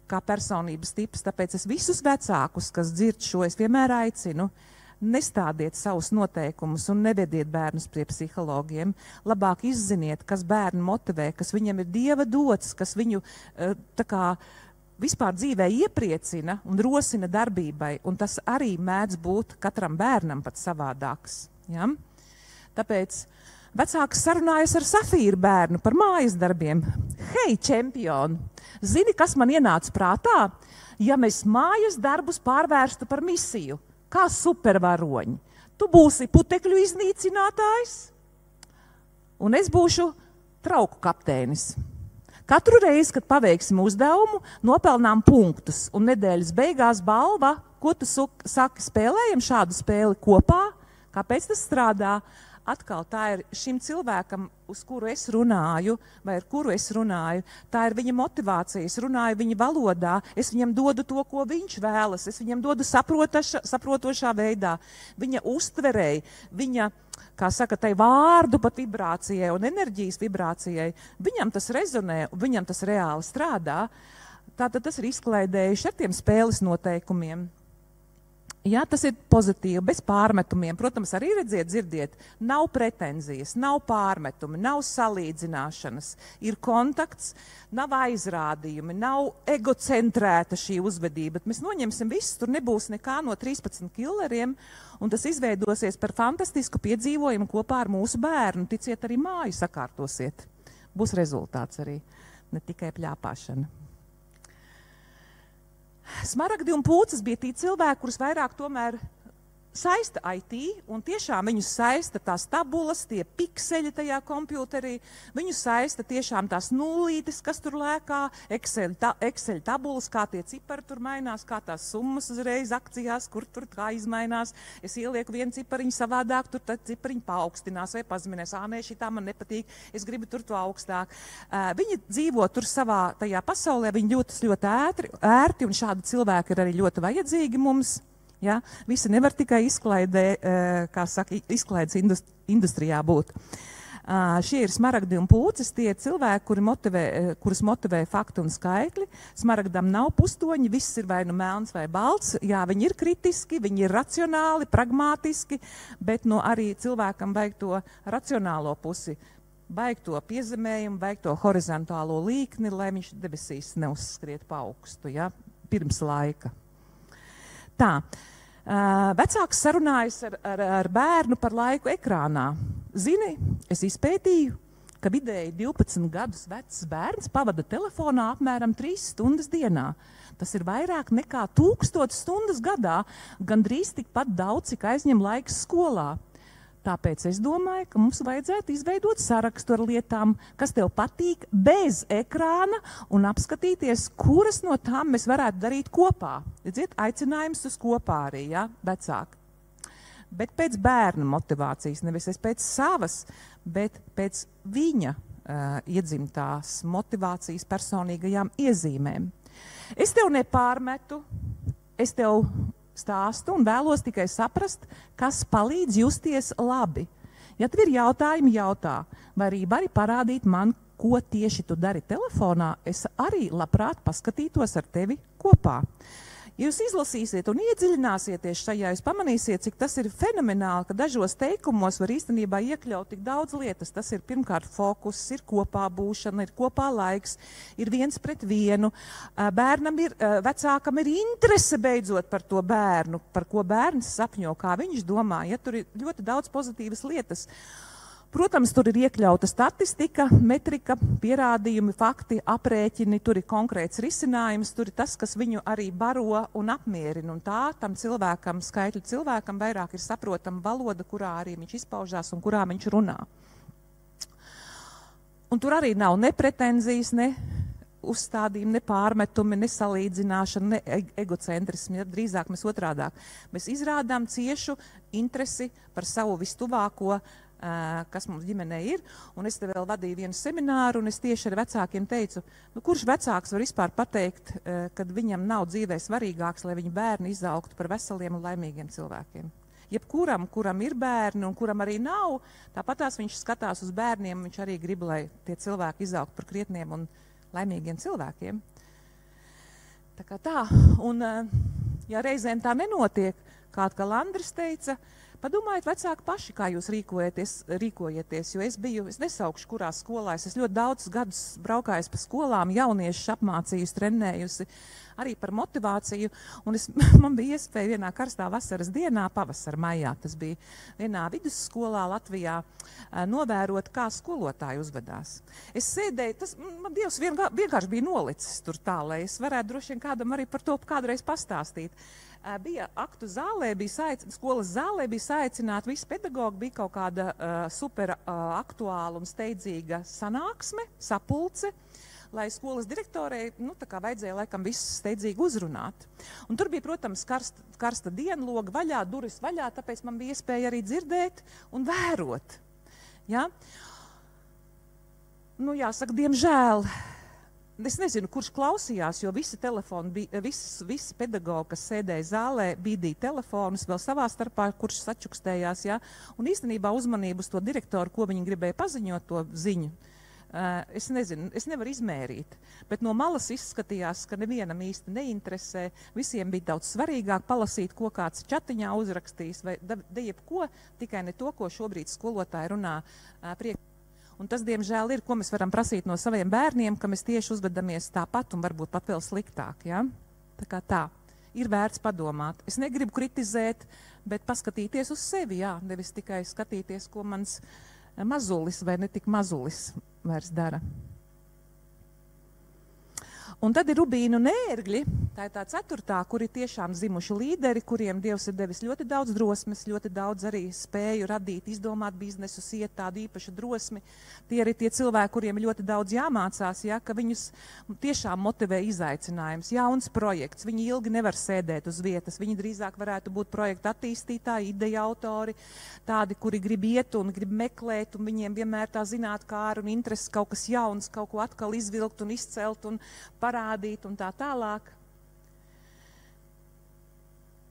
kā personības tips, tāpēc es visus vecākus, kas dzird šo, es vienmēr aicinu, nestādiet savus noteikumus un nevediet bērnus pie psihologiem. Labāk izziniet, kas bērnu motivē, kas viņam ir Dieva dots, kas viņu tā kā vispār dzīvē iepriecina un rosina darbībai, un tas arī mēdz būt katram bērnam pat savādāks. Ja? Tāpēc vecāks sarunājas ar Safīru bērnu par mājas darbiem. Hei, čempioni, zini, kas man ienāca prātā? Ja mēs mājas darbus pārvērstu par misiju, kā supervaroņi, tu būsi putekļu iznīcinātājs, un es būšu trauku kapteinis. Katru reizi, kad paveiksim uzdevumu, nopelnām punktus, un nedēļas beigās balva, ko tu saki, spēlējam šādu spēli kopā, kāpēc tas strādā? Atkal tā ir šim cilvēkam, uz kuru es runāju, vai ar kuru es runāju, tā ir viņa motivācija, es runāju viņa valodā, es viņam dodu to, ko viņš vēlas, es viņam dodu saprotošā veidā, viņa uztverēji, viņa, kā saka, tai vārdu pat vibrācijai un enerģijas vibrācijai, viņam tas rezonē, viņam tas reāli strādā, tātad tas ir izklaidējuši ar tiem spēles noteikumiem. Jā, tas ir pozitīvi, bez pārmetumiem. Protams, arī redziet, dzirdiet, nav pretenzijas, nav pārmetumi, nav salīdzināšanas. Ir kontakts, nav aizrādījumi, nav egocentrēta šī uzvedība. Bet mēs noņemsim visus, tur nebūs nekā no 13 killeriem, un tas izveidosies par fantastisku piedzīvojumu kopā ar mūsu bērnu. Ticiet, arī māju sakārtosiet. Būs rezultāts arī, ne tikai pļāpāšana. Smaragdi un pūces bija tie cilvēki, kurus vairāk tomēr saista IT, un tiešām viņus saista tās tabulas, tie pikseļi tajā kompjuterī, viņus saista tiešām tās nullītes, kas tur lēkā, Excel tabulas, kā tie cipari tur mainās, kā tās summas uzreiz akcijās, kur tur kā izmainās. Es ielieku vienu cipariņu savādāk, tur tad cipariņu paaugstinās vai pazeminās. Nē, šitā man nepatīk, es gribu tur to augstāk. Viņi dzīvo tur savā tajā pasaulē, viņi jūtas ļoti ērti, un šādi cilvēki ir arī ļoti vajadzīgi mums. Ja? Visi nevar tikai izklaides industrijā būt. Šie ir smaragdi un pūces, tie ir cilvēki, kurus motivē fakti un skaitļi. Smaragdam nav pustoņi, viss ir vai nu melns vai balts. Jā, viņi ir kritiski, viņi ir racionāli, pragmātiski, bet arī cilvēkam vajag to racionālo pusi. Vajag to piezemējumu, vajag to horizontālo līkni, lai viņš debesīs neuzskriet pa augstu, ja? Pirms laika. Tā, vecāks sarunājas ar bērnu par laiku ekrānā. Zini, es izpētīju, ka vidēji 12 gadus vecs bērns pavada telefonā apmēram 3 stundas dienā. Tas ir vairāk nekā 1000 stundas gadā, gandrīz tikpat daudz, cik aizņem laiks skolā. Tāpēc es domāju, ka mums vajadzētu izveidot sarakstu ar lietām, kas tev patīk bez ekrāna un apskatīties, kuras no tām mēs varētu darīt kopā. Redziet, aicinājums uz kopā arī, ja, vecāki. Bet pēc bērna motivācijas, nevis es pēc savas, bet pēc viņa iedzimtās motivācijas personīgajām iezīmēm. Es tev nepārmetu, es tev stāstu un vēlos tikai saprast, kas palīdz justies labi. Ja tev ir jautājumi, jautā, vai arī vari parādīt man, ko tieši tu dari telefonā, es arī labprāt paskatītos ar tevi kopā. Ja jūs izlasīsiet un iedziļināsieties šajā, jūs pamanīsiet, cik tas ir fenomenāli, ka dažos teikumos var īstenībā iekļaut tik daudz lietas. Tas ir pirmkārt fokus, ir kopā būšana, ir kopā laiks, ir viens pret vienu. Vecākam ir interese beidzot par to bērnu, par ko bērns sapņo, kā viņš domā. Ja, tur ir ļoti daudz pozitīvas lietas. Protams, tur ir iekļauta statistika, metrika, pierādījumi, fakti, aprēķini, tur ir konkrēts risinājums, tur ir tas, kas viņu arī baro un apmierina. Un tā tam cilvēkam, skaitļu cilvēkam vairāk ir saprotama valoda, kurā arī viņš izpaužās un kurā viņš runā. Un tur arī nav ne pretenzijas, ne uzstādījumi, ne pārmetumi, ne salīdzināšana, ne egocentrismi. Drīzāk mēs otrādāk. Mēs izrādām ciešu interesi par savu vistuvāko, kas mums ģimenē ir. Un es te vēl vadīju vienu semināru, un es tieši ar vecākiem teicu, nu, kurš vecāks var vispār pateikt, kad viņam nav dzīvē svarīgāks, lai viņa bērni izaugtu par veseliem un laimīgiem cilvēkiem. Jebkuram, kuram ir bērni un kuram arī nav, tāpatās viņš skatās uz bērniem, viņš arī grib, lai tie cilvēki izaugtu par krietniem un laimīgiem cilvēkiem. Tā kā tā. Un, ja reizēm tā nenotiek, kā Landris teica, padomājiet vecāki paši, kā jūs rīkojieties, jo es nesaukšu, kurā skolā, es ļoti daudz gadus braukājis pa skolām, jauniešus apmācījusi, trenējusi, arī par motivāciju, un man bija iespēja vienā karstā vasaras dienā, pavasara maijā, tas bija vienā vidusskolā Latvijā, novērot, kā skolotāji uzvedās. Es sēdēju, man Dievs vienkārši bija nolicis tur tā, lai es varētu droši vien kādam arī par to kādreiz pastāstīt. Bija aktu zālē, skolas zālē bija saicināti visi pedagogi, bija kaut kāda super aktuāla un steidzīga sanāksme, sapulce, lai skolas direktorei, tā kā vajadzēja laikam visus steidzīgi uzrunāt. Un tur bija, protams, karsta dienloga vaļā, durvis vaļā, tāpēc man bija iespēja arī dzirdēt un vērot. Ja? Jāsaka, diemžēl. Es nezinu, kurš klausījās, jo visi pedagogi, kas sēdēja zālē, bīdīja telefonus vēl savā starpā, kurš sačukstējās. Ja? Un īstenībā uzmanību uz to direktoru, ko viņi gribēja paziņot to ziņu, es nezinu, es nevaru izmērīt. Bet no malas izskatījās, ka nevienam īsti neinteresē. Visiem bija daudz svarīgāk palasīt, ko kāds čatiņā uzrakstīs, vai jebko, tikai ne to, ko šobrīd skolotāji runā priekšā. Un tas, diemžēl, ir, ko mēs varam prasīt no saviem bērniem, ka mēs tieši uzvedamies tāpat un varbūt pat vēl sliktāk. Ja? Tā kā tā. Ir vērts padomāt. Es negribu kritizēt, bet paskatīties uz sevi, jā, nevis tikai skatīties, ko mans mazulis vai netik mazulis vairs dara. Un tad ir rubīnu nērgļi, tā ir tā 4., kuri tiešām zimuši līderi, kuriem Dievs ir devis ļoti daudz drosmes, ļoti daudz arī spēju radīt, izdomāt biznesus, iet tādu īpašu drosmi. Tie arī tie cilvēki, kuriem ļoti daudz jāmācās, ja, ka viņus tiešām motivē izaicinājums, jauns projekts, viņi ilgi nevar sēdēt uz vietas, viņi drīzāk varētu būt projekta attīstītāji, ideja autori, tādi, kuri grib iet un grib meklēt, un viņiem vienmēr tā zinātkāra un interesi kaut kas jauns, kaut ko atkal izvilkt un izcelt un parādīt un tā tālāk.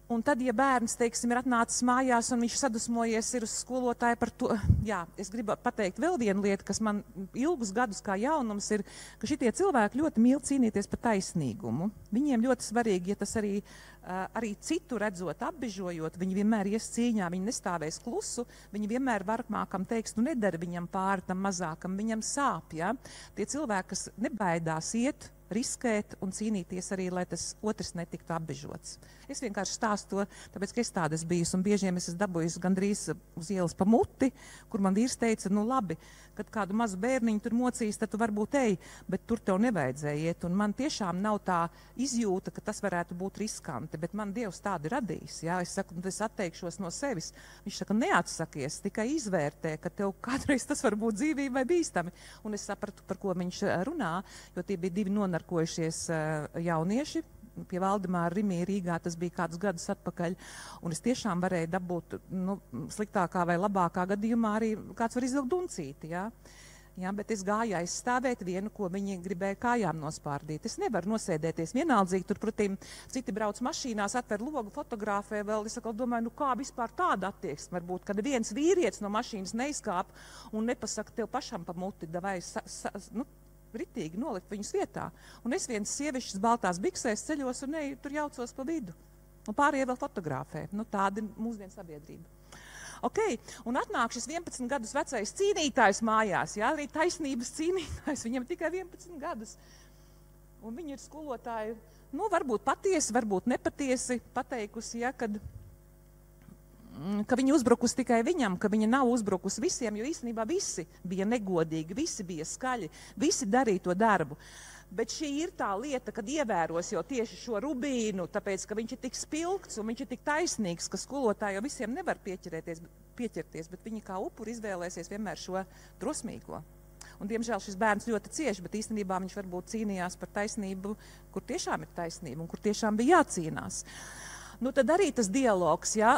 Un tad, ja bērns, teiksim, ir atnācis mājās un viņš sadusmojies ir uz skolotāju par to, jā, es gribu pateikt vēl vienu lietu, kas man ilgus gadus kā jaunums ir, ka šitie cilvēki ļoti mīl cīnīties par taisnīgumu. Viņiem ļoti svarīgi, ja tas arī citu redzot, apbežojot, viņi vienmēr ies cīņā, viņi nestāvēs klusu, viņi vienmēr varmākam teiks, nedara viņam pāri tam mazākam, viņam sāp, ja? Tie cilvēki, kas nebaidās iet, riskēt un cīnīties arī, lai tas otrs netiktu apbežots. Es vienkārši stāstu to, tāpēc, ka es tādas bijis, un biežiem es dabūju gandrīz uz ielas pa muti, kur man vīrs teica, labi, kad kādu mazu bērniņu tur mocīs, tad tu varbūt ej, bet tur tev nevajadzēja iet, un man tiešām nav tā izjūta, ka tas varētu būt riskanti, bet man Dievs tādi radīs, jā, es saku, es atteikšos no sevis. Viņš saka, neatsakies, tikai izvērtē, ka tev kādreiz tas var būt dzīvībai bīstami, un es sapratu, par ko viņš runā, jo tie bija 2 nonarkojušies jaunieši, pie Valdemāra Rimī Rīgā, tas bija kādus gadus atpakaļ, un es tiešām varēju dabūt, sliktākā vai labākā gadījumā arī kāds var izvilkt duncīti, jā. Jā, bet es gāju aizstāvēt vienu, ko viņi gribēja kājām nospārdīt. Es nevaru nosēdēties vienaldzīgi, tur, protams, citi brauc mašīnās, atver logu, fotografē vēl, es atkal domāju, kā vispār tāda attieksme var būt, kad viens vīrietis no mašīnas neizkāp un nepasaka tev pašam pa muti, davai, ritīgi nolikt viņus vietā. Un es viens sievišķis baltās biksēs ceļos un tur jaucos pa vidu. Un pārējie vēl fotografē. Tāda ir mūsdienu sabiedrība. Ok, un atnāk šis 11 gadus vecais cīnītājs mājās, jā, arī taisnības cīnītājs, viņam tikai 11 gadus. Un viņi ir skolotāji, varbūt patiesi, varbūt nepatiesi pateikusi, ja, ka viņa uzbrukusi tikai viņam, ka viņa nav uzbrukusi visiem, jo īstenībā visi bija negodīgi, visi bija skaļi, visi darīja to darbu. Bet šī ir tā lieta, kad ievēros jau tieši šo rubīnu, tāpēc, ka viņš ir tik spilgts un viņš ir tik taisnīgs, ka skolotāji jau visiem nevar pieķerties, bet viņi kā upuri izvēlēsies vienmēr šo drosmīgo. Un, diemžēl, šis bērns ļoti cieši, bet īstenībā viņš varbūt cīnījās par taisnību, kur tiešām ir taisnība un kur tiešām bija jācīnās. Nu, tad arī tas dialogs, ja,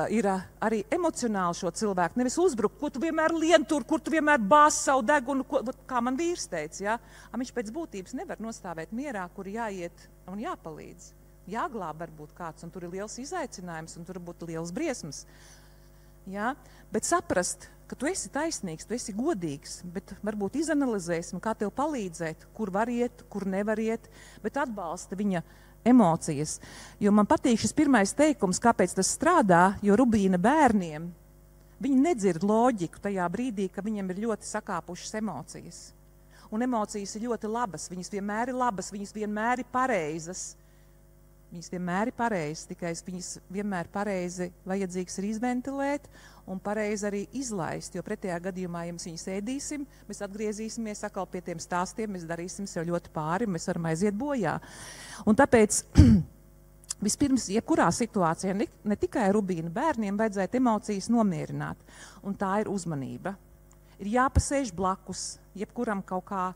ir arī emocionāli šo cilvēku. Nevis uzbrukt, ko tu vienmēr lien tur, kur tu vienmēr bāz savu degunu, kā man vīrs teica. Ja? Viņš pēc būtības nevar nostāvēt mierā, kur jāiet un jāpalīdz. Jāglāb varbūt kāds, un tur ir liels izaicinājums, un tur būtu liels briesmas. Ja? Bet saprast, ka tu esi taisnīgs, tu esi godīgs, bet varbūt izanalizēsim, kā tev palīdzēt, kur var iet, kur nevar iet, bet atbalsta viņa emocijas. Jo man patīk šis pirmais teikums, kāpēc tas strādā, jo Rubīna bērniem, viņi nedzird loģiku tajā brīdī, ka viņiem ir ļoti sakāpušas emocijas. Un emocijas ir ļoti labas, viņas vienmēr ir labas, viņas vienmēr ir pareizas. Viņas vienmēr ir pareizas, tikai viņas vienmēr pareizi vajadzīgs ir izventilēt un pareizi arī izlaist, jo pretējā gadījumā, ja mēs viņus ēdīsim, mēs atgriezīsimies atkal pie tiem stāstiem, mēs darīsim sev ļoti pāri, mēs varam aiziet bojā. Un tāpēc vispirms, jebkurā situācijā, ne tikai Rubīna bērniem, vajadzētu emocijas nomierināt, un tā ir uzmanība. Ir jāpasēž blakus, jebkuram kaut kā,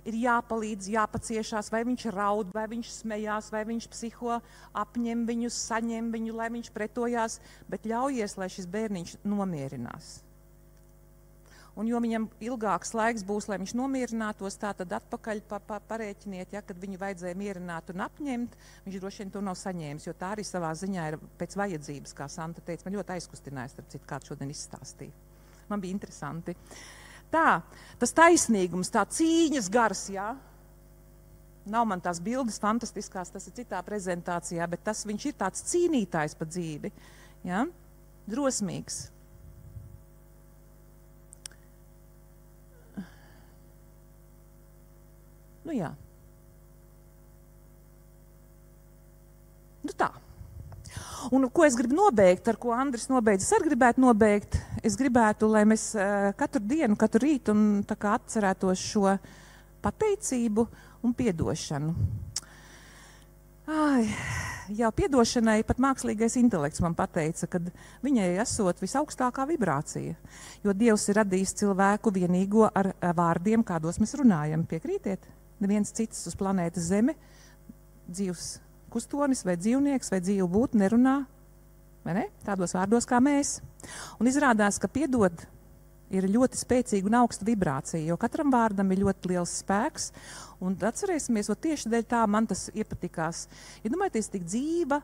ir jāpalīdz, jāpaciešās, vai viņš raud, vai viņš smejās, vai viņš psiho, apņem viņu, saņem viņu, lai viņš pretojās, bet ļaujies, lai šis bērniņš nomierinās. Un jo viņam ilgāks laiks būs, lai viņš nomierinātos, tā tad atpakaļ parēķiniet, ja, kad viņu vajadzēja mierināt un apņemt, viņš droši vien to nav saņēmis, jo tā arī savā ziņā ir pēc vajadzības, kā Santa teica, man ļoti aizkustinājās, starp citu, kāds šodien izstāstīja. Man bija interesanti. Tā, tas taisnīgums, tā cīņas gars, jā. Nav man tās bildes fantastiskās, tas ir citā prezentācijā, bet viņš ir tāds cīnītājs pa dzīvi, jā. Drosmīgs. Nu jā. Nu tā. Un ko es gribu nobeigt, ar ko Andris nobeidz, es arī gribētu nobeigt. Es gribētu, lai mēs katru dienu, katru rītu un tā kā atcerētos šo pateicību un piedošanu. Ai, jau piedošanai pat mākslīgais intelekts man pateica, kad viņai esot visaugstākā vibrācija, jo Dievs ir radījis cilvēku vienīgo ar vārdiem, kādos mēs runājam. Piekrītiet? Neviens cits uz planētas Zeme, dzīvs kustonis vai dzīvnieks vai dzīvu būtu nerunā, vai ne? Tādos vārdos kā mēs. Un izrādās, ka piedod ir ļoti spēcīga un augsta vibrācija, jo katram vārdam ir ļoti liels spēks. Un atcerēsimies, tieši dēļ tā man tas iepatikās. Iedomājieties, tik dzīva,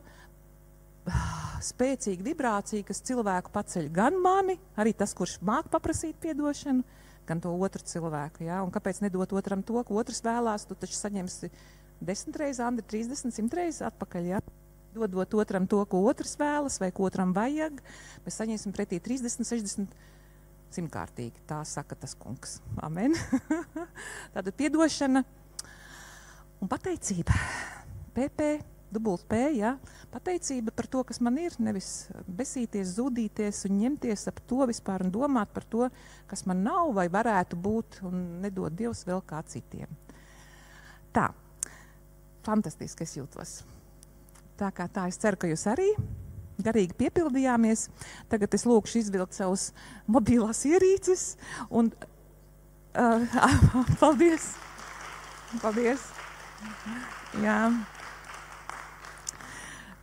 spēcīga vibrācija, kas cilvēku paceļ gan mani, arī tas, kurš māk paprasīt piedošanu, gan to otru cilvēku. Ja? Un kāpēc nedot otram to, ko otrs vēlās, tu taču saņemsi 10 reizes, Andri, 30, 100 reizes atpakaļ. Ja? Dodot otram to, ko otrs vēlas vai ko otram vajag, mēs saņemsim pretī 30, 60, 100-kārtīgi. Tā saka tas kungs. Amen. Tātad piedošana un pateicība. PP, ja? Pateicība par to, kas man ir, nevis besīties, zudīties un ņemties ap to vispār un domāt par to, kas man nav vai varētu būt un nedod Dievs vēl kā citiem. Tā, fantastiski es jūtos. Tā kā tā, es ceru, ka jūs arī garīgi piepildījāmies. Tagad es lūkšu izvilkt savus mobilās ierīces un paldies. Paldies. Jā.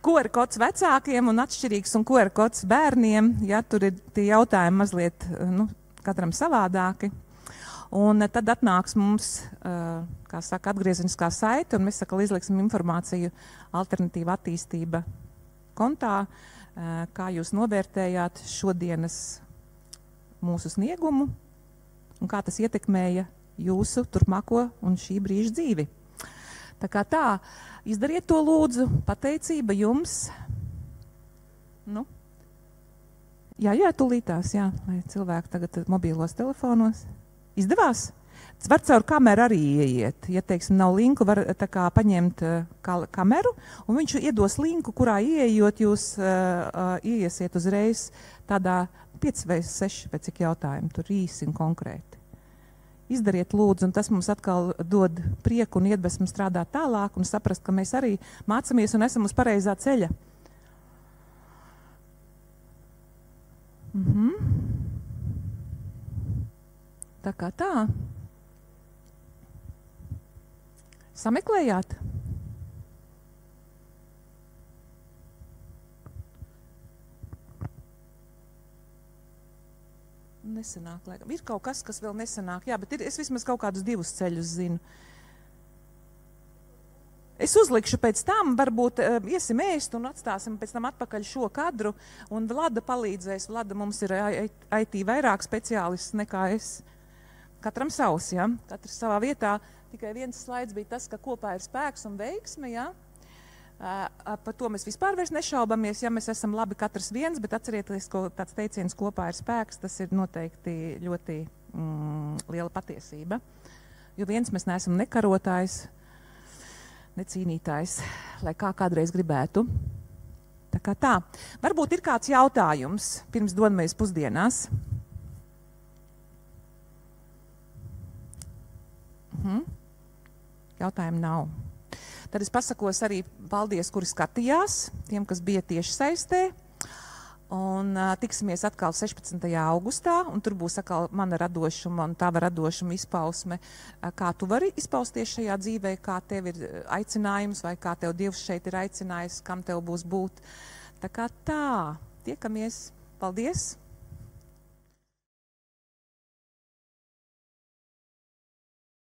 QR kods vecākiem un atšķirīgs un QR kods bērniem, ja tur ir tie jautājumi mazliet, katram savādāki. Un tad atnāks mums, kā saka, atgriezeniskā saite, un mēs sakal izliksim informāciju alternatīva attīstība kontā, kā jūs novērtējāt šodienas mūsu sniegumu un kā tas ietekmēja jūsu turpmāko un šī brīža dzīvi. Tā kā tā, izdariet to lūdzu, pateicība jums. Nu, jā, tūlītās, jā, lai cilvēki tagad mobīlos telefonos. Izdevās? Var caur kameru arī ieiet. Ja, teiksim, nav linku, var tā kā paņemt kameru, un viņš iedos linku, kurā ieejot jūs ieiesiet uzreiz tādā 5 vai 6 pēc cik jautājumu, tur īsi un konkrēti. Izdariet lūdzu, un tas mums atkal dod prieku un iedvesmu strādāt tālāk un saprast, ka mēs arī mācamies un esam uz pareizā ceļa. Tā kā tā. Sameklējāt? Nesanāk, laikam. Ir kaut kas, kas vēl nesanāk. Jā, bet es vismaz kaut kādus 2 ceļus zinu. Es uzlikšu pēc tam, varbūt iesim ēst un atstāsim pēc tam atpakaļ šo kadru. Un Vlada palīdzēs. Vlada mums ir IT vairāk speciālists nekā es. Katram savs, ja? Katrs savā vietā. Tikai viens slaids bija tas, ka kopā ir spēks un veiksme, ja? Par to mēs vispār vairs nešaubamies, ja mēs esam labi katrs viens, bet atcerieties, ka tāds teiciens kopā ir spēks, tas ir noteikti ļoti liela patiesība. Jo viens mēs neesam ne karotājs, ne cīnītājs, lai kā kādreiz gribētu. Tā kā tā. Varbūt ir kāds jautājums, pirms dodamies pusdienās. Jautājumu nav. Tad es pasakos arī paldies, kuri skatījās, tiem, kas bija tieši saistē. Un tiksimies atkal 16. augustā, un tur būs atkal mana radošuma un tava radošuma izpausme. Kā tu vari izpausties šajā dzīvē, kā tev ir aicinājums, vai kā tev Dievs šeit ir aicinājis, kam tev būs būt. Tā kā tā, tiekamies. Paldies!